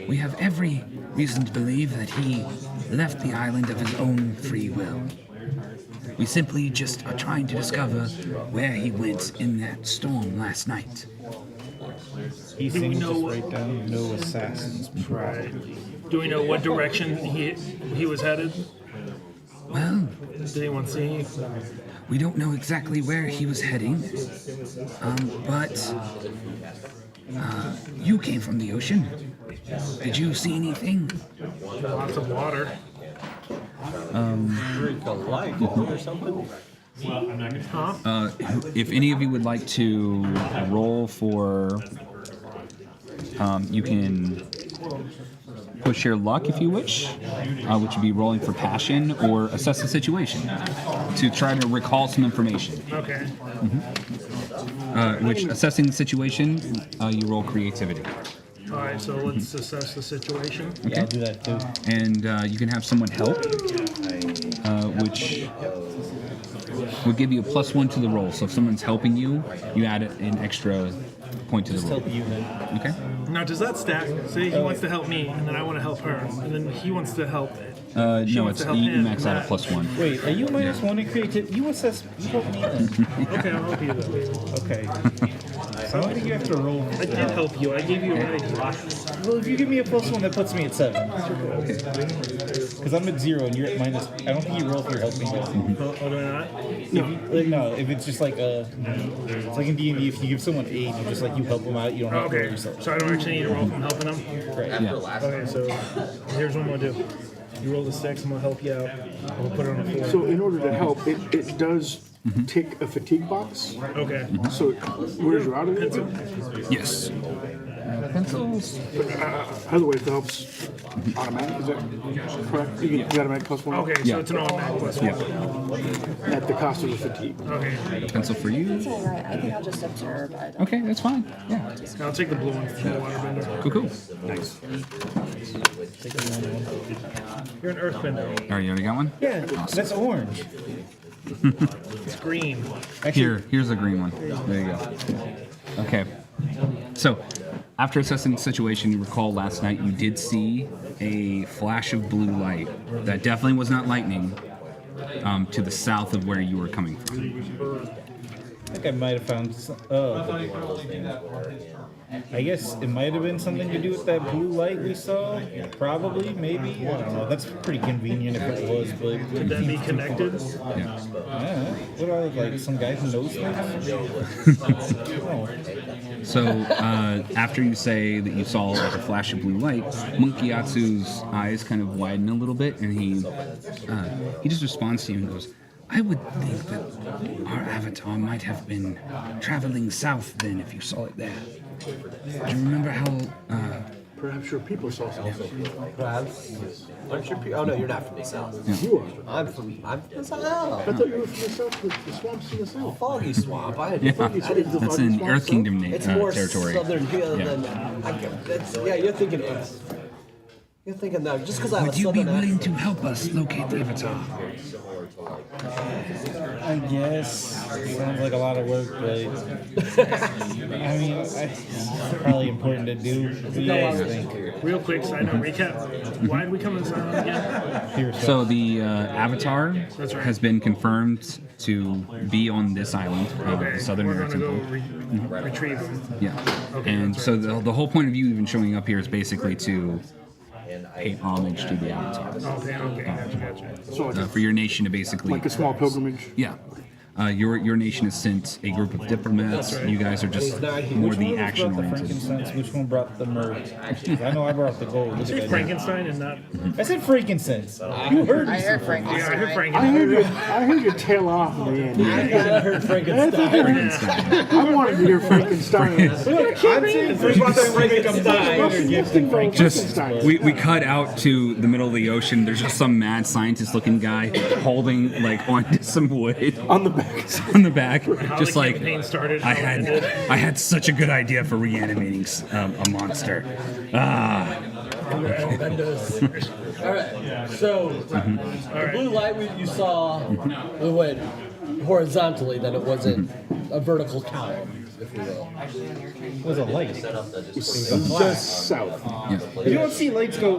We have every reason to believe that he left the island of his own free will. We simply just are trying to discover where he went in that storm last night. He seems just right down no assassin's pride. Do we know what direction he was headed? Well, Did anyone see? we don't know exactly where he was heading, but you came from the ocean. Did you see anything? Lots of water. Drink a light or something. If any of you would like to roll for, you can push your luck if you wish, which would be rolling for passion or assess the situation to try to recall some information. Okay. Which assessing the situation, you roll creativity. All right, so let's assess the situation. Yeah, I'll do that too. And you can have someone help, which would give you a +1 to the roll. So if someone's helping you, you add an extra point to the Just roll. help you then. Okay. Now, does that stack? Say he wants to help me, and then I want to help her, and then he wants to help. She No, wants it's to help you him, max out at Matt. +1. Wait, are you -1 in creativity? You assess. You help me then. Okay, I'll help you then. Okay. So I don't think you have to roll. I did help you. I gave you a right idea. Well, if you give me a +1, that puts me at 7. Because I'm at 0 and you're at minus. I don't think you roll if you're helping me. Oh, do I not? No, if it's just like it's like in D&D, if you give someone aid, you just like you help them out, you don't have to roll Okay, yourself. so I don't actually need to roll from helping him? Right. Okay, so here's what I'm going to do. You roll the 6, I'm going to help you out. I'm going to put it on the 4. So in order to help, it does tick a fatigue box. Okay. So where's your out of it? Yes. Pencils. Other way, it helps automatic. Is that correct? You get automatic +1. Okay, so it's an automatic +1. At the cost of the fatigue. Okay. Pencil for you. It's all right. I think I'll just observe. I don't Okay, that's fine. Yeah. I'll take the blue one from the waterbender. Cool, cool. Nice. You're an earthbender. All right, you already got one? Yeah, that's orange. It's green. Here's the green one. There you go. Okay. So, after assessing the situation, you recall last night you did see a flash of blue light that definitely was not lightning to the south of where you were coming from. I think I might have found some. I guess it might have been something to do with that blue light we saw. Probably, maybe. I don't know. That's pretty convenient if it was, but. Could that be connected? Yeah. Yeah. What are like some guys who knows things? Oh. So, after you say that you saw like a flash of blue light, Monkey Yatsu's eyes kind of widen a little bit, and he just responds to you and goes, I would think that our avatar might have been traveling south then if you saw it there. Do you remember how... Perhaps your people saw something. Perhaps. Aren't you? Oh no, you're not from the south. You are. I'm from the south. I thought you were from the south, the swamps in the south. Foggy swamp. I Yeah, didn't that's in Earth Kingdom It's more territory. southern here Yeah. than. Yeah, you're thinking Earth. You're thinking that just because I have Would a you be southern willing accent. to help us locate the avatar? I guess. Sounds like a lot of work, but I mean, it's probably important to do. What do you guys think? Real quick side note recap. Why did we come to this island again? Here, So the avatar That's right. has been confirmed to be on this island, Okay, the Southern we're going American to go Temple. retrieve him. Yeah. Okay, And that's so the whole point of you even showing up here is basically to pay homage to the avatar. Okay, gotcha. So like, For your nation to basically... like a small pilgrimage. Yeah. Your nation has sent a group of diplomats. You guys are just more Which the one action brought the oriented. frankincense? Which one brought the myrrh? I know I brought the gold. Look at Say that. Frankenstein and not. I said frankincense. You heard me. I heard Yeah, I Frankenstein. heard I Frankenstein. heard your tail off in the end. I heard Frankenstein. I wanted to hear Frankenstein. I'm saying Frankenstein. Just we cut out to the middle of the ocean. There's just some mad scientist-looking guy holding like onto some wood On the back. on the back, just the like campaign started, I how it had. ended. I had such a good idea for reanimating a monster. Ah, All right. So the blue light you saw, we went horizontally. Then it wasn't a vertical column, if you will. It was a light. Just south. You don't see lights go.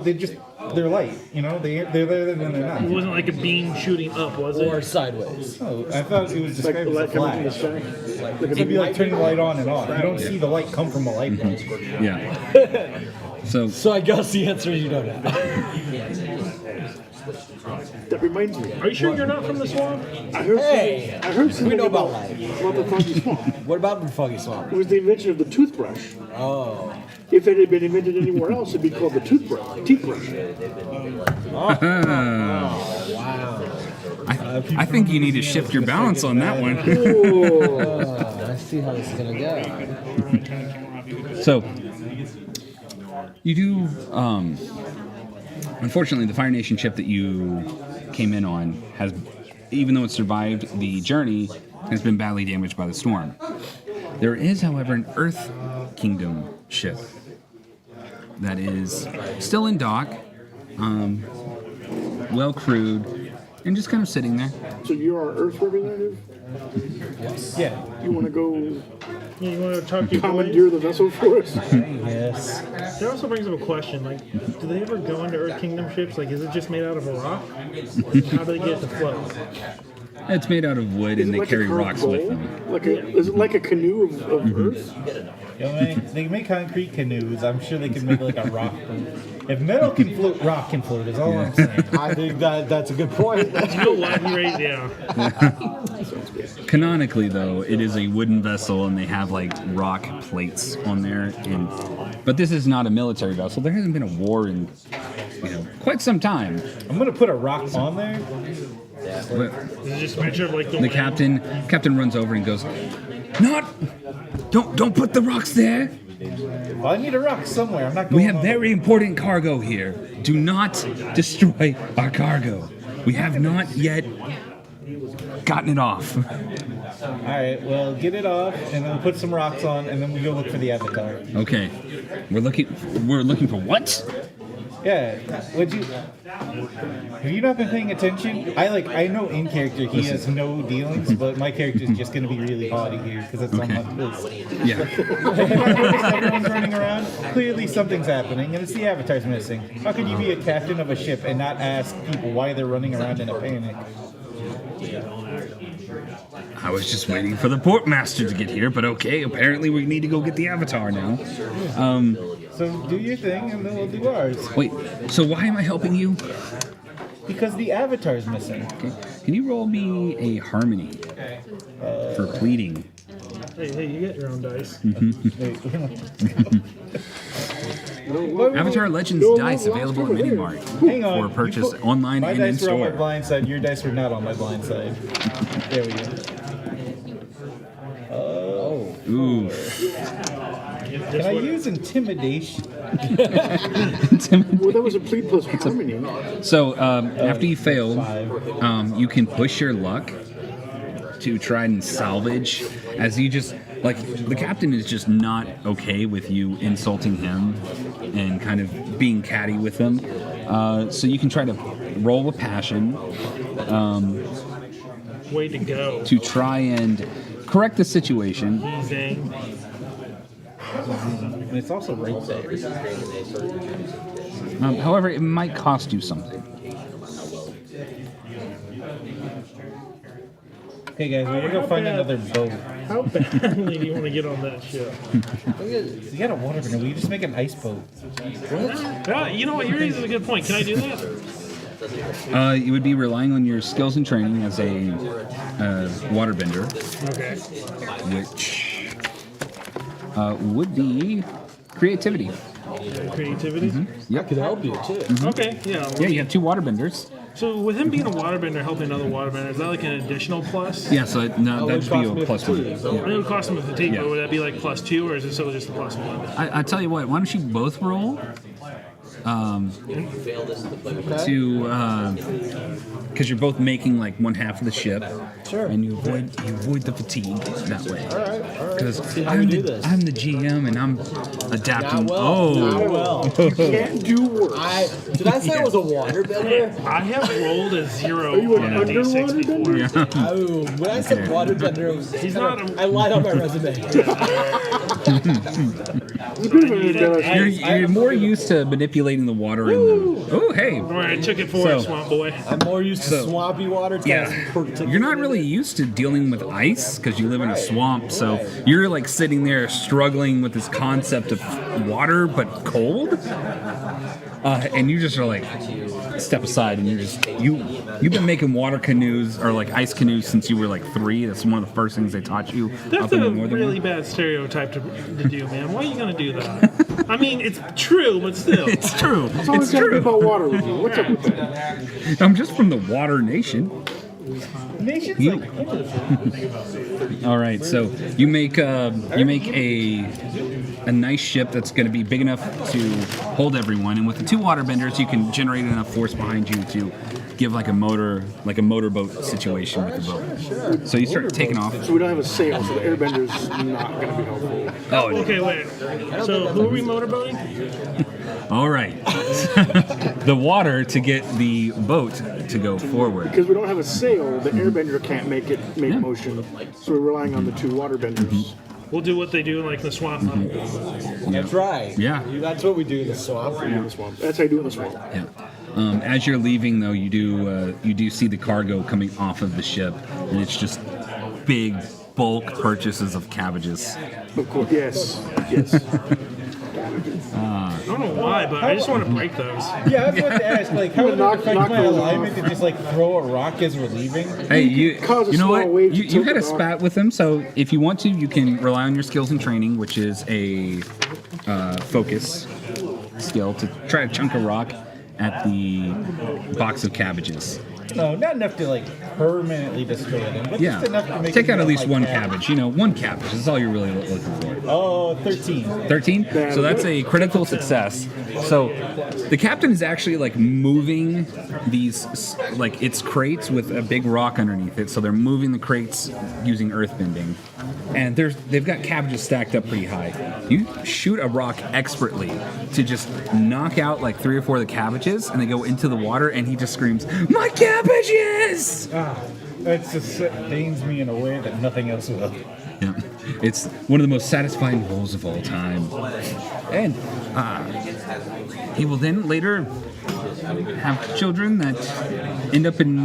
They're light. You know, they're there and they're not. It wasn't like a beam shooting up, was Or it? sideways. Oh, I thought it was described as a Like coming from the flash. sky. It'd be like turning the light on and off. You don't see the light come from a light bulb. yeah. So So I guess the answer is you don't have. That reminds me. Are you sure you're not from the swamp? I heard Hey, something we know about about light. the foggy swamp. What about the foggy swamp? It was the invention of the toothbrush. Oh. If it had been invented anywhere else, it'd be called the teeth brush. I think you need to shift your balance on that one. I see how this is gonna go. So, you do, unfortunately, the Fire Nation ship that you came in on has, even though it survived the journey, has been badly damaged by the storm. There is, however, an Earth Kingdom ship that is still in dock, well crewed, and just kind of sitting there. So you're our Earth representative? Yeah. You want to go Yeah, you want to talk to your commandeer the vessel for us? Yes. That also brings up a question. Like, do they ever go into Earth Kingdom ships? Like, is it just made out of a rock? How do they get it to float? It's made out of wood, Is and it they like carry a carved rocks bowl? with them. Is it like a canoe of Earth? You know, they can make concrete canoes. I'm sure they can make like a rock boat. If metal can float, rock can float. Is all I'm saying. I think that's a good point. Real Latin race, yeah. Canonically, though, it is a wooden vessel, and they have like rock plates on there. But this is not a military vessel. There hasn't been a war in quite some time. I'm gonna put a rock on there. But Is it just a picture of like the the captain runs over and goes, Don't put the rocks there. Well, I need a rock somewhere. I'm not going We have on very important cargo here. Do not destroy our cargo. We have not yet gotten it off. All right. Well, get it off, and then we'll put some rocks on, and then we go look for the avatar. Okay. We're looking for what? Yeah. Have you not been paying attention? I know in character he has no dealings, but my character is just gonna be really haughty here because that's on my list. Yeah. Everyone's running around. Clearly something's happening, and it's the avatar's missing. How could you be a captain of a ship and not ask people why they're running around in a panic? I was just waiting for the portmaster to get here, but okay, apparently we need to go get the avatar now. So do your thing, and then we'll do ours. Wait, so why am I helping you? Because the avatar's missing. Okay. Can you roll me a harmony for pleading? Hey, you get your own dice. Avatar Legends dice available at Minimart Hang on. for purchase You put- online my and in dice were on my store. blind side. Your dice were not on my blind side. There we go. Oh. Ooh. Can I use intimidation? Well, that was a plead plus harmony. So after you fail, you can push your luck to try and salvage. As you just the captain is just not okay with you insulting him and kind of being catty with him. So you can try to roll with passion Way to go. to try and correct the situation. Dang. And it's also right there. However, it might cost you something. Okay, guys, we're gonna go find another boat. How badly do you want to get on that ship? You got a water canoe. We just make an ice boat. You know what? You raise a good point. Can I do that? You would be relying on your skills and training as a waterbender, Okay. which would be creativity. Creativity. Yep. Could help you too. Okay. Yeah. Yeah, you have 2 waterbenders. So with him being a waterbender helping another waterbender, is that like an additional plus? Yeah, so no, that would should cost be me a a plus fatigue. 1. I mean, it would cost him a fatigue, Yeah. but would that be like +2, or is it still just a +1? I tell you what, why don't you both roll because you're both making like one half of the ship, Sure. and you avoid the fatigue that way. All right. Because how we do this. I'm the GM and I'm adapting. Not Oh, well. Can't do worse. Did I say I was a waterbender? I have rolled a 0 you an on a D6 before. yeah. Oh, when I said waterbender, it was He's not a- I lied on my resume. You could have done a You're more used to manipulating the water in the. Oh, hey. All right, I took it for So- it, swamp boy. I'm more used to swampy water. It's got Yeah, some particular- you're not really used to dealing with ice because you live in a swamp. So you're like sitting there struggling with this concept of water but cold, and you just are like step aside and you've been making water canoes or like ice canoes since you were like 3. That's one of the first things they taught you That's up in the a northern really one. bad stereotype to do, man. Why are you gonna do that? I mean, it's true, but still. It's true. It's always It's got to be true. about water with you. What's up with that? I'm just from the water nation. Nation's You- like, All right, so you make a nice ship that's going to be big enough to hold everyone, and with the 2 waterbenders, you can generate enough force behind you to give like a motorboat situation with the boat. So you start taking off. So we don't have a sail, so the airbender's not going to be helpful. Oh, Okay, wait. So who are we motorboating? all right. The water to get the boat to go forward. Because we don't have a sail, the airbender can't make motion. So we're relying on the 2 waterbenders. We'll do what they do like the swamp. That's right. Yeah. That's what we do in the swamp. In the swamp. That's how you do it in the swamp. Yeah. As you're leaving, though, you do see the cargo coming off of the ship, and it's just big bulk purchases of cabbages. Of course, yes. I don't know why, but I just want to break those. yeah, I was about to ask, like, how would it Knock affect my those alignment to just like throw a rock as we're leaving? Hey, you cause a know small what? wave to You tilt had a the rock. spat with them, so if you want to, you can rely on your skills and training, which is a focus skill to try to chunk a rock at the box of cabbages. No, not enough to like permanently destroy them, but Yeah, just enough to make take them out at least like one that. cabbage. You know, one cabbage. That's all you're really looking for. Oh, 13. 13? So that's a critical success. So the captain is actually like moving these, like it's crates with a big rock underneath it. So they're moving the crates using earth bending. And they've got cabbages stacked up pretty high. You shoot a rock expertly to just knock out like 3 or 4 of the cabbages, and they go into the water, and he just screams, "My cabbages!" That just pains me in a way that nothing else will. Yeah, it's one of the most satisfying roles of all time. And he will then later have children that end up in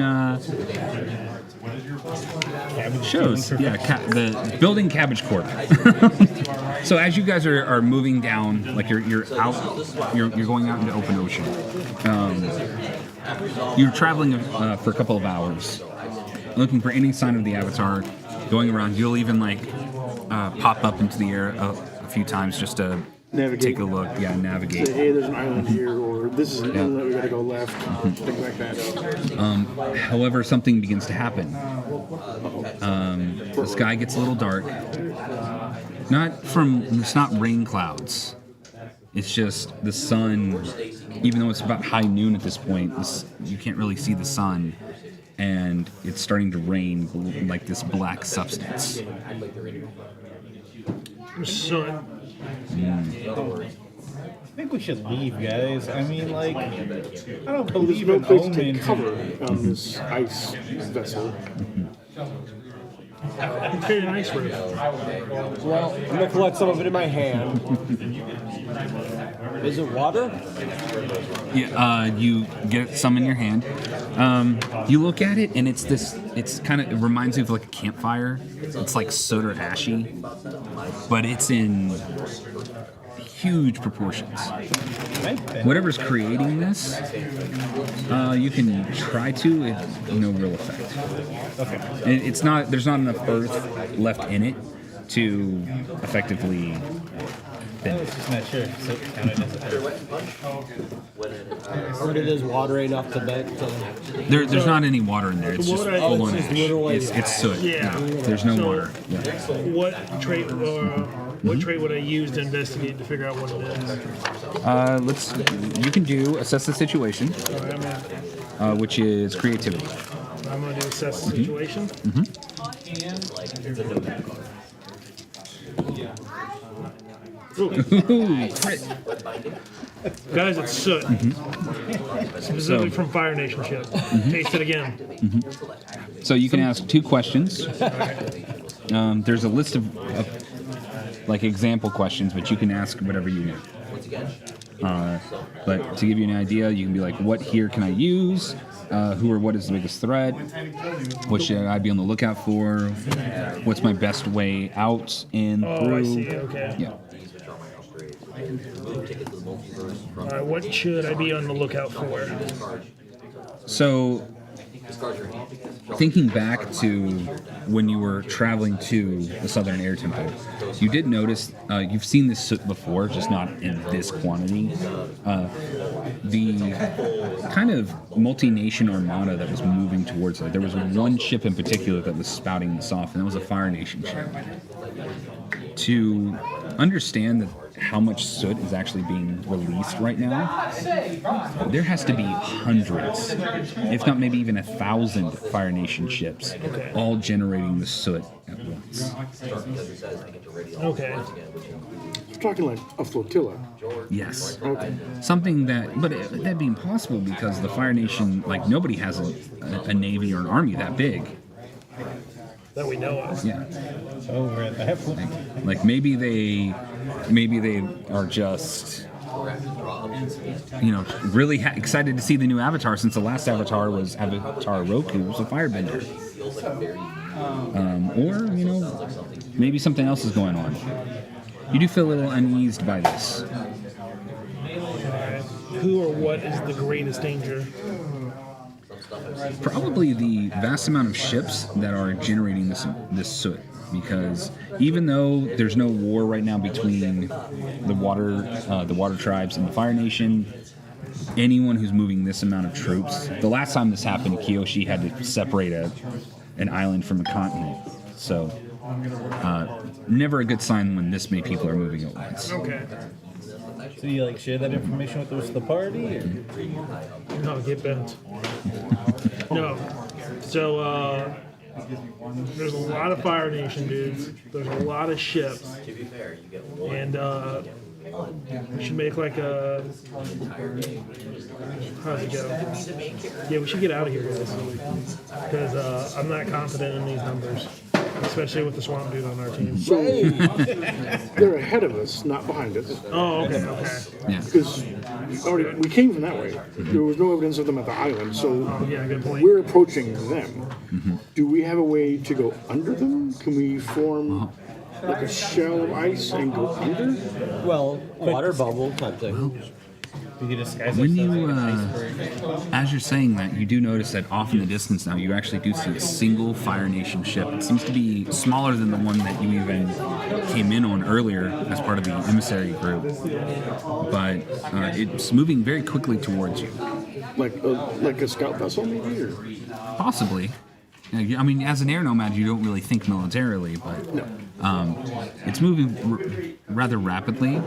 shows. Yeah, the building Cabbage Corp. So as you guys are moving down, like you're going out into open ocean. You're traveling for a couple of hours, looking for any sign of the Avatar, going around. You'll even like pop up into the air a few times just to Navigate. take a look. Yeah, navigate. Say, hey, there's an island here, or this is an inlet, we gotta go left, things like that. However, something begins to happen. The sky gets a little dark. It's not rain clouds. It's just the sun, even though it's about high noon at this point, you can't really see the sun. And it's starting to rain like this black substance. So, I think we should leave, guys. I mean, like, I don't There's believe no in place to take omens. cover on this ice vessel. carry an ice roof. Well, I'm gonna collect some of it in my hand. Is it water? Yeah, you get some in your hand. You look at it, and it reminds you of like a campfire. It's like soot or ashy, but it's in huge proportions. Whatever's creating this, you can try to, no real effect. Okay. It's not. There's not enough earth left in it to effectively. I was just not sure. So counted as a But it is water enough to bet. There's not any water in there. It's just full on it's ash. literally It's soot. Yeah. There's no So- water. Yeah. What trait would I use to investigate to figure out what it is? You can do assess the situation, which is creativity. I'm going to do assess the situation. Ooh, crit. Guys, it's soot. Specifically from Fire Nation ship. Taste it again. So you can ask 2 questions. There's a list of like example questions, but you can ask whatever you want. But to give you an idea, you can be like, what here can I use? Who or what is the biggest threat? What should I be on the lookout for? What's my best way out and through? Oh, I see. Okay. Yeah. All right. What should I be on the lookout for? So, thinking back to when you were traveling to the Southern Air Temple, you did notice, you've seen this soot before, just not in this quantity. The kind of multi-nation armada that was moving towards it. There was one ship in particular that was spouting this off, and that was a Fire Nation ship. To understand that how much soot is actually being released right now, there has to be hundreds, if not maybe even 1,000 Fire Nation ships, all generating the soot at once. Okay. You're talking like a flotilla. Yes. Okay. Something that'd be impossible because the Fire Nation, like nobody has a navy or an army that big. That we know of. Yeah. over at that point. Like maybe they are just, you know, really excited to see the new Avatar, since the last Avatar was Avatar Roku, was a firebender. Or, you know, maybe something else is going on. You do feel a little uneased by this. Who or what is the greatest danger? Probably the vast amount of ships that are generating this soot, because even though there's no war right now between the water tribes and the Fire Nation, anyone who's moving this amount of troops, the last time this happened, Kyoshi had to separate an island from a continent. So never a good sign when this many people are moving at once. Okay. So you like share that information with the rest of the party? Or? No, get bent. No. So, there's a lot of Fire Nation dudes. There's a lot of ships. And, we should make like a... How's it go? Yeah, we should get out of here, guys. Because I'm not confident in these numbers. Especially with the swamp dude on our team. So they're ahead of us, not behind us. Oh, okay, okay. Yeah. Because we came from that way. There was no evidence of them at the island, so Yeah, good point. we're approaching them. Do we have a way to go under them? Can we form like a shell of ice and go under? Well, water bubble type thing. We could disguise When ourselves you, like an iceberg. as you're saying that, you do notice that off in the distance now, you actually do see a single Fire Nation ship. It seems to be smaller than the one that you even came in on earlier as part of the emissary group. But it's moving very quickly towards you. Like a scout vessel, maybe? Or? Possibly. I mean, as an air nomad, you don't really think militarily, but it's moving rather rapidly.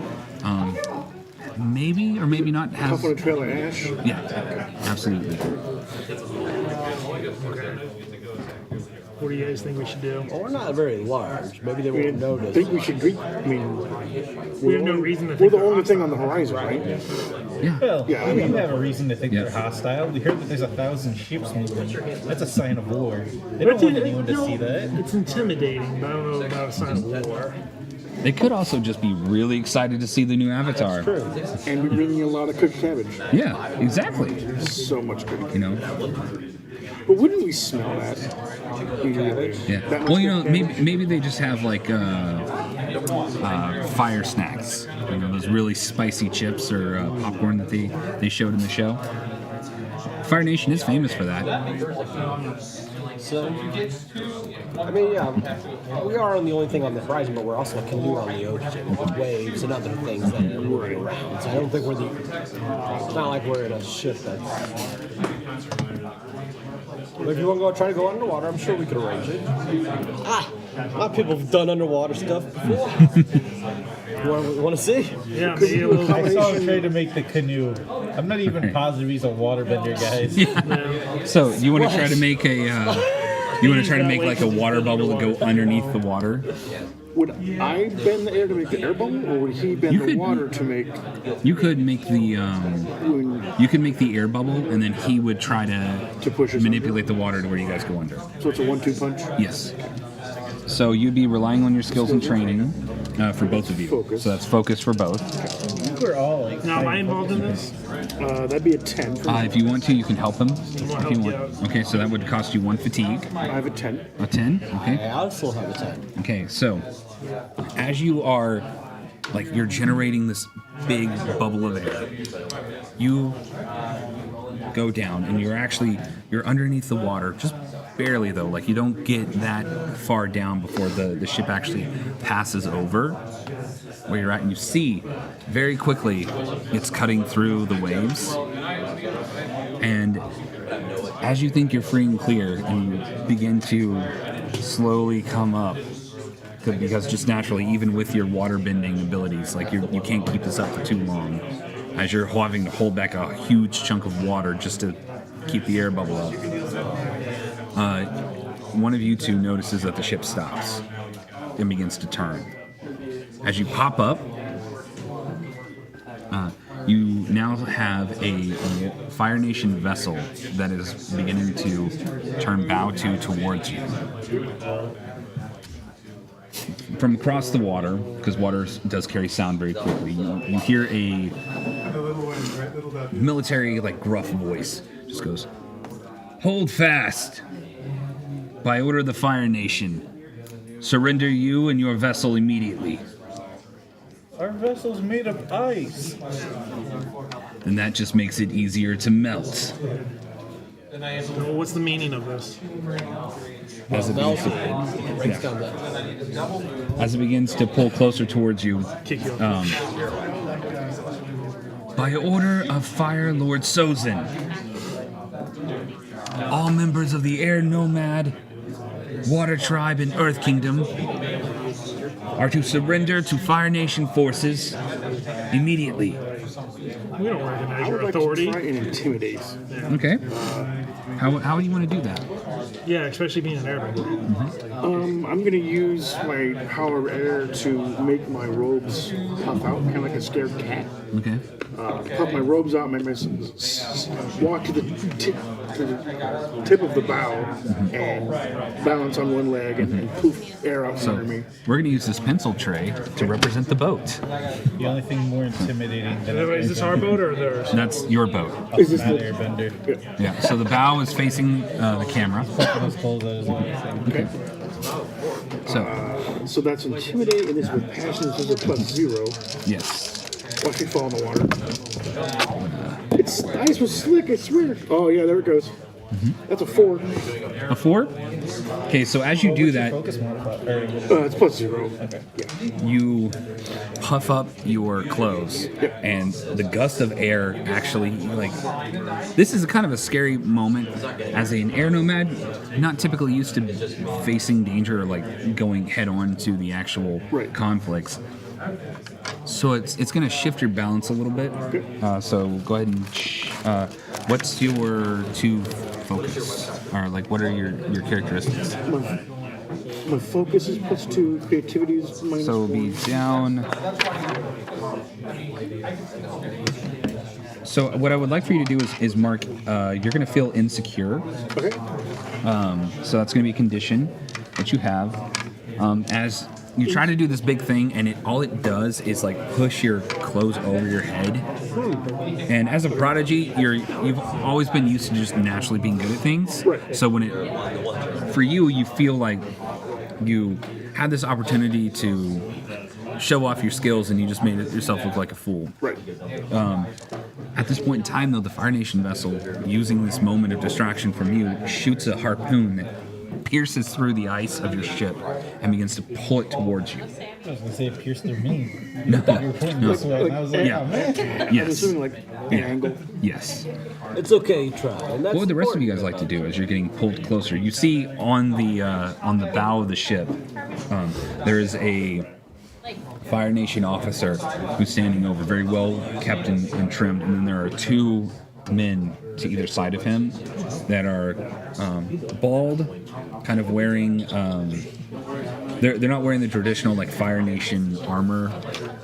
Maybe or maybe not has. Up on a trail of ash? Yeah, absolutely. What do you guys think we should do? Well, we're not very large. Maybe they I won't notice. think we should greet. I mean, We have no reason to we're think the they're only thing on the horizon, right? Well, Yeah, I we mean- have a reason to think Yeah. they're hostile. We heard that there's 1,000 ships moving. That's a sign of war. They don't want anyone to see that. It's intimidating, but I don't know about a sign of war. They could also just be really excited to see the new Avatar. And we're bringing a lot of cooked cabbage. Yeah, exactly. So much good. You know. But wouldn't we smell that? Immediately? Yeah. That much Well, you know, cooked cabbage? maybe they just have like fire snacks. You know, those really spicy chips or popcorn that they showed in the show. Fire Nation is famous for that. So, I mean, yeah, we are on the only thing on the horizon, but we're also a canoe on the ocean with waves and other things that are moving around. So I don't think it's not like we're in a ship that's. But if you want to try to go underwater, I'm sure we could arrange it. A lot of people have done underwater stuff before. You want to see? Yeah, maybe a little I saw him try to make the canoe. I'm not even positive he's a waterbender, guys. So you want to try to make a like a water bubble to go underneath the water? Would I bend the air to make the air bubble, or would he bend the water to make? You could make the air bubble, and then he would try to push us manipulate the water to where you guys go under. So it's a 1-2 punch. Yes. So you'd be relying on your skills and training for both of you. Focus. So that's focus for both. I think we're all like. Now, am I involved in this? That'd be a 10. If you want to, you can help him. If help you you want. out. Okay, so that would cost you 1 fatigue. I have a 10. A 10. Okay. I also have a 10. Okay, so as you are, like, you're generating this big bubble of air, you go down and you're underneath the water, just barely though, like you don't get that far down before the ship actually passes over where you're at, and you see very quickly it's cutting through the waves, and as you think you're free and clear and you begin to slowly come up, because just naturally, even with your water bending abilities, like you can't keep this up for too long, as you're having to hold back a huge chunk of water just to keep the air bubble up. One of you two notices that the ship stops and begins to turn. As you pop up, you now have a Fire Nation vessel that is beginning to turn bow towards you. From across the water, because water does carry sound very quickly, you hear a military, like, gruff voice. Just goes, "Hold fast! By order of the Fire Nation, surrender you and your vessel immediately." Our vessel's made of ice. And that just makes it easier to melt. Well, what's the meaning of this? As it begins to, Breaks down that. as it begins to pull closer towards you, Kick you by order of Fire Lord Sozin, all members of the Air Nomad, Water Tribe, and Earth Kingdom are to surrender to Fire Nation forces immediately. We don't recognize I your would like authority. to try and intimidate. Okay. How do you want to do that? Yeah, especially being an airbender. I'm going to use my power of air to make my robes puff out, kind of like a scared cat. Okay. Puff my robes out, walk to the tip of the bow, and balance on one leg, and poof, air out So under me. we're going to use this pencil tray to represent the boat. The only thing more intimidating than Is this our boat or theirs? That's your boat. Is this Mad the, Airbender. Yeah. So the bow is facing the camera. Those clothes out as well. Okay. So so that's intimidate, and this with passion, this is a +0. yes. Watch me fall in the water. It's ice was slick, I swear. Oh yeah, there it goes. That's a 4. A 4? Okay, so as you do that, Focus modifier. It's +0. you puff up your clothes, and the gust of air actually, like, this is kind of a scary moment. As an air nomad, not typically used to facing danger or like going head on to the actual conflicts. So it's going to shift your balance a little bit. So go ahead and what's your 2 focus, or like what are your characteristics? My focus is +2, creativity is -1. So it'll be down. So what I would like for you to do is mark, you're going to feel insecure. Okay. So that's going to be a condition that you have. As you try to do this big thing, and all it does is like push your clothes over your head. And as a prodigy, you've always been used to just naturally being good at things. Right. So for you feel like you had this opportunity to show off your skills, and you just made yourself look like a fool. Right. At this point in time, though, the Fire Nation vessel, using this moment of distraction from you, shoots a harpoon that pierces through the ice of your ship and begins to pull it towards you. I was gonna say it pierced through me. No, You were pointing this way, and I was like, yeah. oh man. I'm Yes. assuming like the angle. Yes. It's okay, try. And that's What would the rest of you guys important. like to do as you're getting pulled closer? You see on the bow of the ship, there is a Fire Nation officer who's standing over, very well kept and trimmed, and then there are two men to either side of him that are bald, kind of wearing. They're not wearing the traditional like Fire Nation armor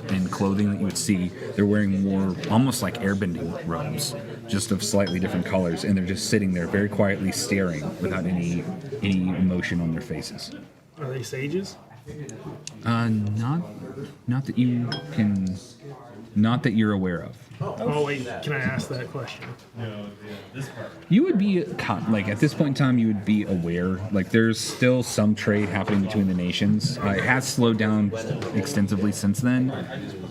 and clothing that you would see. They're wearing more almost like airbending robes, just of slightly different colors, and they're just sitting there very quietly staring without any emotion on their faces. Are they sages? Not that you can, not that you're aware of. Oh wait, can I ask that question? You would be like at this point in time, you would be aware. Like there's still some trade happening between the nations. It has slowed down extensively since then,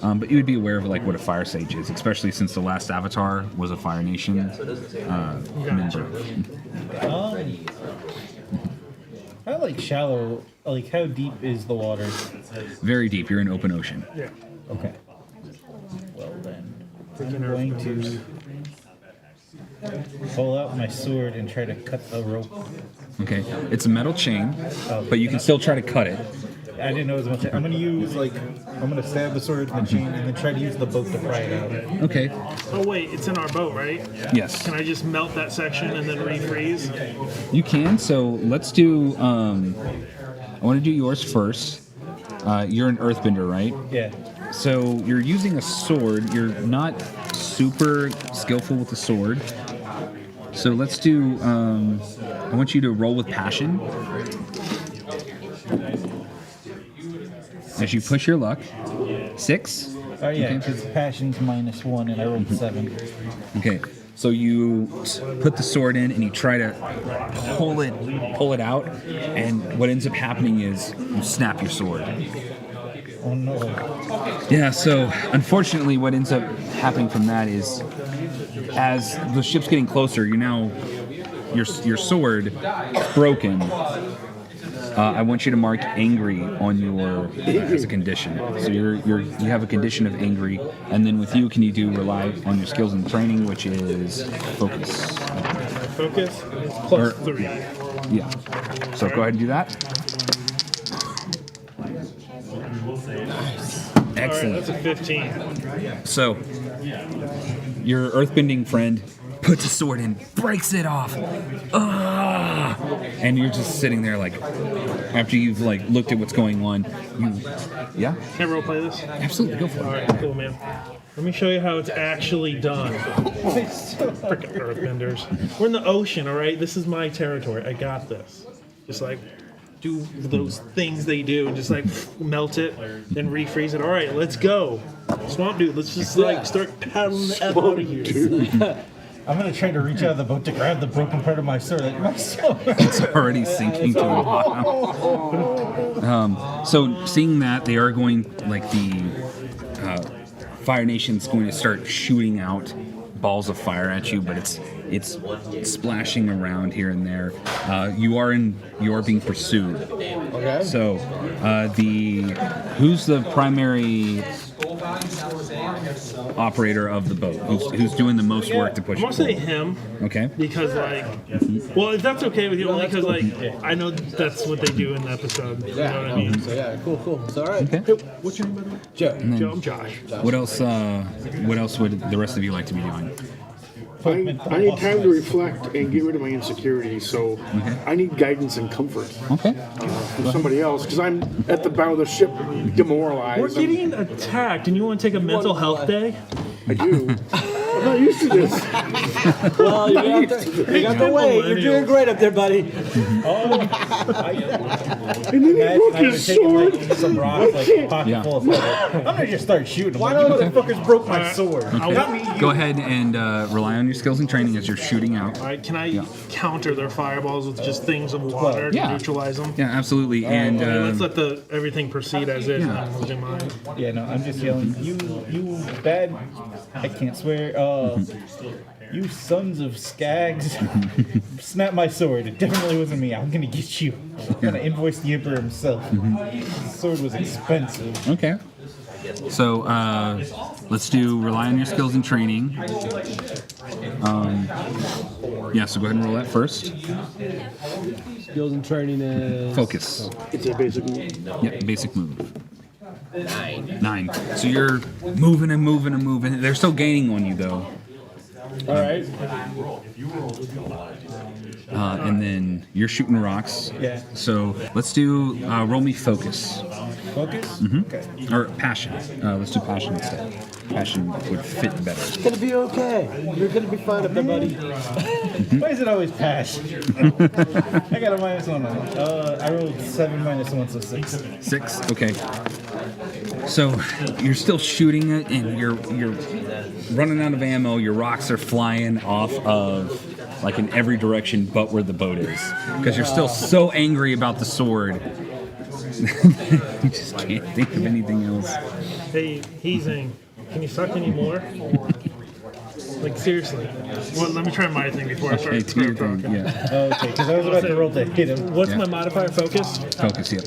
but you would be aware of like what a fire sage is, especially since the last Avatar was a Fire Nation member. I like shallow. Like, how deep is the water? Very deep. You're in open ocean. Yeah. Okay. Well then, I'm going to pull out my sword and try to cut the rope. Okay, it's a metal chain, but you can still try to cut it. I didn't know as much. I'm gonna use I'm gonna stab the sword in the chain and then try to use the boat to pry it out. Okay. Oh wait, it's in our boat, right? Yes. Can I just melt that section and then refreeze? You can. So let's do. I want to do yours first. You're an earthbender, right? Yeah. So you're using a sword. You're not super skillful with the sword. So let's do. I want you to roll with passion. As you push your luck. 6. Oh yeah, Okay. because passion's -1 and I rolled 7. Okay, so you put the sword in and you try to pull it out, and what ends up happening is you snap your sword. Oh no. Yeah, so unfortunately what ends up happening from that is as the ship's getting closer, your sword is broken. I want you to mark angry on your as a condition. So you have a condition of angry, and then with you, can you do rely on your skills and training, which is focus. Focus plus 3. Yeah. So go ahead and do that. Excellent. All right, that's a 15. So your earthbending friend puts a sword in, breaks it off, and you're just sitting there like, after you've like looked at what's going on, yeah? Can I roleplay this? Absolutely, go for it. All right, cool, man. Let me show you how it's actually done. Freaking earthbenders. We're in the ocean, all right? This is my territory. I got this. Just like do those things they do and just like melt it, then refreeze it. All right, let's go. Swamp dude, let's just like start paddling the F out of here. I'm gonna try to reach out of the boat to grab the broken part of my sword. Like, my sword. It's already sinking to the bottom. So seeing that, they are going, like the Fire Nation's going to start shooting out balls of fire at you, but it's splashing around here and there. You are being pursued. Okay. So who's the primary operator of the boat? Who's doing the most work to push I'm it gonna say forward? him. Okay. Because like, well, if that's okay with you, only because like I know that's what they do in the episode. You know what I mean? So yeah, cool. It's all right. Okay. Hey, what's your name, by the way? Joe. Joe. I'm Josh. What else? What else would the rest of you like to be doing? I need time to reflect and get rid of my insecurities, so I need guidance and comfort Okay. from somebody else, because I'm at the bow of the ship, demoralized. We're getting attacked, and you want to take a mental health day? I do. I'm not used to this. Well, you got the weight. You're doing great up there, buddy. And then he broke his sword. Some rocks, like a pocket full of feathers. I'm gonna just start shooting. Why don't motherfuckers broke my sword? Not me, go ahead and rely on your skills and training as you're shooting out. All right, can I counter their fireballs with just things of water to neutralize them? Yeah, absolutely. And let's let everything proceed as is. Yeah. And moving mine. Yeah, no, I'm just yelling, you bad, I can't swear, you sons of skags, snap my sword. It definitely wasn't me. I'm gonna get you. I'm gonna invoice the Emperor himself. The sword was expensive. Okay. So let's do rely on your skills and training. Yeah, so go ahead and roll that first. Skills and training is Focus. It's a basic move. Yeah, basic move. 9. So you're moving and moving and moving. They're still gaining on you though. All right. And then you're shooting rocks. Yeah. So let's do roll me focus. Focus? Okay. Or passion. Let's do passion instead. Passion would fit better. It's gonna be okay. You're gonna be fine up there, buddy. Why is it always passion? I got a -1 on it. I rolled 7 -1, so 6. 6. Okay. So you're still shooting it, and you're running out of ammo. Your rocks are flying off of like in every direction, but where the boat is, because you're still so angry about the sword. You just can't think of anything else. Hey, Hazing, can you suck any more? Like seriously. Well, let me try my thing before I start. Okay, do your thing. Yeah. Okay, because I was about to roll to hit him. What's my modifier? Focus. Focus. Yep.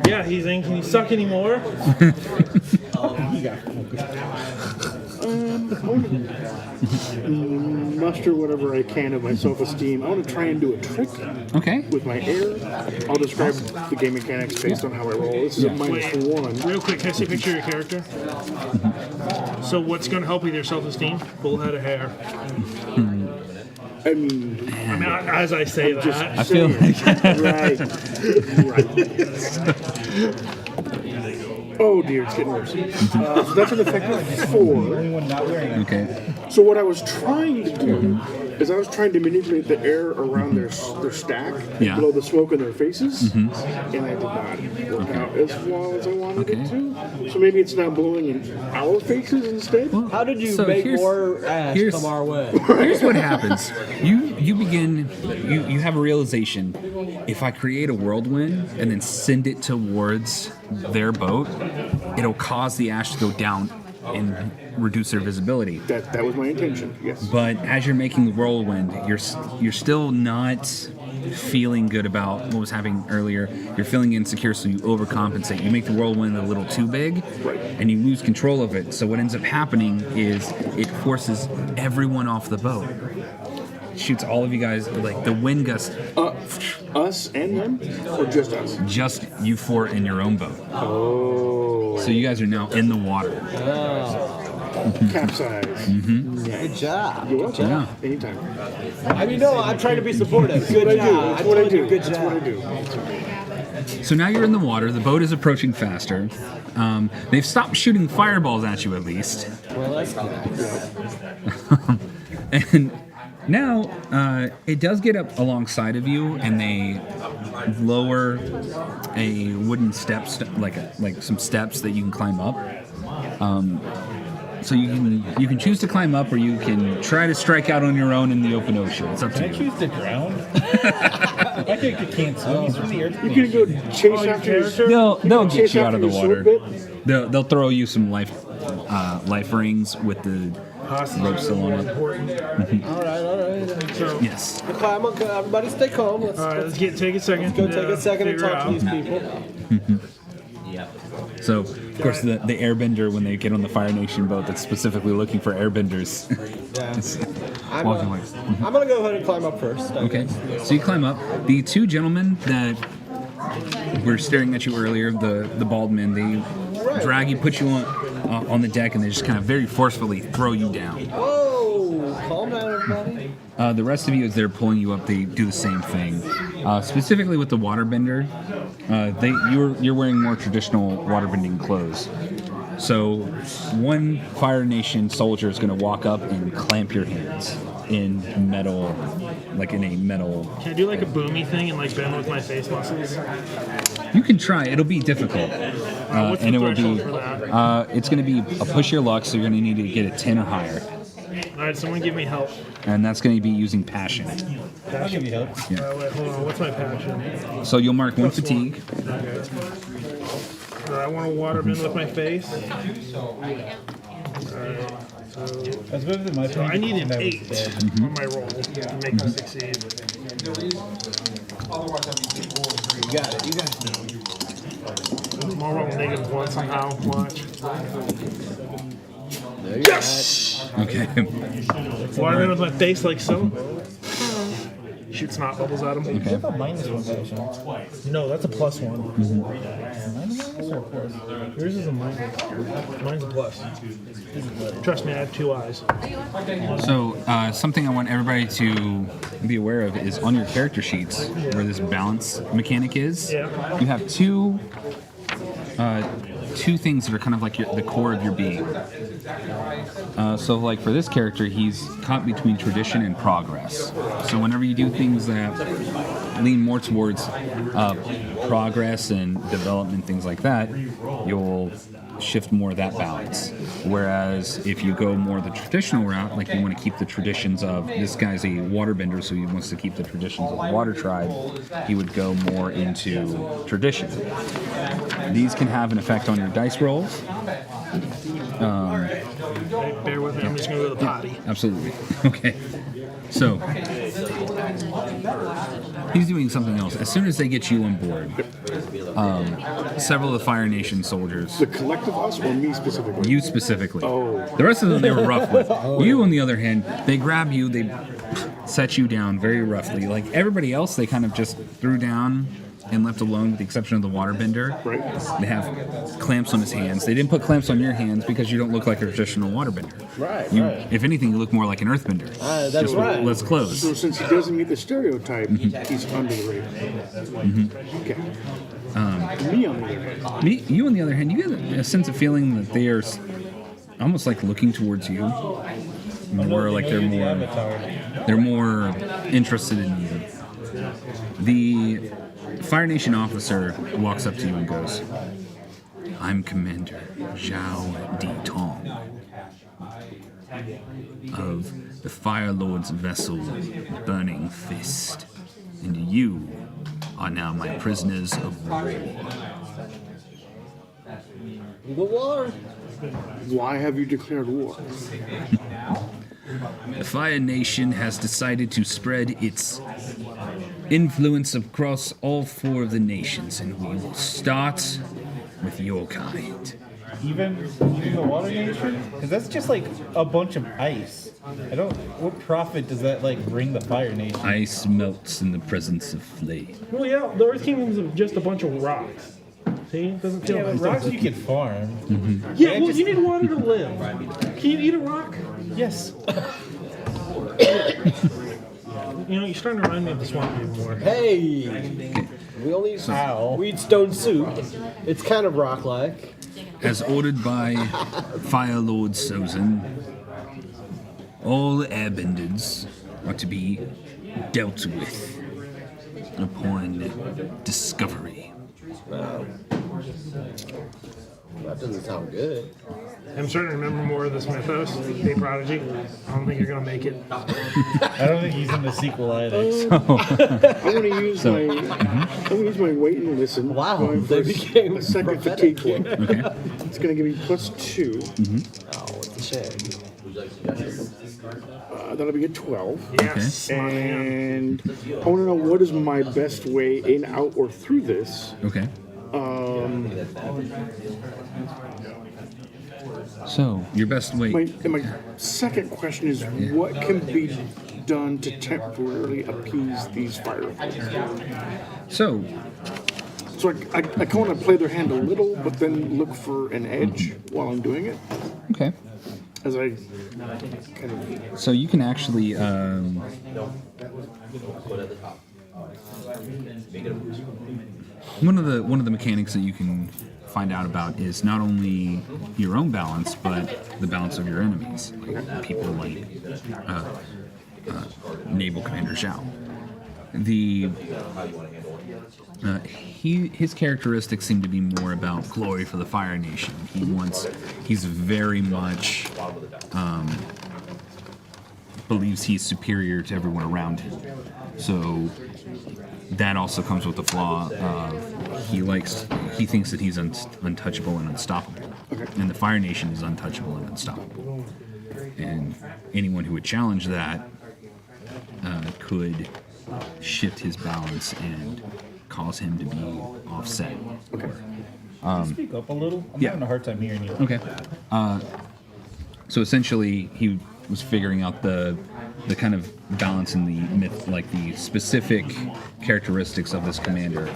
Yeah, Hazing, can you suck any more? You got focus. Muster whatever I can of my self-esteem. I want to try and do a trick Okay. with my air. I'll describe the game mechanics based on how I roll. This is a -1. Real quick, can I see a picture of your character? So what's going to help with your self-esteem? Full head of hair. I mean, as I say that. I feel like right. Oh dear, it's getting worse. So that's an effect of 4. Only one not wearing it. okay. So what I was trying to do is I was trying to manipulate the air around their stack, Yeah. blow the smoke in their faces, and I did not work out as well as I wanted it to. So maybe it's now blowing in our faces instead. How did you So make here's- more ash here's- come our way? Here's what happens. You begin. You have a realization. If I create a whirlwind and then send it towards their boat, it'll cause the ash to go down and reduce their visibility. That was my intention. Yes. But as you're making the whirlwind, you're still not feeling good about what was happening earlier. You're feeling insecure, so you overcompensate. You make the whirlwind a little too big, and you lose control of it. So what ends up happening is it forces everyone off the boat. Shoots all of you guys, like the wind gust, Us and them, or just us? just you four in your own boat. Oh. So you guys are now in the water. Capsize. Good job. You're welcome. Yeah. Anytime. I mean, no, I'm trying to be supportive. Good That's what I do. job. That's what I do. Good That's job. what I do. So now you're in the water. The boat is approaching faster. They've stopped shooting fireballs at you, at least. Well, that's good. And now it does get up alongside of you, and they lower a wooden steps, like some steps that you can climb up. So you can choose to climb up, or you can try to strike out on your own in the open ocean. It's up to Can I you. choose to drown? My character can't swim. He's from the earth. You can go chase after your sword. They'll get chase you out of after the your sword water. bit. They'll throw you some life rings with the rope still on it. All right. So, Yes. Climb on, everybody stay calm. Let's all right, let's take a second. go take a second and figure talk out. to these people. So, of course, the airbender, when they get on the Fire Nation boat that's specifically looking for airbenders, is I'm, walking away. I'm gonna go ahead and climb up first. I Okay, guess. so you climb up. The two gentlemen that were staring at you earlier, the bald men, they drag you, put you on the deck, and they just kind of very forcefully throw you down. Whoa! Calm down, everybody. The rest of you, as they're pulling you up, they do the same thing. Specifically with the waterbender, you're wearing more traditional waterbending clothes. So one Fire Nation soldier is going to walk up and clamp your hands. in metal, like in a metal. Can I do like a boomy thing and like bend with my face muscles? You can try. It'll be difficult, What's and the it will be. threshold for that? It's going to be a push your luck, so you're going to need to get a 10 or higher, All right, someone give me help. and that's going to be using passion. I'll give you help. Yeah. Wait, hold on. What's my passion? So you'll mark 1 fatigue. I want to water bend with my face. As good as my So I need an that was 8 dead. on my roll to make me succeed. You got it. You got it. I'm all rolling -1 somehow. Watch. Yes. Okay. Water bend with my face like so. Shoot snot bubbles at him. Okay. What about -1 passion? No, that's a +1. Minus or plus? Yours is a minus. Mine's a plus. Trust me, I have 2 eyes. So something I want everybody to be aware of is on your character sheets where this balance mechanic is. Yeah. You have two things that are kind of like the core of your being. So like for this character, he's caught between tradition and progress. So whenever you do things that lean more towards progress and development, things like that, you'll shift more of that balance. Whereas if you go more the traditional route, like you want to keep the traditions of, this guy's a waterbender, so he wants to keep the traditions of the water tribe, he would go more into tradition. These can have an effect on your dice rolls. Bear with me, I'm just going to go to the potty. Absolutely. Okay. So he's doing something else. As soon as they get you on board, several of the Fire Nation soldiers, The collective us or me specifically? you specifically, Oh. the rest of them they were rough with. You, on the other hand, they grab you, they set you down very roughly. Like everybody else, they kind of just threw down and left alone, with the exception of the waterbender. Right. They have clamps on his hands. They didn't put clamps on your hands because you don't look like a traditional waterbender. Right, You, right. if anything, you look more like an earthbender. That's Just right. Let's close. So since he doesn't meet the stereotype, he's under the radar. Okay. Me on the other hand. You, on the other hand, you get a sense of feeling that they are almost like looking towards you. More like they're more interested in you. The Fire Nation officer walks up to you and goes, "I'm Commander Zhao Di Tong of the Fire Lord's vessel, Burning Fist, and you are now my prisoners of war." War? Why have you declared war? The Fire Nation has decided to spread its influence across all 4 of the nations, and we will start with your kind. Even the Water Nation? Because that's just like a bunch of ice. I don't. What profit does that like bring the Fire Nation? Ice melts in the presence of flame. Well, yeah, the Earth Kingdom's just a bunch of rocks. See? It doesn't feel Yeah, but nice. rocks you can farm. Yeah, well, you need water to live. Can you eat a rock? Yes. You know, you're starting to remind me of the swamp even more. Hey! We only use weed stone soup. It's kind of rock-like. As ordered by Fire Lord Sozin, all airbenders are to be dealt with upon discovery. That doesn't sound good. I'm starting to remember more of this mythos. Hey, Prodigy, I don't think you're going to make it. I don't think he's in the sequel either. I want to use my wait and listen. Wow, Going they for became a second prophetic. fatigue one. Okay. It's going to give me +2. Oh, it's a shame. That'll be a 12. Yes. And I want to know what is my best way in, out, or through this. Okay. So, your best way. My second question is, what can be done to temporarily appease these fireflies? So, I kind of want to play their hand a little, but then look for an edge while I'm doing it. okay. As I kind of... So you can actually, one of the mechanics that you can find out about is not only your own balance, but the balance of your enemies. Like people like Naval Commander Zhao. His characteristics seem to be more about glory for the Fire Nation. He's very much believes he's superior to everyone around him. So that also comes with the flaw of he thinks that he's untouchable and unstoppable, and the Fire Nation is untouchable and unstoppable. And anyone who would challenge that could shift his balance and cause him to be offset. Speak up a little. I'm Yeah. having a hard time hearing you. Okay. So essentially, he was figuring out the kind of balance in the myth, like the specific characteristics of this commander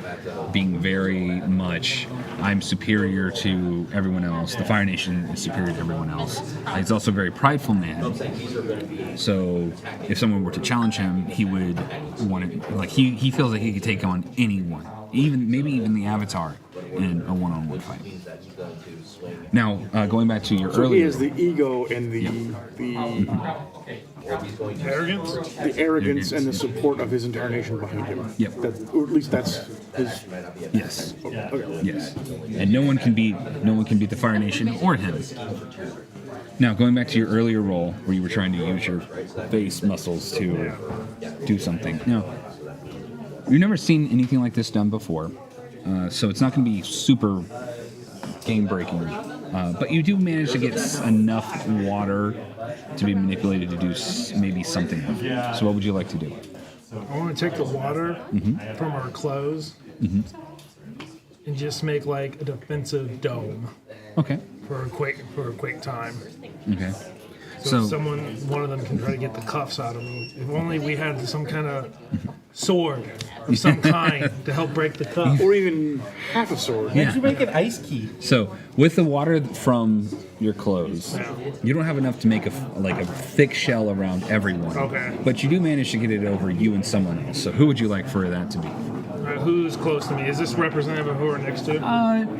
being very much, I'm superior to everyone else. The Fire Nation is superior to everyone else. He's also a very prideful man. So if someone were to challenge him, he would want to, like, he feels like he could take on anyone, maybe even the Avatar in a one-on-one fight. Now, going back to your So he earlier... has the ego and the Arrogance? the arrogance and the support of his entire nation behind him. Yep. Or at least that's his. Yes. Okay. Yes. And no one can beat the Fire Nation or him. Now, going back to your earlier role where you were trying to use your face muscles to do something. Now, you've never seen anything like this done before, so it's not going to be super game-breaking. But you do manage to get enough water to be manipulated to do maybe something with it. So what would you like to do? I want to take the water from our clothes and just make like a defensive dome Okay. for a quick time. Okay. So if one of them can try to get the cuffs out of me. If only we had some kind of sword of some kind to help break the cuff. Or even half a sword. Why don't you make an ice key? So with the water from your clothes, you don't have enough to make a thick shell around everyone. Okay. But you do manage to get it over you and someone else. So who would you like for that to be? Who's close to me? Is this representative of who we're next to?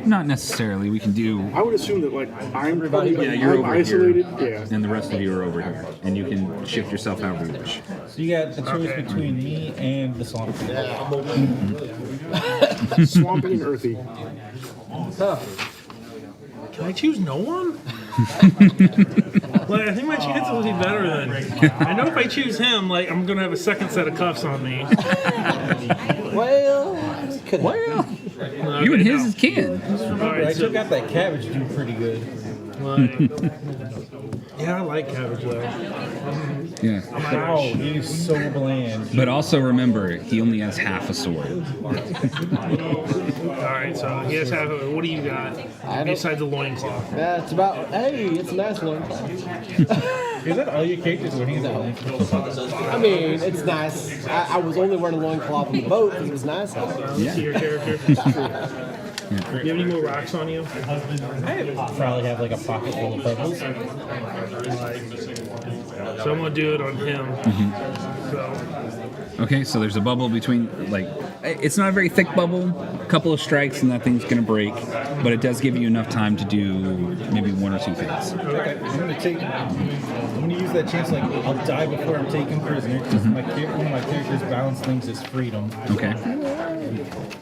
Not necessarily. We can do. I would assume that I'm You're over isolated. here, Yeah. and the rest of you are over here, and you can shift yourself however you wish. So you got the choice between me and the swamp. Swampy and earthy. Can I choose no one? Like, I think my chances will be better then. I know if I choose him, like, I'm gonna have a second set of cuffs on me. Well, You and his is kin. I took out that cabbage dude pretty good. Yeah, I like cabbage though. Yeah. Wow, he's so bland. But also remember, he only has half a sword. Alright, so he has half of it. What do you got besides the loincloth? That's about. Hey, it's a nice one. Is that all your characters are wearing? I mean, it's nice. I was only wearing a loincloth on the boat because it was nice out. Yeah. See your character. Do you have any more rocks on you? I probably have like a pocket full of pebbles. So I'm gonna do it on him. So Okay, so there's a bubble between, like, it's not a very thick bubble. A couple of strikes and that thing's gonna break, but it does give you enough time to do maybe one or two things. Okay, I'm gonna use that chance. Like, I'll die before I'm taken prisoner because one of my character's balance things is freedom. Okay.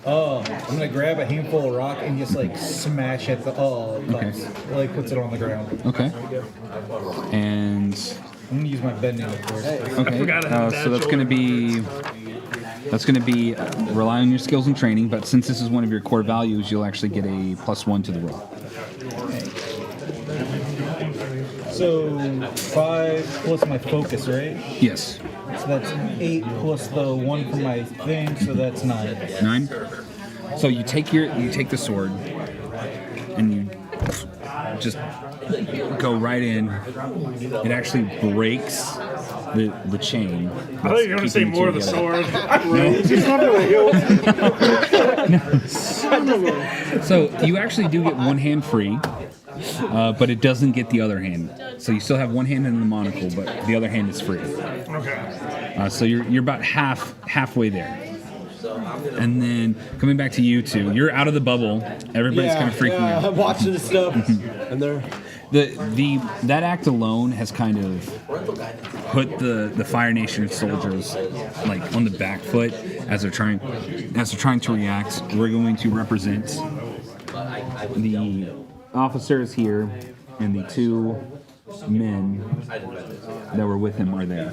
I'm gonna grab a handful of rock and just like smash at the cups. Like puts it on the ground. Okay. And I'm gonna use my bending, of course. okay, so that's going to be rely on your skills and training. But since this is one of your core values, you'll actually get a +1 to the roll. So 5 plus my focus, right? Yes. So that's 8 plus the 1 from my thing, so that's 9. 9. So you take the sword and you just go right in. It actually breaks the chain. I thought you were gonna say more of the sword. So you actually do get one hand free, but it doesn't get the other hand. So you still have one hand in the monocle, but the other hand is free. Okay. So you're about halfway there. And then coming back to you two, you're out of the bubble. Everybody's kind of freaking out. I'm watching this stuff, and they're that act alone has kind of put the Fire Nation soldiers like on the back foot as they're trying to react. We're going to represent the officers here and the 2 men that were with him are there.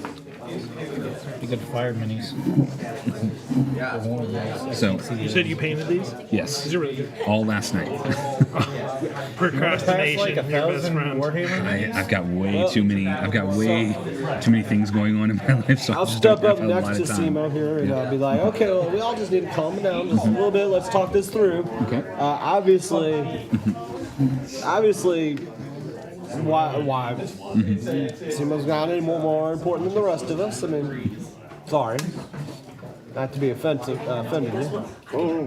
You got fire minis. So You said you painted these? yes, These are really good. all last night. Procrastination, Like a your best 1,000 friend. Warhammer. I've got way too many. I've got way too many things going on in my life. So I'll just step don't up have a lot next to of time. Simo here and I'll be like, okay, well, we all just need to calm down just a little bit. Let's talk this through. Okay. Obviously, why? Simo's not any more important than the rest of us. I mean, sorry. Not to be offending you. Oh,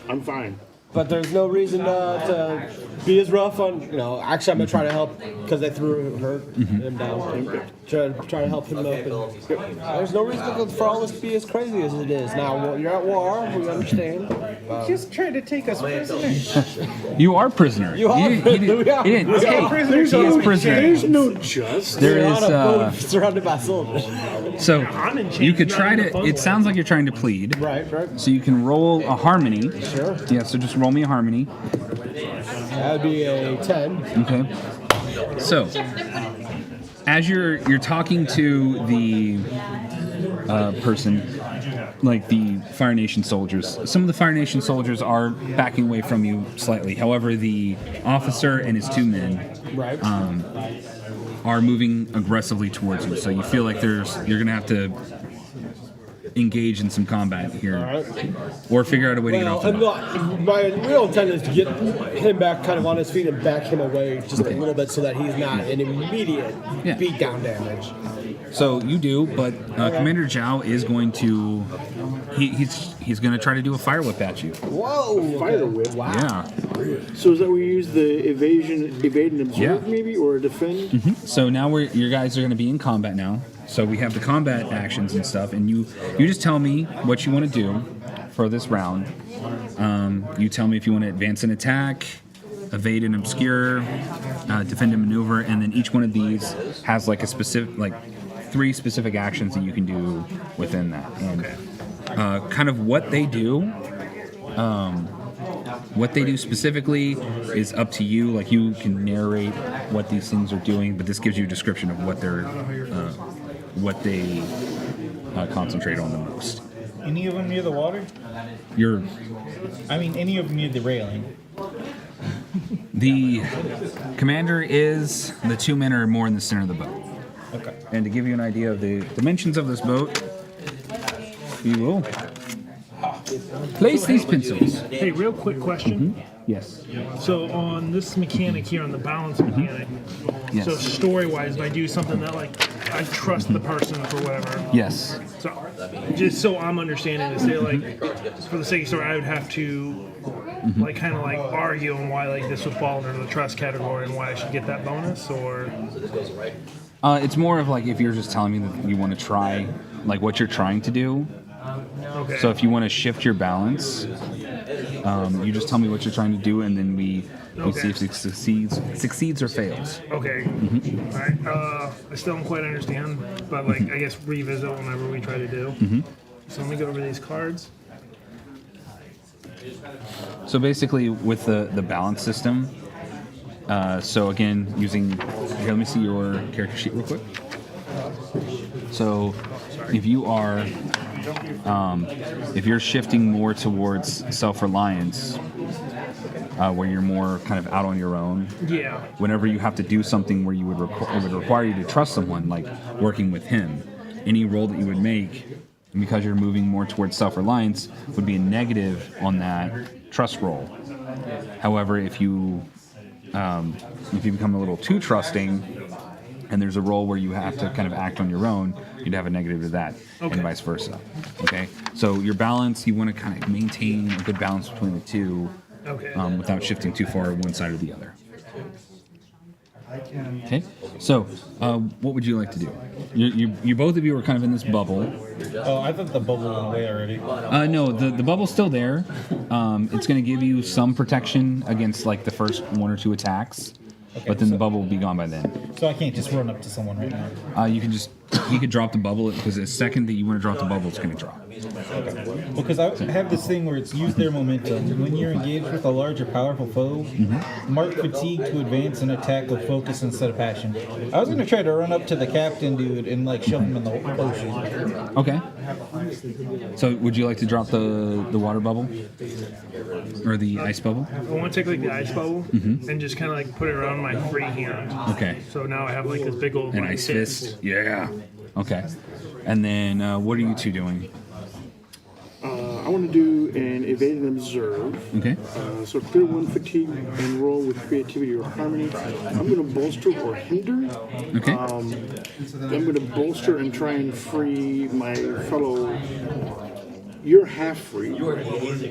I'm fine. But there's no reason to be as rough on, actually I'm going to try to help because they threw him down. Try to help him up. And, there's no reason for all this to be as crazy as it is. Now, you're at war, we understand. Just trying to take us prisoner. You are prisoner. You are He prisoner. didn't take. There's He is prisoner. There's no just. There You're is. on a boat surrounded by soldiers. So I'm in chains, you could not try in the to. fun It way. sounds like you're trying to plead. Right. So you can roll a harmony. Sure. Yeah. So just roll me a harmony. That would be a 10. Okay. So as you're talking to the person, like the Fire Nation soldiers, some of the Fire Nation soldiers are backing away from you slightly. However, the officer and his 2 men Right. are moving aggressively towards you. So you feel like you're gonna have to engage in some combat here, or figure out a way to get off the boat. My real intent is to get him back kind of on his feet and back him away just a little bit so that he's not an immediate beatdown damage. So you do, but Commander Zhao is going to he's going to try to do a fire whip at you. Whoa! Fire whip. Wow. Yeah. So is that we use the evade and observe Yeah. maybe, or defend? So now your guys are going to be in combat now. So we have the combat actions and stuff, and you just tell me what you want to do for this round. You tell me if you want to advance and attack, evade and obscure, defend and maneuver, and then each one of these has like a specific 3 specific actions that you can do within that. And kind of what they do. What they do specifically is up to you. Like you can narrate what these things are doing, but this gives you a description of what they concentrate on the most. Any of them near the water? Any of them near the railing? The commander is. The 2 men are more in the center of the boat. Okay. And to give you an idea of the dimensions of this boat, you will place these pencils. Hey, real quick question. Yes. So on this mechanic here, on the balance mechanic, Yes. so story-wise, if I do something that I trust the person for whatever. Yes. So just so I'm understanding, to say for the sake of story, I would have to kind of argue on why this would fall under the trust category and why I should get that bonus, or. It's more of if you're just telling me that you want to try what you're trying to do. Okay. So if you want to shift your balance, you just tell me what you're trying to do, and then we see if it succeeds or fails. Okay. All right. I still don't quite understand, but I guess revisit whenever we try to do. So let me go over these cards. So basically, with the balance system. So again, using here, let me see your character sheet real quick. So if you are if you're shifting more towards self-reliance, where you're more kind of out on your own. Yeah. Whenever you have to do something where it would require you to trust someone, like working with him, any roll that you would make, because you're moving more towards self-reliance, would be a negative on that trust roll. However, if you become a little too trusting, and there's a role where you have to kind of act on your own, you'd have a negative to that, and vice versa. Okay, so your balance, you want to kind of maintain a good balance between the two, without shifting too far one side or the other. Okay, so what would you like to do? You both of you are kind of in this bubble. Oh, I thought the bubble went away already. No, the bubble's still there. It's going to give you some protection against the first 1 or 2 attacks. but then the bubble will be gone by then. So I can't just run up to someone right now. You could drop the bubble because the second that you want to drop the bubble, it's going to drop. Okay. Because I have this thing where it's use their momentum. When you're engaged with a large or powerful foe, mark fatigue to advance and attack with focus instead of passion. I was going to try to run up to the captain dude and like shove him in the ocean. Okay. So would you like to drop the water bubble or the ice bubble? I want to take like the ice bubble and just kind of like put it around my free hand. Okay. So now I have like this big old An like, ice fist. Yeah. Okay. And then what are you two doing? I want to do an evade and observe. Okay. So clear one fatigue and roll with creativity or harmony. I'm going to bolster or hinder. Okay. I'm going to bolster and try and free my fellow. You're half free.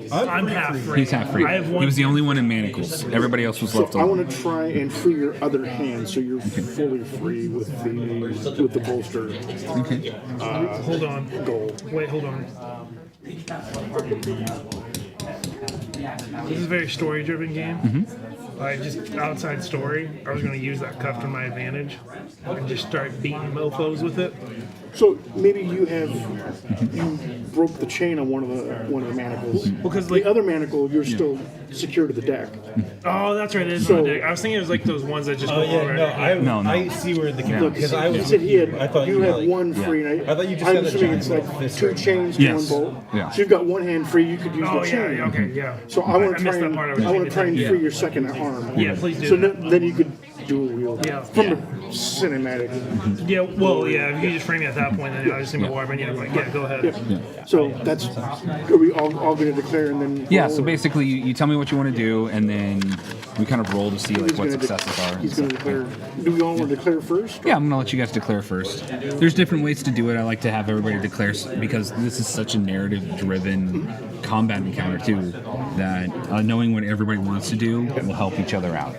I'm half free. He's half free. I have one. He was the only one in manacles. Everybody else was left So I alone. want to try and free your other hand, so you're fully free with the bolster. Okay. Hold on. Goal. Wait, hold on. This is a very story-driven game. Just outside story, I was going to use that cuff to my advantage and just start beating mofos with it. So maybe you broke the chain on one of the manacles. Because the other manacle, you're still secure to the deck. Oh, that's right. It is So- on the deck. I was thinking it was like those ones that just go Oh yeah, over. no, I see where the Look, because I you was. said he had. I thought you had like, one free. And I thought you just I'm had a assuming giant it's like fist two right now. chains to Yes. one bolt. Yeah. So you've got one hand free. You could use Oh the yeah, chain. yeah, okay, yeah. So I want to missed try that part. and I was thinking free your second arm. Yeah, please do. So then you could dual wield Yeah. from the cinematic. Yeah, well, yeah. If you just frame me at that point, then I just need to warp, and you're like, yeah, go ahead. So that's. Are we all going to declare and then? Yeah, roll? so basically you tell me what you want to do, and then we kind of roll to see like He's what gonna successes are. He's going to declare. Do we all want to declare first? Yeah, I'm gonna let you guys declare first. There's different ways to do it. I like to have everybody declare because this is such a narrative-driven combat encounter too. That knowing what everybody wants to do will help each other out.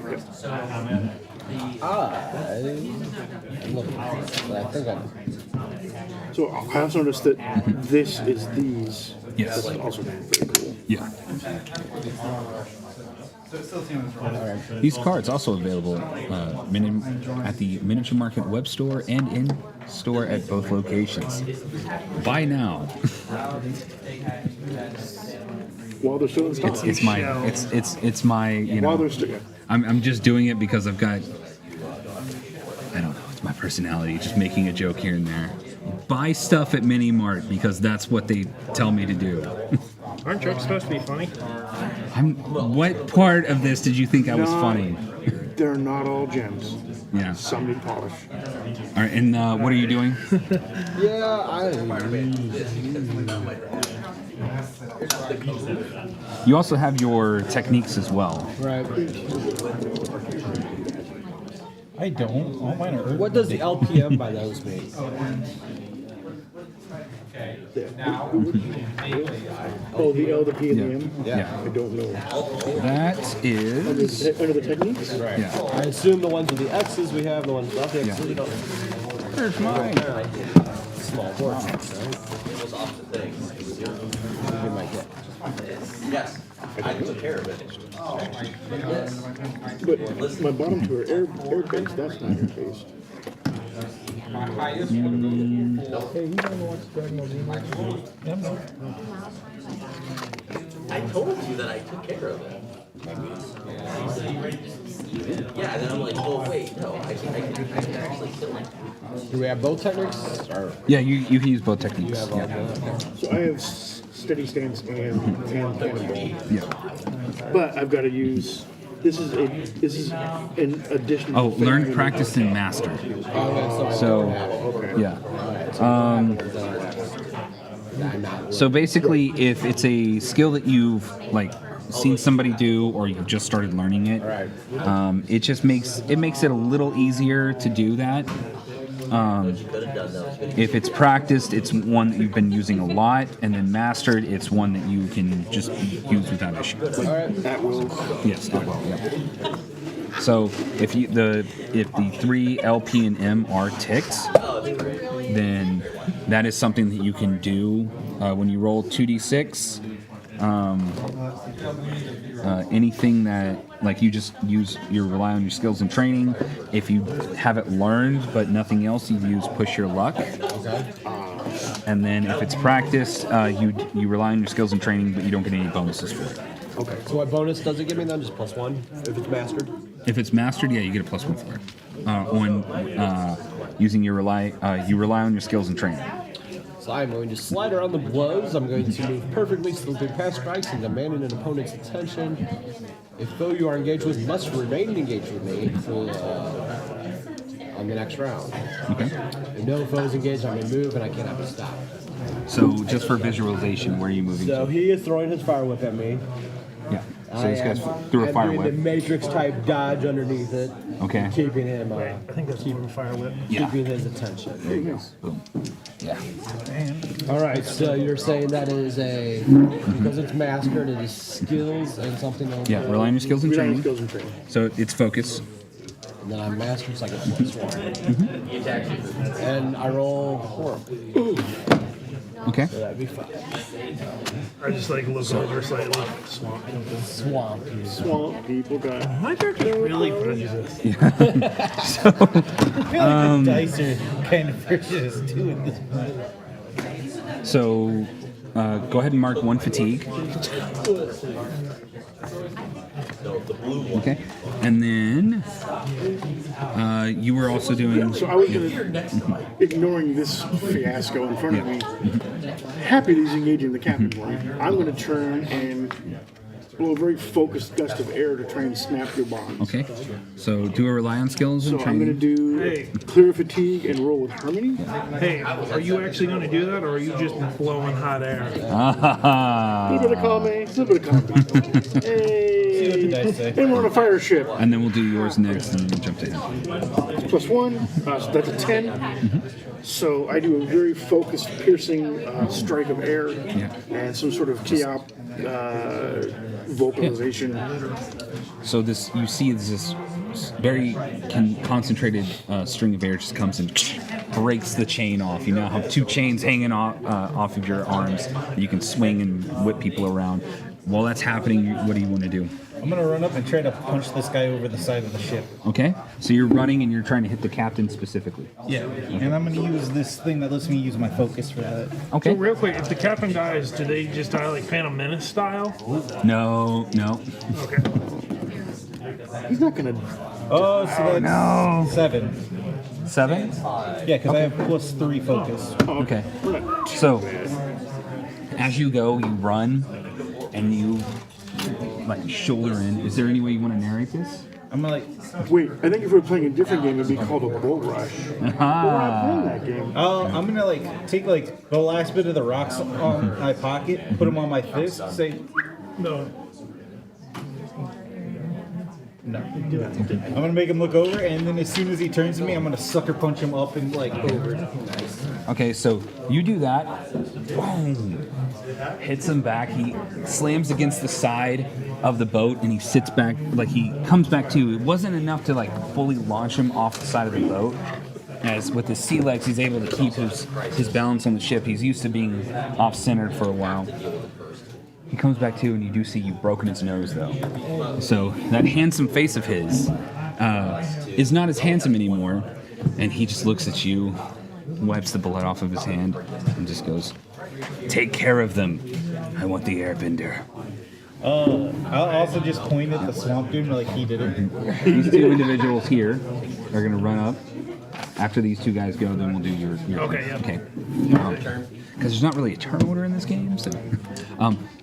So I also noticed that this is these. Yes. That's also pretty cool. Yeah. These cards also available at the Miniature Market web store and in store at both locations. Buy now. While they're still in stock. It's my you know. While they're still. I'm just doing it because I've got, I don't know, it's my personality, just making a joke here and there. Buy stuff at Mini Mart because that's what they tell me to do. Aren't jokes supposed to be funny? What part of this did you think I was funny? They're not all gems. Yeah. Some need polish. All right, and what are you doing? You also have your techniques as well. Right. I don't. All mine are. What does the LPM by those mean? Oh, the L, the P, and the M? Yeah. I don't know. That is. Under the techniques? Right. Yeah. I assume the ones with the X's we have, the ones without the X's Yeah. we don't. There's mine. Small portions, right? You might get. Yes, I took care of it. But my bottom two are air-based. That's not air-based. Hey, you don't watch Dragon Ball Z? I told you that I took care of it. Yeah, and then I'm like, oh wait, no, I can actually kill him. Do we have both techniques? Or Yeah, you can use both techniques. Yeah. So I have steady stance and cannonball. Yeah. But I've got to use. This is an addition. Oh, learn, practice, and master. So, yeah. So basically, if it's a skill that you've like seen somebody do or you've just started learning it, it just makes it a little easier to do that. If it's practiced, it's one that you've been using a lot, and then mastered, it's one that you can just use without issue. At will. Yes, at will. Yeah. So if the 3 L, P, and M are ticked, then that is something that you can do when you roll 2d6. anything that like you just you rely on your skills and training. If you have it learned but nothing else, you use push your luck. Okay. And then if it's practiced, you rely on your skills and training, but you don't get any bonuses for it. Okay. So what bonus does it give me then? Just +1 if it's mastered? If it's mastered, yeah, you get a +1 for it. On using you rely on your skills and training. So I'm going to slide around the blows. I'm going to move perfectly so through past strikes and demanding an opponent's attention. If foe you are engaged with must remain engaged with me for, on the next round. Okay. If no foe is engaged, I may move and I cannot be stopped. So just for visualization, where are you moving So to? he is throwing his fire whip at me. Yeah. So this guy's threw a I'm fire doing whip. the Matrix type dodge underneath it. Okay. Keeping him, I think that's keeping fire whip. Yeah. keeping his attention. There you go. Boom. Yeah. All right, so you're saying that is a because it's mastered, it is skills and something else. Yeah. Rely on your skills and Rely on training. skills and training. So it's focus. And then I'm mastered, so I get +1. And I roll horrible. Okay. So that'd be 5. I just like look over slightly. Swamp. Swamp people got. My character's really prejudiced. I feel like the dice are kind of prejudiced too at this point. So go ahead and mark 1 fatigue. Okay. And then you were also doing. So I was ignoring this fiasco in front of me. Happy that he's engaging the captain one. I'm going to turn and blow a very focused gust of air to try and snap your bonds. Okay. So do a rely on skills and So I'm training. going to do clear fatigue and roll with harmony. Hey, are you actually going to do that, or are you just blowing hot air? A little bit of column A, a little bit of column B. Hey, dice say. and we're on a fire ship. And then we'll do yours next, and then we'll jump to him. +1, so that's a 10. So I do a very focused, piercing strike of air and some sort of Keop vocalization. So this, you see, this very concentrated string of air just comes and breaks the chain off. You now have 2 chains hanging off of your arms that you can swing and whip people around. While that's happening, what do you want to do? I'm gonna run up and try to punch this guy over the side of the ship. Okay, so you're running and you're trying to hit the captain specifically. Yeah, and I'm gonna use this thing that lets me use my focus for that. Okay. So real quick, if the captain dies, do they just die like Phantom Menace style? No. Okay. He's not going to. Oh, so that's 7. 7? Yeah, because I have +3 focus. Okay. So, as you go, you run, and you like shoulder in. Is there any way you want to narrate this? I'm gonna like. Wait, I think if we were playing a different game, it'd be called a bull rush. But we're not playing that game. I'm gonna like take like the last bit of the rocks on my pocket, put them on my fist, say No. no. I'm gonna make him look over, and then as soon as he turns to me, I'm gonna sucker punch him up and like over. Okay, so you do that. Boom. Hits him back. He slams against the side of the boat, and he sits back. Like he comes back to. It wasn't enough to like fully launch him off the side of the boat. As with his sea legs, he's able to keep his balance on the ship. He's used to being off-centered for a while. He comes back to, and you do see you've broken his nose, though. So that handsome face of his is not as handsome anymore, and he just looks at you, wipes the blood off of his hand, and just goes, "Take care of them. I want the airbender." I'll also just point at the swamp dude like he did it. These 2 individuals here are going to run up. After these 2 guys go, then we'll do your Okay, yeah. Okay. Because there's not really a turn order in this game, so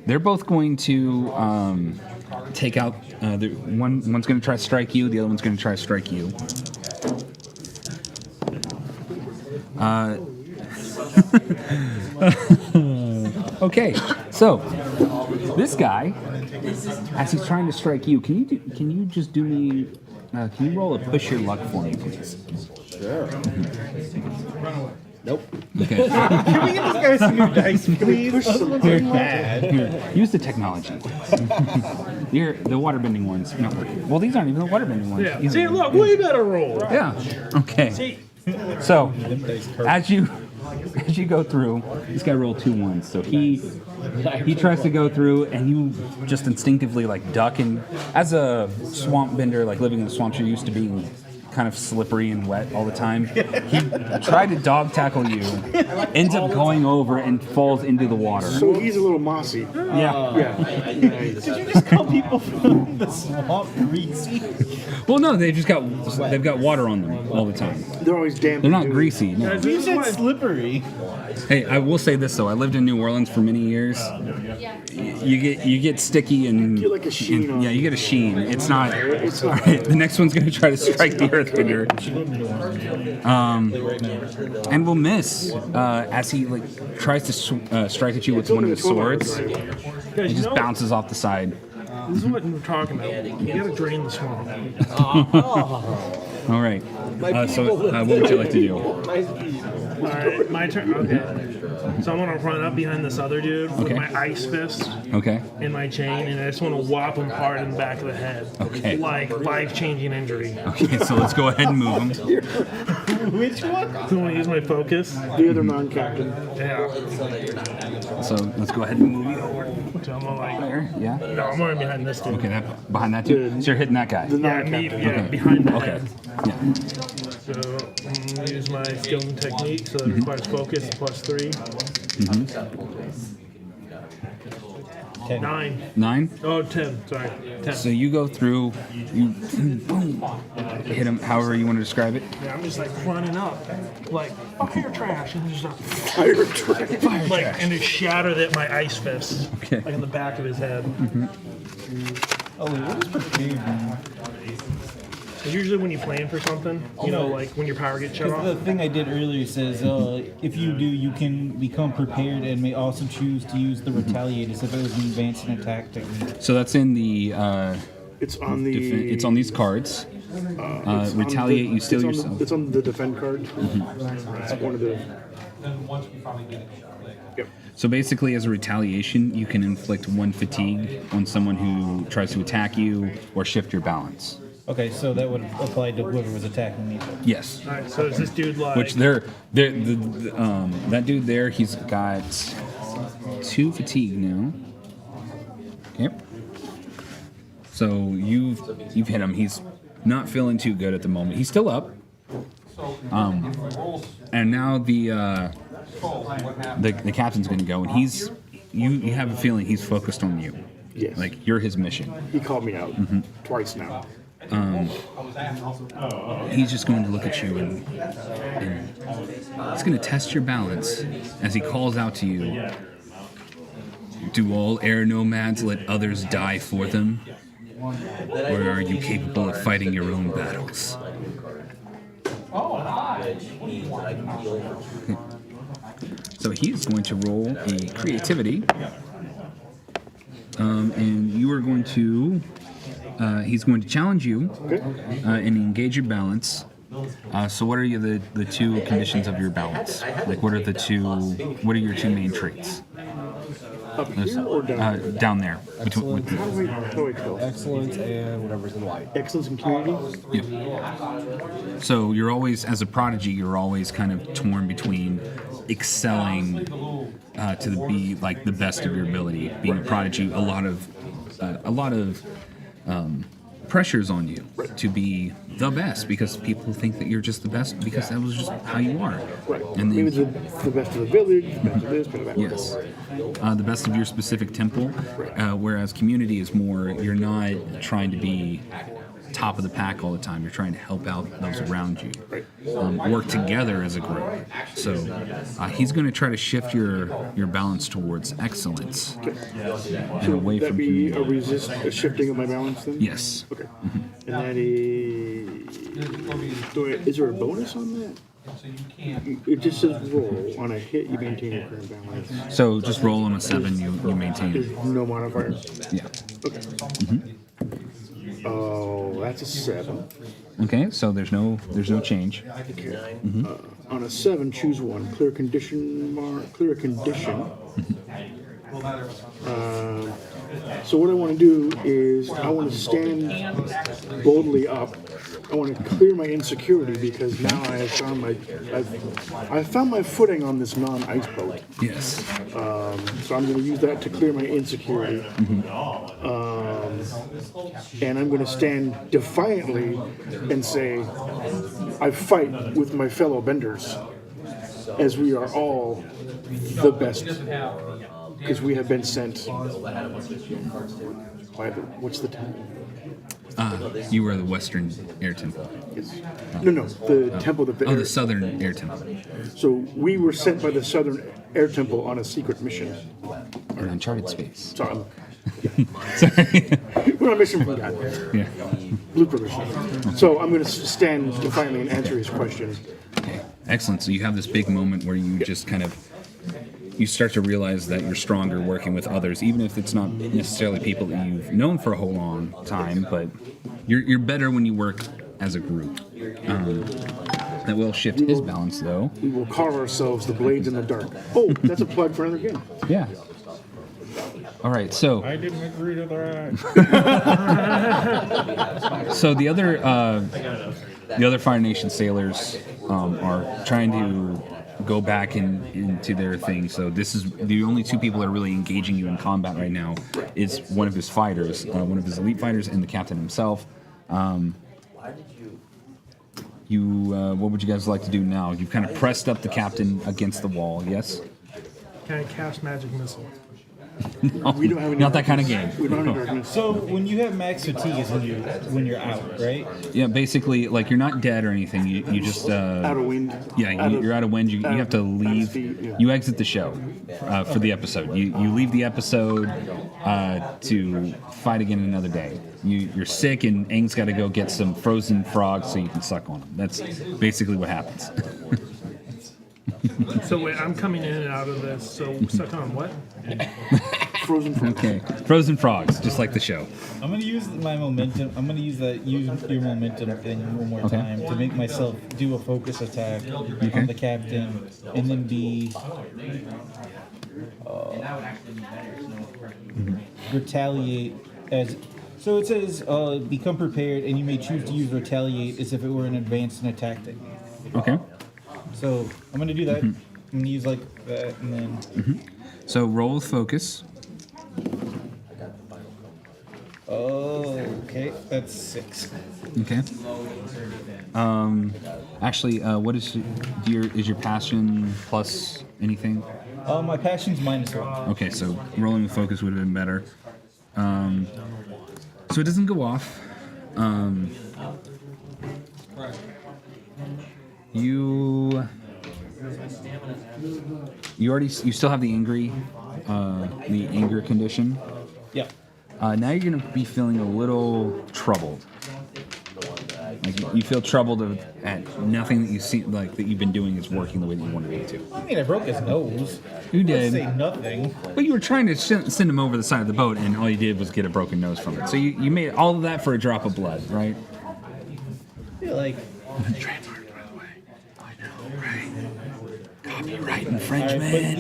they're both going to take out. One's going to try to strike you. The other one's going to try to strike you. Okay, so this guy, as he's trying to strike you, can you just do me? Can you roll a push your luck for me, please? Sure. Nope. Okay. Can we get this guy some new dice, please? Those ones are bad. Here, use the technology. Here, the waterbending ones. No, well, these aren't even the waterbending ones. Yeah. These See, are- look, way better roll. Yeah. Okay. See, So, as you go through, this guy rolled 2 1s, so he he tries to go through, and you just instinctively like duck. And as a swamp bender, like living in the swamps, you're used to being kind of slippery and wet all the time. He tried to dog tackle you, ends up going over and falls into the water. So he's a little mossy. Yeah. Yeah. Did you just call people from the swamp greasy? Well, no, they've got water on them all the time. They're always damp. They're not greasy. No. You said slippery. Hey, I will say this though. I lived in New Orleans for many years. You get sticky and You get like a sheen on. yeah, you get a sheen. It's not. All right, the next one's gonna try to strike the earth bender, and will miss as he like tries to strike at you with one of his swords. It just bounces off the side. This is what we're talking about. You gotta drain the swamp. All right. So what would you like to do? Alright, my turn. Okay. So I'm gonna run up behind this other dude with Okay. my ice fist Okay. in my chain, and I just want to whop him hard in the back of the head. Okay. Like life-changing injury. Okay. So let's go ahead and move him. Which one? So I'm gonna use my focus. The other non-captain. Yeah. So let's go ahead and move you over So I'm gonna like. there. Yeah. No, I'm running behind this dude. Okay. That behind that too. So you're hitting that guy. Yeah, me, yeah, Okay. behind the Okay. head. Yeah. So I'm gonna use my skills and technique. So that requires focus +3. Ten. 9. 9. Oh, 10. Sorry, 10. So you go through, you boom, hit him however you want to describe it. Yeah, I'm just like running up, like fire trash, and just Fire trash. like and just shatter that my ice fist, Okay. like in the back of his head. Oh, wait, what is prepared mean? It's usually when you plan for something, you know, like when your power gets shut Because the off. thing I did earlier says, if you do, you can become prepared and may also choose to use the retaliate as if it was an advanced attack technique. So that's in the. It's on the. It's on these cards. it's on retaliate, the- you steal it's on yourself. The, it's on the defend card. It's one of the. Yep. So basically, as a retaliation, you can inflict 1 fatigue on someone who tries to attack you or shift your balance. Okay, so that would apply to whoever was attacking me. Yes. All right, so is this dude like? Which that dude there, he's got 2 fatigue now. Okay. So you've hit him. He's not feeling too good at the moment. He's still up. And now the captain's going to go, and you have a feeling he's focused on you. Yes. Like you're his mission. He called me out twice now. He's just going to look at you and he's going to test your balance as he calls out to you. Do all air nomads let others die for them? Or are you capable of fighting your own battles? So he's going to roll a creativity. And you are going to... he's going to challenge you and engage your balance. So what are the 2 conditions of your balance? Like what are your 2 main traits? Up here or down? Down there. Between, How do I tell? Excellence and whatever's in white. Excellence and community? Yep. So you're always, as a prodigy, you're always kind of torn between excelling to be like the best of your ability. Being a prodigy, a lot of pressures on you to be the best because people think that you're just the best because that was just how you are. Right. And Maybe then, the best of the village, the best of this, best of that. yes, the best of your specific temple. Whereas community is more, you're not trying to be top of the pack all the time. You're trying to help out those around you. Work together as a group. So he's going to try to shift your balance towards excellence and away Would that from be community. a shifting of my balance then? Yes. Okay. And that is. Is there a bonus on that? It just says roll. On a hit, you maintain your current balance. So just roll on a 7, you maintain There's it. no modifier. Yeah. Okay. Oh, that's a 7. Okay, so there's no change. Okay. On a 7, choose one. Clear a condition. So what I want to do is I want to stand boldly up. I want to clear my insecurity because now I have found I've found my footing on this non-ice boat. Yes. So I'm going to use that to clear my insecurity. And I'm going to stand defiantly and say, I fight with my fellow benders, as we are all the best, because we have been sent by the, what's the temple? You were the Western Air Temple. Yes. No, the temple that the Southern Air Temple. So we were sent by the Southern Air Temple on a secret mission. Or uncharted space. So Sorry. we're on a mission from God. Yeah. Blueprint mission. So I'm going to stand defiantly and answer his question. Okay. Excellent. So you have this big moment where you just kind of you start to realize that you're stronger working with others, even if it's not necessarily people that you've known for a whole long time, but you're better when you work as a group. That will shift his balance, though. We will carve ourselves the blades in the dark. Oh, that's a plug for another game. Yeah. All right, so I didn't agree to that. so the other Fire Nation sailors are trying to go back into their thing. So this is the only two people that are really engaging you in combat right now. Is one of his fighters, one of his elite fighters, and the captain himself. What would you guys like to do now? You've kind of pressed up the captain against the wall. Yes. Can I cast magic missile? No, We don't have any not that kind of game. We don't have any darkness. So when you have max fatigue is when you're out, right? Yeah, basically, like you're not dead or anything. You just Out of wind. yeah, you're out of wind. You have to leave. You exit the show for the episode. You leave the episode to fight again another day. You're sick, and Aang's got to go get some frozen frogs so you can suck on them. That's basically what happens. So wait, I'm coming in and out of this. So suck on what? Frozen frogs. Okay, frozen frogs, just like the show. I'm gonna use my momentum. I'm gonna use your momentum thing one more time to make myself do a focus attack on the captain, and then be retaliate as. So it says, become prepared, and you may choose to use retaliate as if it were an advanced and attack technique. Okay. So I'm gonna do that. I'm gonna use like that, and then. So roll with focus. Oh, okay. That's 6. Okay. Actually, what is your passion plus anything? My passion's -1. Okay, so rolling with focus would have been better. So it doesn't go off. You still have the anger condition. Yeah. Now you're gonna be feeling a little troubled. Like you feel troubled at nothing that you see, like that you've been doing is working the way that you wanted it to. I mean, I broke his nose. You did. Let's say nothing. But you were trying to send him over the side of the boat, and all you did was get a broken nose from it. So you made all of that for a drop of blood, right? I feel like. Trademark, by the way. I know, right? Copyright infringement.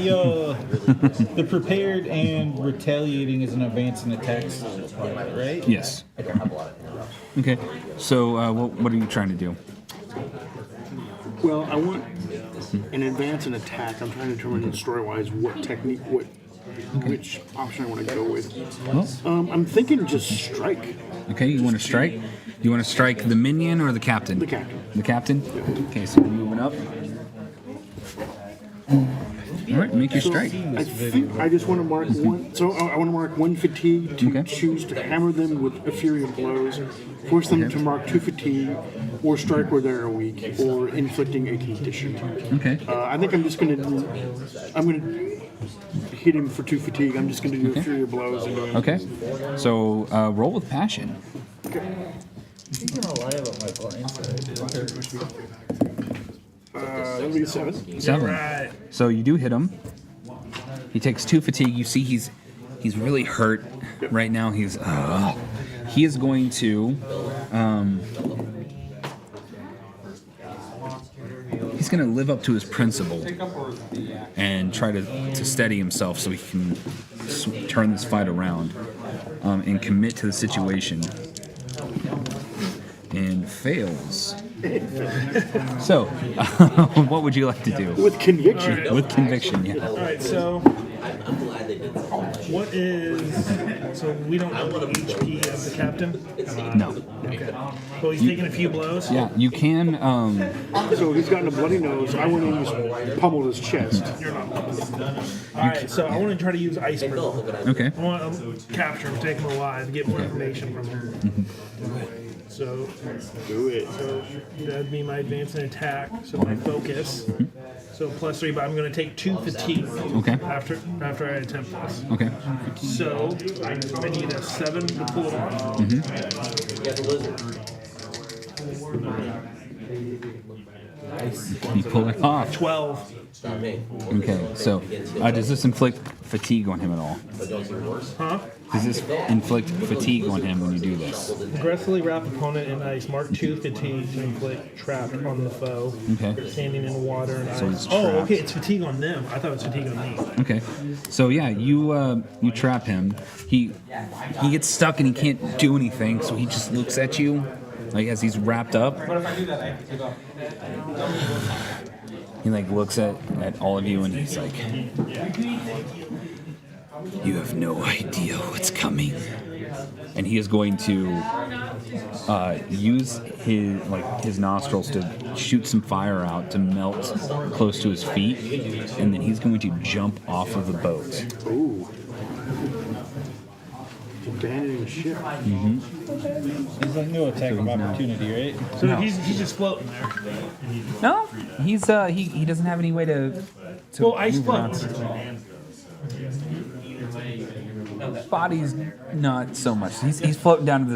But the prepared and retaliating is an advance and attack skill, right? Yes. Okay. So what are you trying to do? Well, I want an advance and attack. I'm trying to determine story-wise what technique, which option I want to go with. I'm thinking just strike. Okay, you want to strike? You want to strike the minion or the captain? The captain. The captain? Okay, so we're moving up. All right, make your strike. I think I just want to mark one. So I want to mark 1 fatigue to choose to hammer them with a fury of blows, force them to mark 2 fatigue, or strike where they are weak, or inflicting a condition. Okay. I think I'm just going to hit him for 2 fatigue. I'm just going to do a fury of blows. And go Okay. So roll with passion. You're gonna lie about my blindside. That'll be 7. 7. So you do hit him. He takes 2 fatigue. You see he's really hurt right now. He is going to he's going to live up to his principle and try to steady himself so he can turn this fight around and commit to the situation, and fails. So, what would you like to do? With conviction. Right. With conviction, yeah. All right, so what is? So we don't know the HP of the captain. No. Okay. So he's taking a few blows. Yeah, you can. So he's gotten a bloody nose. I went in and just pummeled his chest. All right, so I want to try to use iceberg. Okay. I want to capture him, take him alive, get more information from him. So Do it. So that'd be my advance and attack. So my focus. So +3, but I'm going to take 2 fatigue. Okay. After I attempt this. Okay. So I need a 7 to pull it off. You pull it off. 12. Okay. So, does this inflict fatigue on him at all? Huh? Does this inflict fatigue on him when you do this? Aggressively wrap opponent in ice. Mark 2 fatigue to inflict trap on the foe. Okay. Standing in water and So ice. he's Oh, trapped. okay. It's fatigue on them. I thought it was fatigue on me. Okay. So yeah, you trap him. He gets stuck and he can't do anything. So he just looks at you, like as he's wrapped up. He like looks at all of you and he's like, "You have no idea what's coming." And he is going to use his nostrils to shoot some fire out to melt close to his feet, and then he's going to jump off of the boat. Ooh. Abandoning ship. There's like no attack of opportunity, right? So he's just floating there. No, he's he doesn't have any way to Well, ice move around. floats. Body's not so much. He's floating down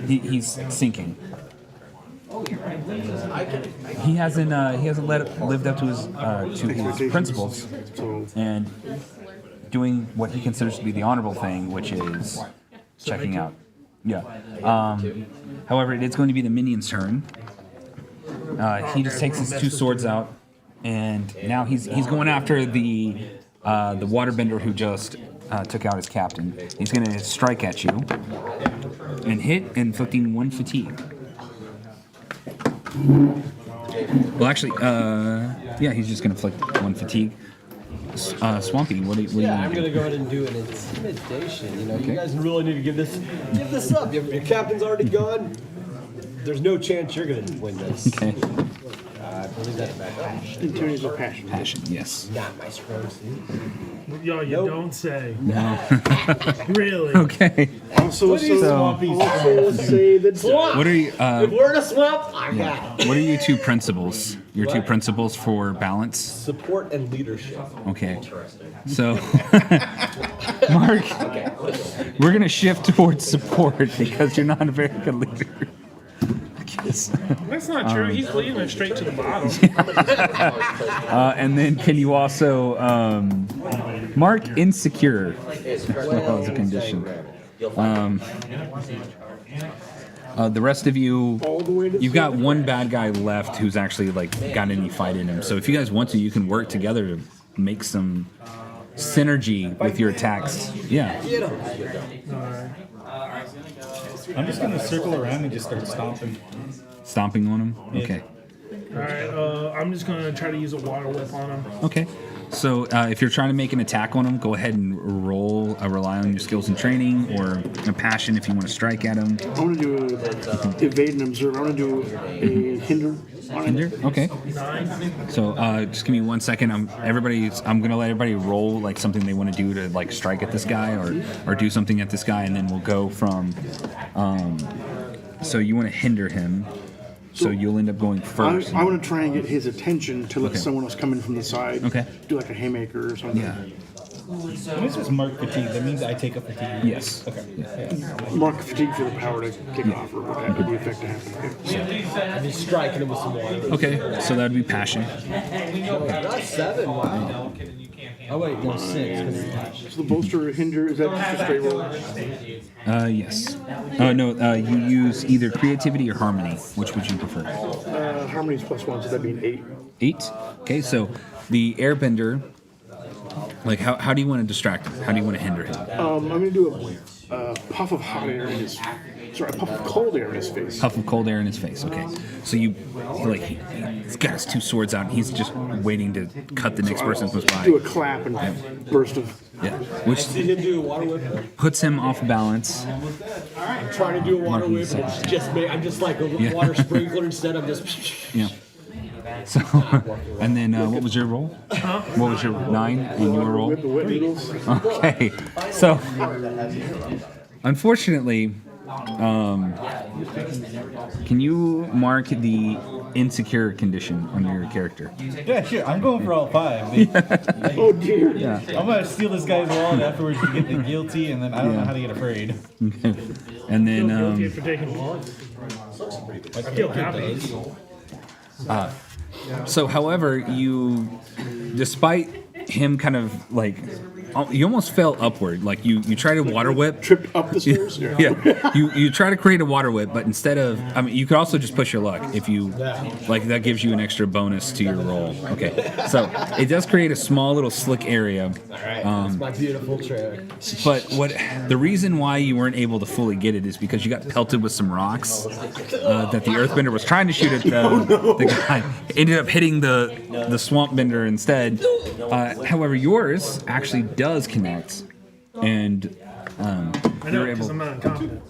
he's sinking. He hasn't lived up to his principles and doing what he considers to be the honorable thing, which is checking out. Yeah. However, it is going to be the minion's turn. He just takes his 2 swords out, and now he's going after the waterbender who just took out his captain. He's going to strike at you and hit, inflicting 1 fatigue. Well, actually, yeah, he's just going to inflict 1 fatigue. Swampy, what do you I'm do? gonna go ahead and do an intimidation. You know, you guys really need to give this up. Your captain's already gone. There's no chance you're gonna win this. Okay. I believe that's back up. Interiors of passion. Passion, yes. Not my strong suit. Yo, you don't say. No. Really? Okay. Also, What do you also say that swamp? What are you? If we're in a swamp, I got it. What are your 2 principles? Your 2 principles for balance? Support and leadership. Okay. So, Mark, we're gonna shift towards support because you're not a very good leader. I guess. That's not true. He's leading it straight to the bottom. And then can you also mark insecure as a condition? The rest of you, you've got 1 bad guy left who's actually like got any fight in him. So if you guys want to, you can work together to make some synergy with your attacks. Yeah. I'm just gonna circle around and just start stomping. Stomping on him? Okay. Alright, I'm just gonna try to use a water whip on him. Okay. So if you're trying to make an attack on him, go ahead and rely on your skills and training, or a passion if you want to strike at him. I want to do evade and observe. I want to do a hinder. Hinder? Okay. So just give me 1 second. I'm gonna let everybody roll like something they want to do to like strike at this guy or do something at this guy, and then we'll go from. So you want to hinder him. So you'll end up going first. I want to try and get his attention to let Okay. someone else come in from the side. Okay. Do like a haymaker or something. Yeah. When it says mark fatigue, that means I take a fatigue. Yes. Okay. Mark fatigue for the power to kick off or whatever the effect to happen. And he's striking him with some water. Okay. So that'd be passion. That's 7. Wow. Oh wait, no 6. 'cause it's passion. So the bolster or hinder, is that just a straight roll? Yes. No. You use either creativity or harmony. Which would you prefer? Harmony's +1, so that'd be an 8. 8. Okay. So the airbender Like, how do you want to distract him? How do you want to hinder him? I'm going to do a puff of hot air in his. Sorry, a puff of cold air in his face. Puff of cold air in his face. Okay. So he's got his 2 swords out, and he's just waiting to cut the next person who's by. Do a clap and burst of. Yeah. Which See him do a water whip. puts him off balance. I'm trying to do a water whip. And it's just me. I'm just like a water sprinkler instead. I'm just. Yeah. So, and then what was your roll? What was your 9 and your roll? Whip the wet noodles. Okay. So, unfortunately, can you mark the insecure condition on your character? Yeah, sure. I'm going for all 5. Oh dear. Yeah. I'm gonna steal this guy's wallet afterwards to get the guilty, and then I don't know how to get afraid. And then Guilty for taking wallet. I Still happens. so, however, you, despite him kind of like, you almost fell upward. Like you try to water whip. Tripped up the stairs. Yeah. You try to create a water whip, but instead of, I mean, you could also just push your luck if you, like, that gives you an extra bonus to your roll. Okay. So it does create a small little slick area. That's my beautiful trick. But the reason why you weren't able to fully get it is because you got pelted with some rocks that the earthbender was trying to shoot at the guy. Ended up hitting the swamp bender instead. However, yours actually does connect, and I know, because I'm not incompetent.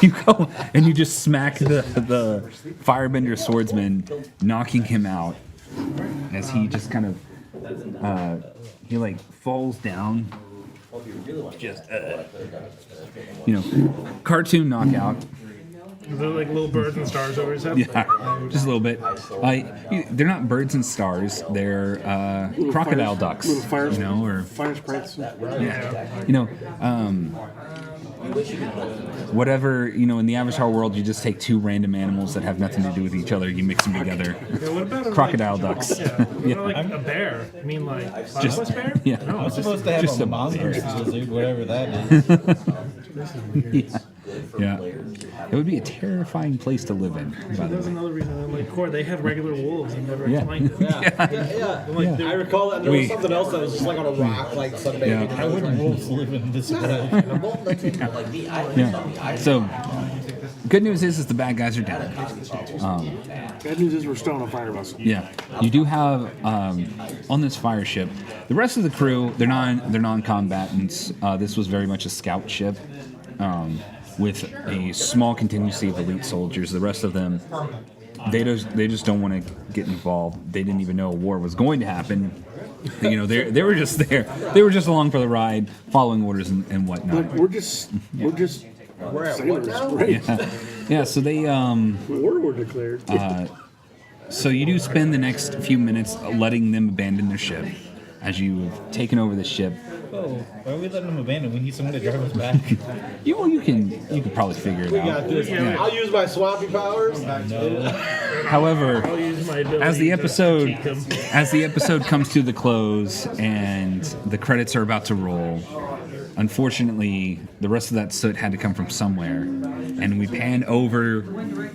you go and you just smack the firebender swordsman, knocking him out as he just kind of he like falls down. Just cartoon knockout. They're like little birds and stars over his head. Yeah, just a little bit. They're not birds and stars. They're crocodile ducks. Little fire, or fire sprites. yeah. Whatever, in the Avatar world, you just take 2 random animals that have nothing to do with each other, you mix them together. Yeah, what about Crocodile ducks. What about like a bear? I mean, like platypus bear? Yeah. No, I'm it's supposed to have just a a monster bear. lizard, whatever that is. Yeah. It would be a terrifying place to live in, by the That's way. another reason I'm like, Core, they had regular wolves and never Yeah. explained it. Yeah. I recall that there was something else that was just like on a rock, like sunbathing. Yeah. How would wolves live in this world? Yeah. So, good news is the bad guys are down. Bad news is we're still on a fire vessel. Yeah, you do have on this fire ship. The rest of the crew, they're non-combatants. This was very much a scout ship with a small contingency of elite soldiers. The rest of them, they just don't want to get involved. They didn't even know a war was going to happen. They were just there. They were just along for the ride, following orders and whatnot. But we're just sailors, right? Yeah. So they War were declared. So you do spend the next few minutes letting them abandon their ship as you've taken over the ship. Oh, why are we letting them abandon? We need someone to drive us back. You can probably figure it out. Yeah. I'll use my swampy powers. However, I'll use my ability as the to keep them. episode comes to the close and the credits are about to roll, unfortunately, the rest of that soot had to come from somewhere, and we pan over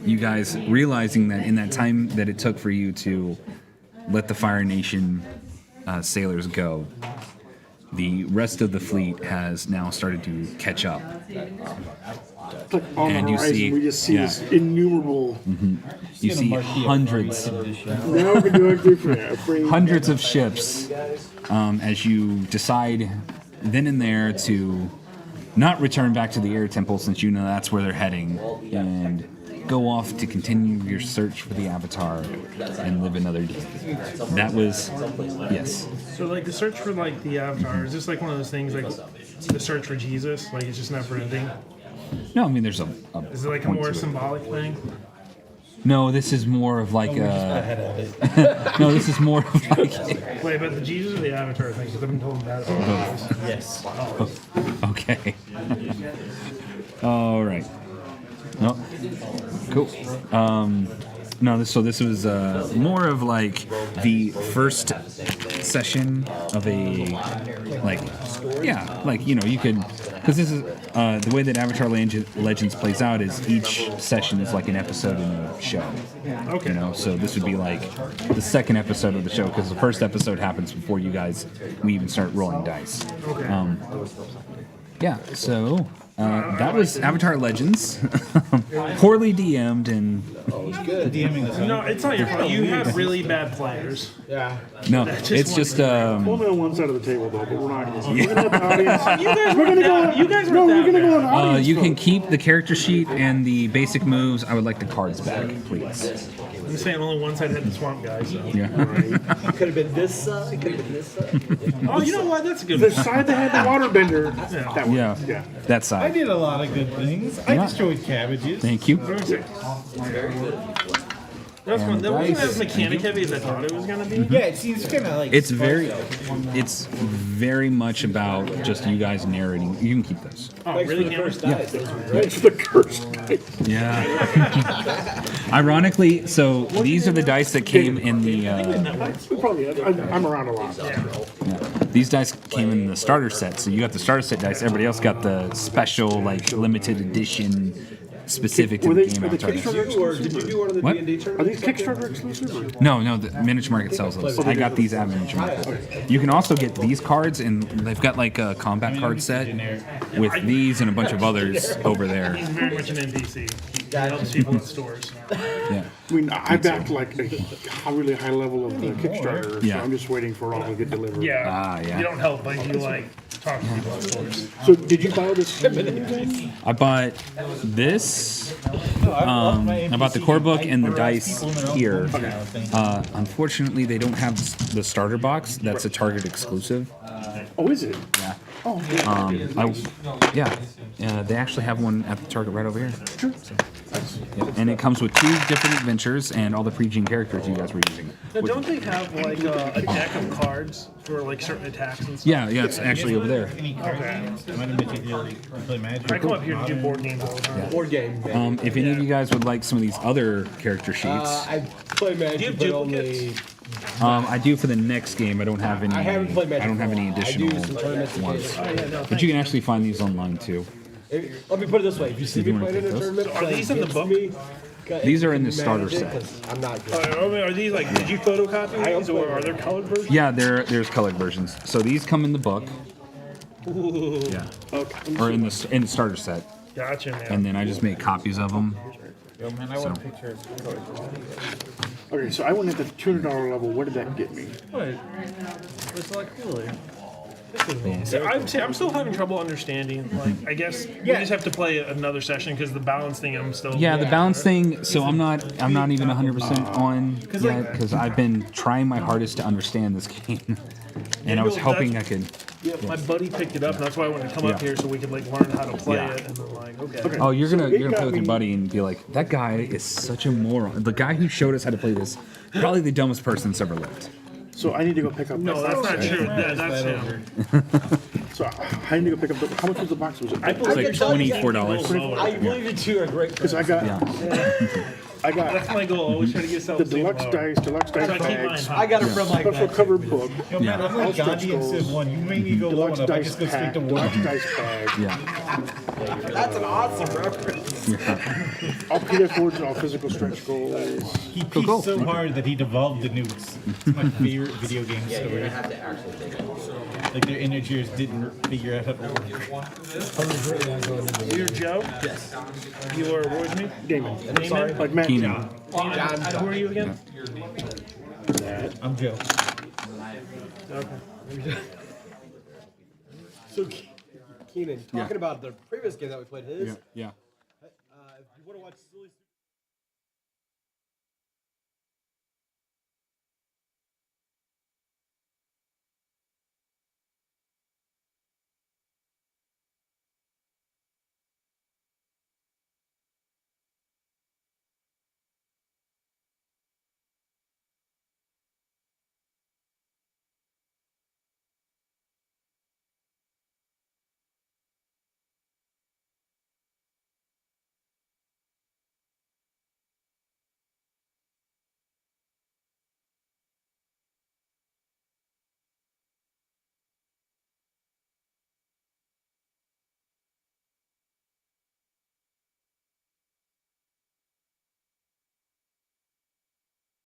you guys realizing that in that time that it took for you to let the Fire Nation sailors go, the rest of the fleet has now started to catch up. It's like on And the you horizon, see- we just see yeah. this innumerable. You see hundreds Now we can do it different. hundreds of ships as you decide then and there to not return back to the air temple, since you know that's where they're heading, and go off to continue your search for the Avatar and live another day. That was, yes. So like the search for like the Avatar, is this like one of those things like the search for Jesus? Like it's just never ending? No, I mean there's a Is it like a point more to it. symbolic thing? No, this is more of like a. No, this is more of like. Wait, but the Jesus or the Avatar thing? Because I've been told that. Yes. Okay. All right. No. Cool. No, so this was more of like the first session of a you could, because this is the way that Avatar Legends plays out is each session is like an episode in the show. Okay. So this would be like the second episode of the show because the first episode happens before we even start rolling dice. So that was Avatar Legends. Poorly DM'd and No, it's not your fault. You have really bad players. Yeah. no, it's just Only on one side of the table though, but we're not. We're gonna have the audience. You guys We're gonna go. You guys No, were we're gonna go on audience. you can vote. keep the character sheet and the basic moves. I would like the cards back, please. I'm saying only one side had the swamp guy. So. Yeah. Could have been this side. Could have been this side. Oh, you know what? That's a good The one. side that had the waterbender. That one. Yeah. Yeah. That I side. did a lot of good things. I Yeah. destroyed cabbages. Thank you. That's one. That wasn't dice. as mechanic heavy as I thought it was gonna be. Yeah, it seems kind of like. It's very much about just you guys narrating. You can keep those. Oh, Thanks really? for the Cameron? first dice. Those were great. It's the cursed dice. Yeah. Ironically, so these are the dice that came in the. We probably have. I'm around a lot. These dice came in the starter set, so you got the starter set dice. Everybody else got the special, like limited edition, specific to Were the they game. are the Avatar. Kickstarter Or did you do one of the What? D&D Are tournaments? these Kickstarter exclusive? Or? No, the Miniature Market sells those. I got these at Miniature Market. You can also get these cards, and they've got like a combat card set with these and a bunch of others over there. He's very much an NPC. He helps people in stores. Yeah. I mean, I backed like a really high level of the Kickstarter, Yeah. so I'm just waiting for it all to get delivered. Yeah. Yeah. You don't help, but you like talk to people in stores. So did you buy this? I bought this. I bought the core book and the dice here. Unfortunately, they don't have the starter box. That's a Target exclusive. Oh, is it? Yeah. Oh, yeah. They actually have one at the Target right over here. Sure. Yeah. And it comes with 2 different adventures and all the pre-gen characters you guys were using. Now, don't they have like a deck of cards for like certain attacks and stuff? Yeah, it's actually over there. Any card games? I'm gonna make you play Magic. I come up here to do board games all the time. Board game. If any of you guys would like some of these other character sheets, I play Do you Magic, have but only. duplicates? I do for the next game. I don't have any. I haven't played Magic. I don't have any I do additional some tournaments ones. occasionally. But you can actually find these online too. Let me put it this way: if you see me you wanna playing in a take those? tournament, So are these in the book? These are in the starter set. I'm not good. Are these like, did you photocopy these or are there colored versions? Yeah, there's colored versions. So these come in the book. Ooh. Yeah. Okay. Or in the starter set. Gotcha, man. And then I just make copies of them. Yo, man, I want a picture. Okay, so I went at the $200 level. What did that get me? What? It's like cooler. I'm still having trouble understanding. Like, I guess we just have to play another session because the balance thing I'm still. Yeah, the balance thing. So I'm not even 100% on yet because I've been trying my hardest to understand this game, and I was hoping I could. Yeah, my buddy picked it up, and that's why I wanted to come up here so we could like learn how to play it. And then like, okay. Oh, you're gonna play with your buddy and be like, that guy is such a moron. The guy who showed us how to play this, probably the dumbest person that's ever lived. So I need to go pick up. No, that's not true. Yeah, that's him. So I need to go pick up. How much was the box? Was it? I It's like $24. I believe you two are great. Because I got. I got That's my goal. Always try to get the deluxe dice bags, I got it from like special cover book, Yo, man, I'm like stretch Gandhi in goals, Civ 1. You made me go low deluxe enough. I dice just go straight pack, to war. deluxe dice bag, Yeah. That's an awesome reference. all PDF boards and all physical stretch goals. He peaked so hard that he devolved the nukes. It's my favorite video game story. Like their integers didn't figure out how to work. You're Joe? Yes. You are, what was me? Damon. I'm sorry. Like Matt. Keynan. Who are you again? I'm Joe. Okay. So, Keenan, talking about the previous game that we played, his. Yeah. If you want to watch Silly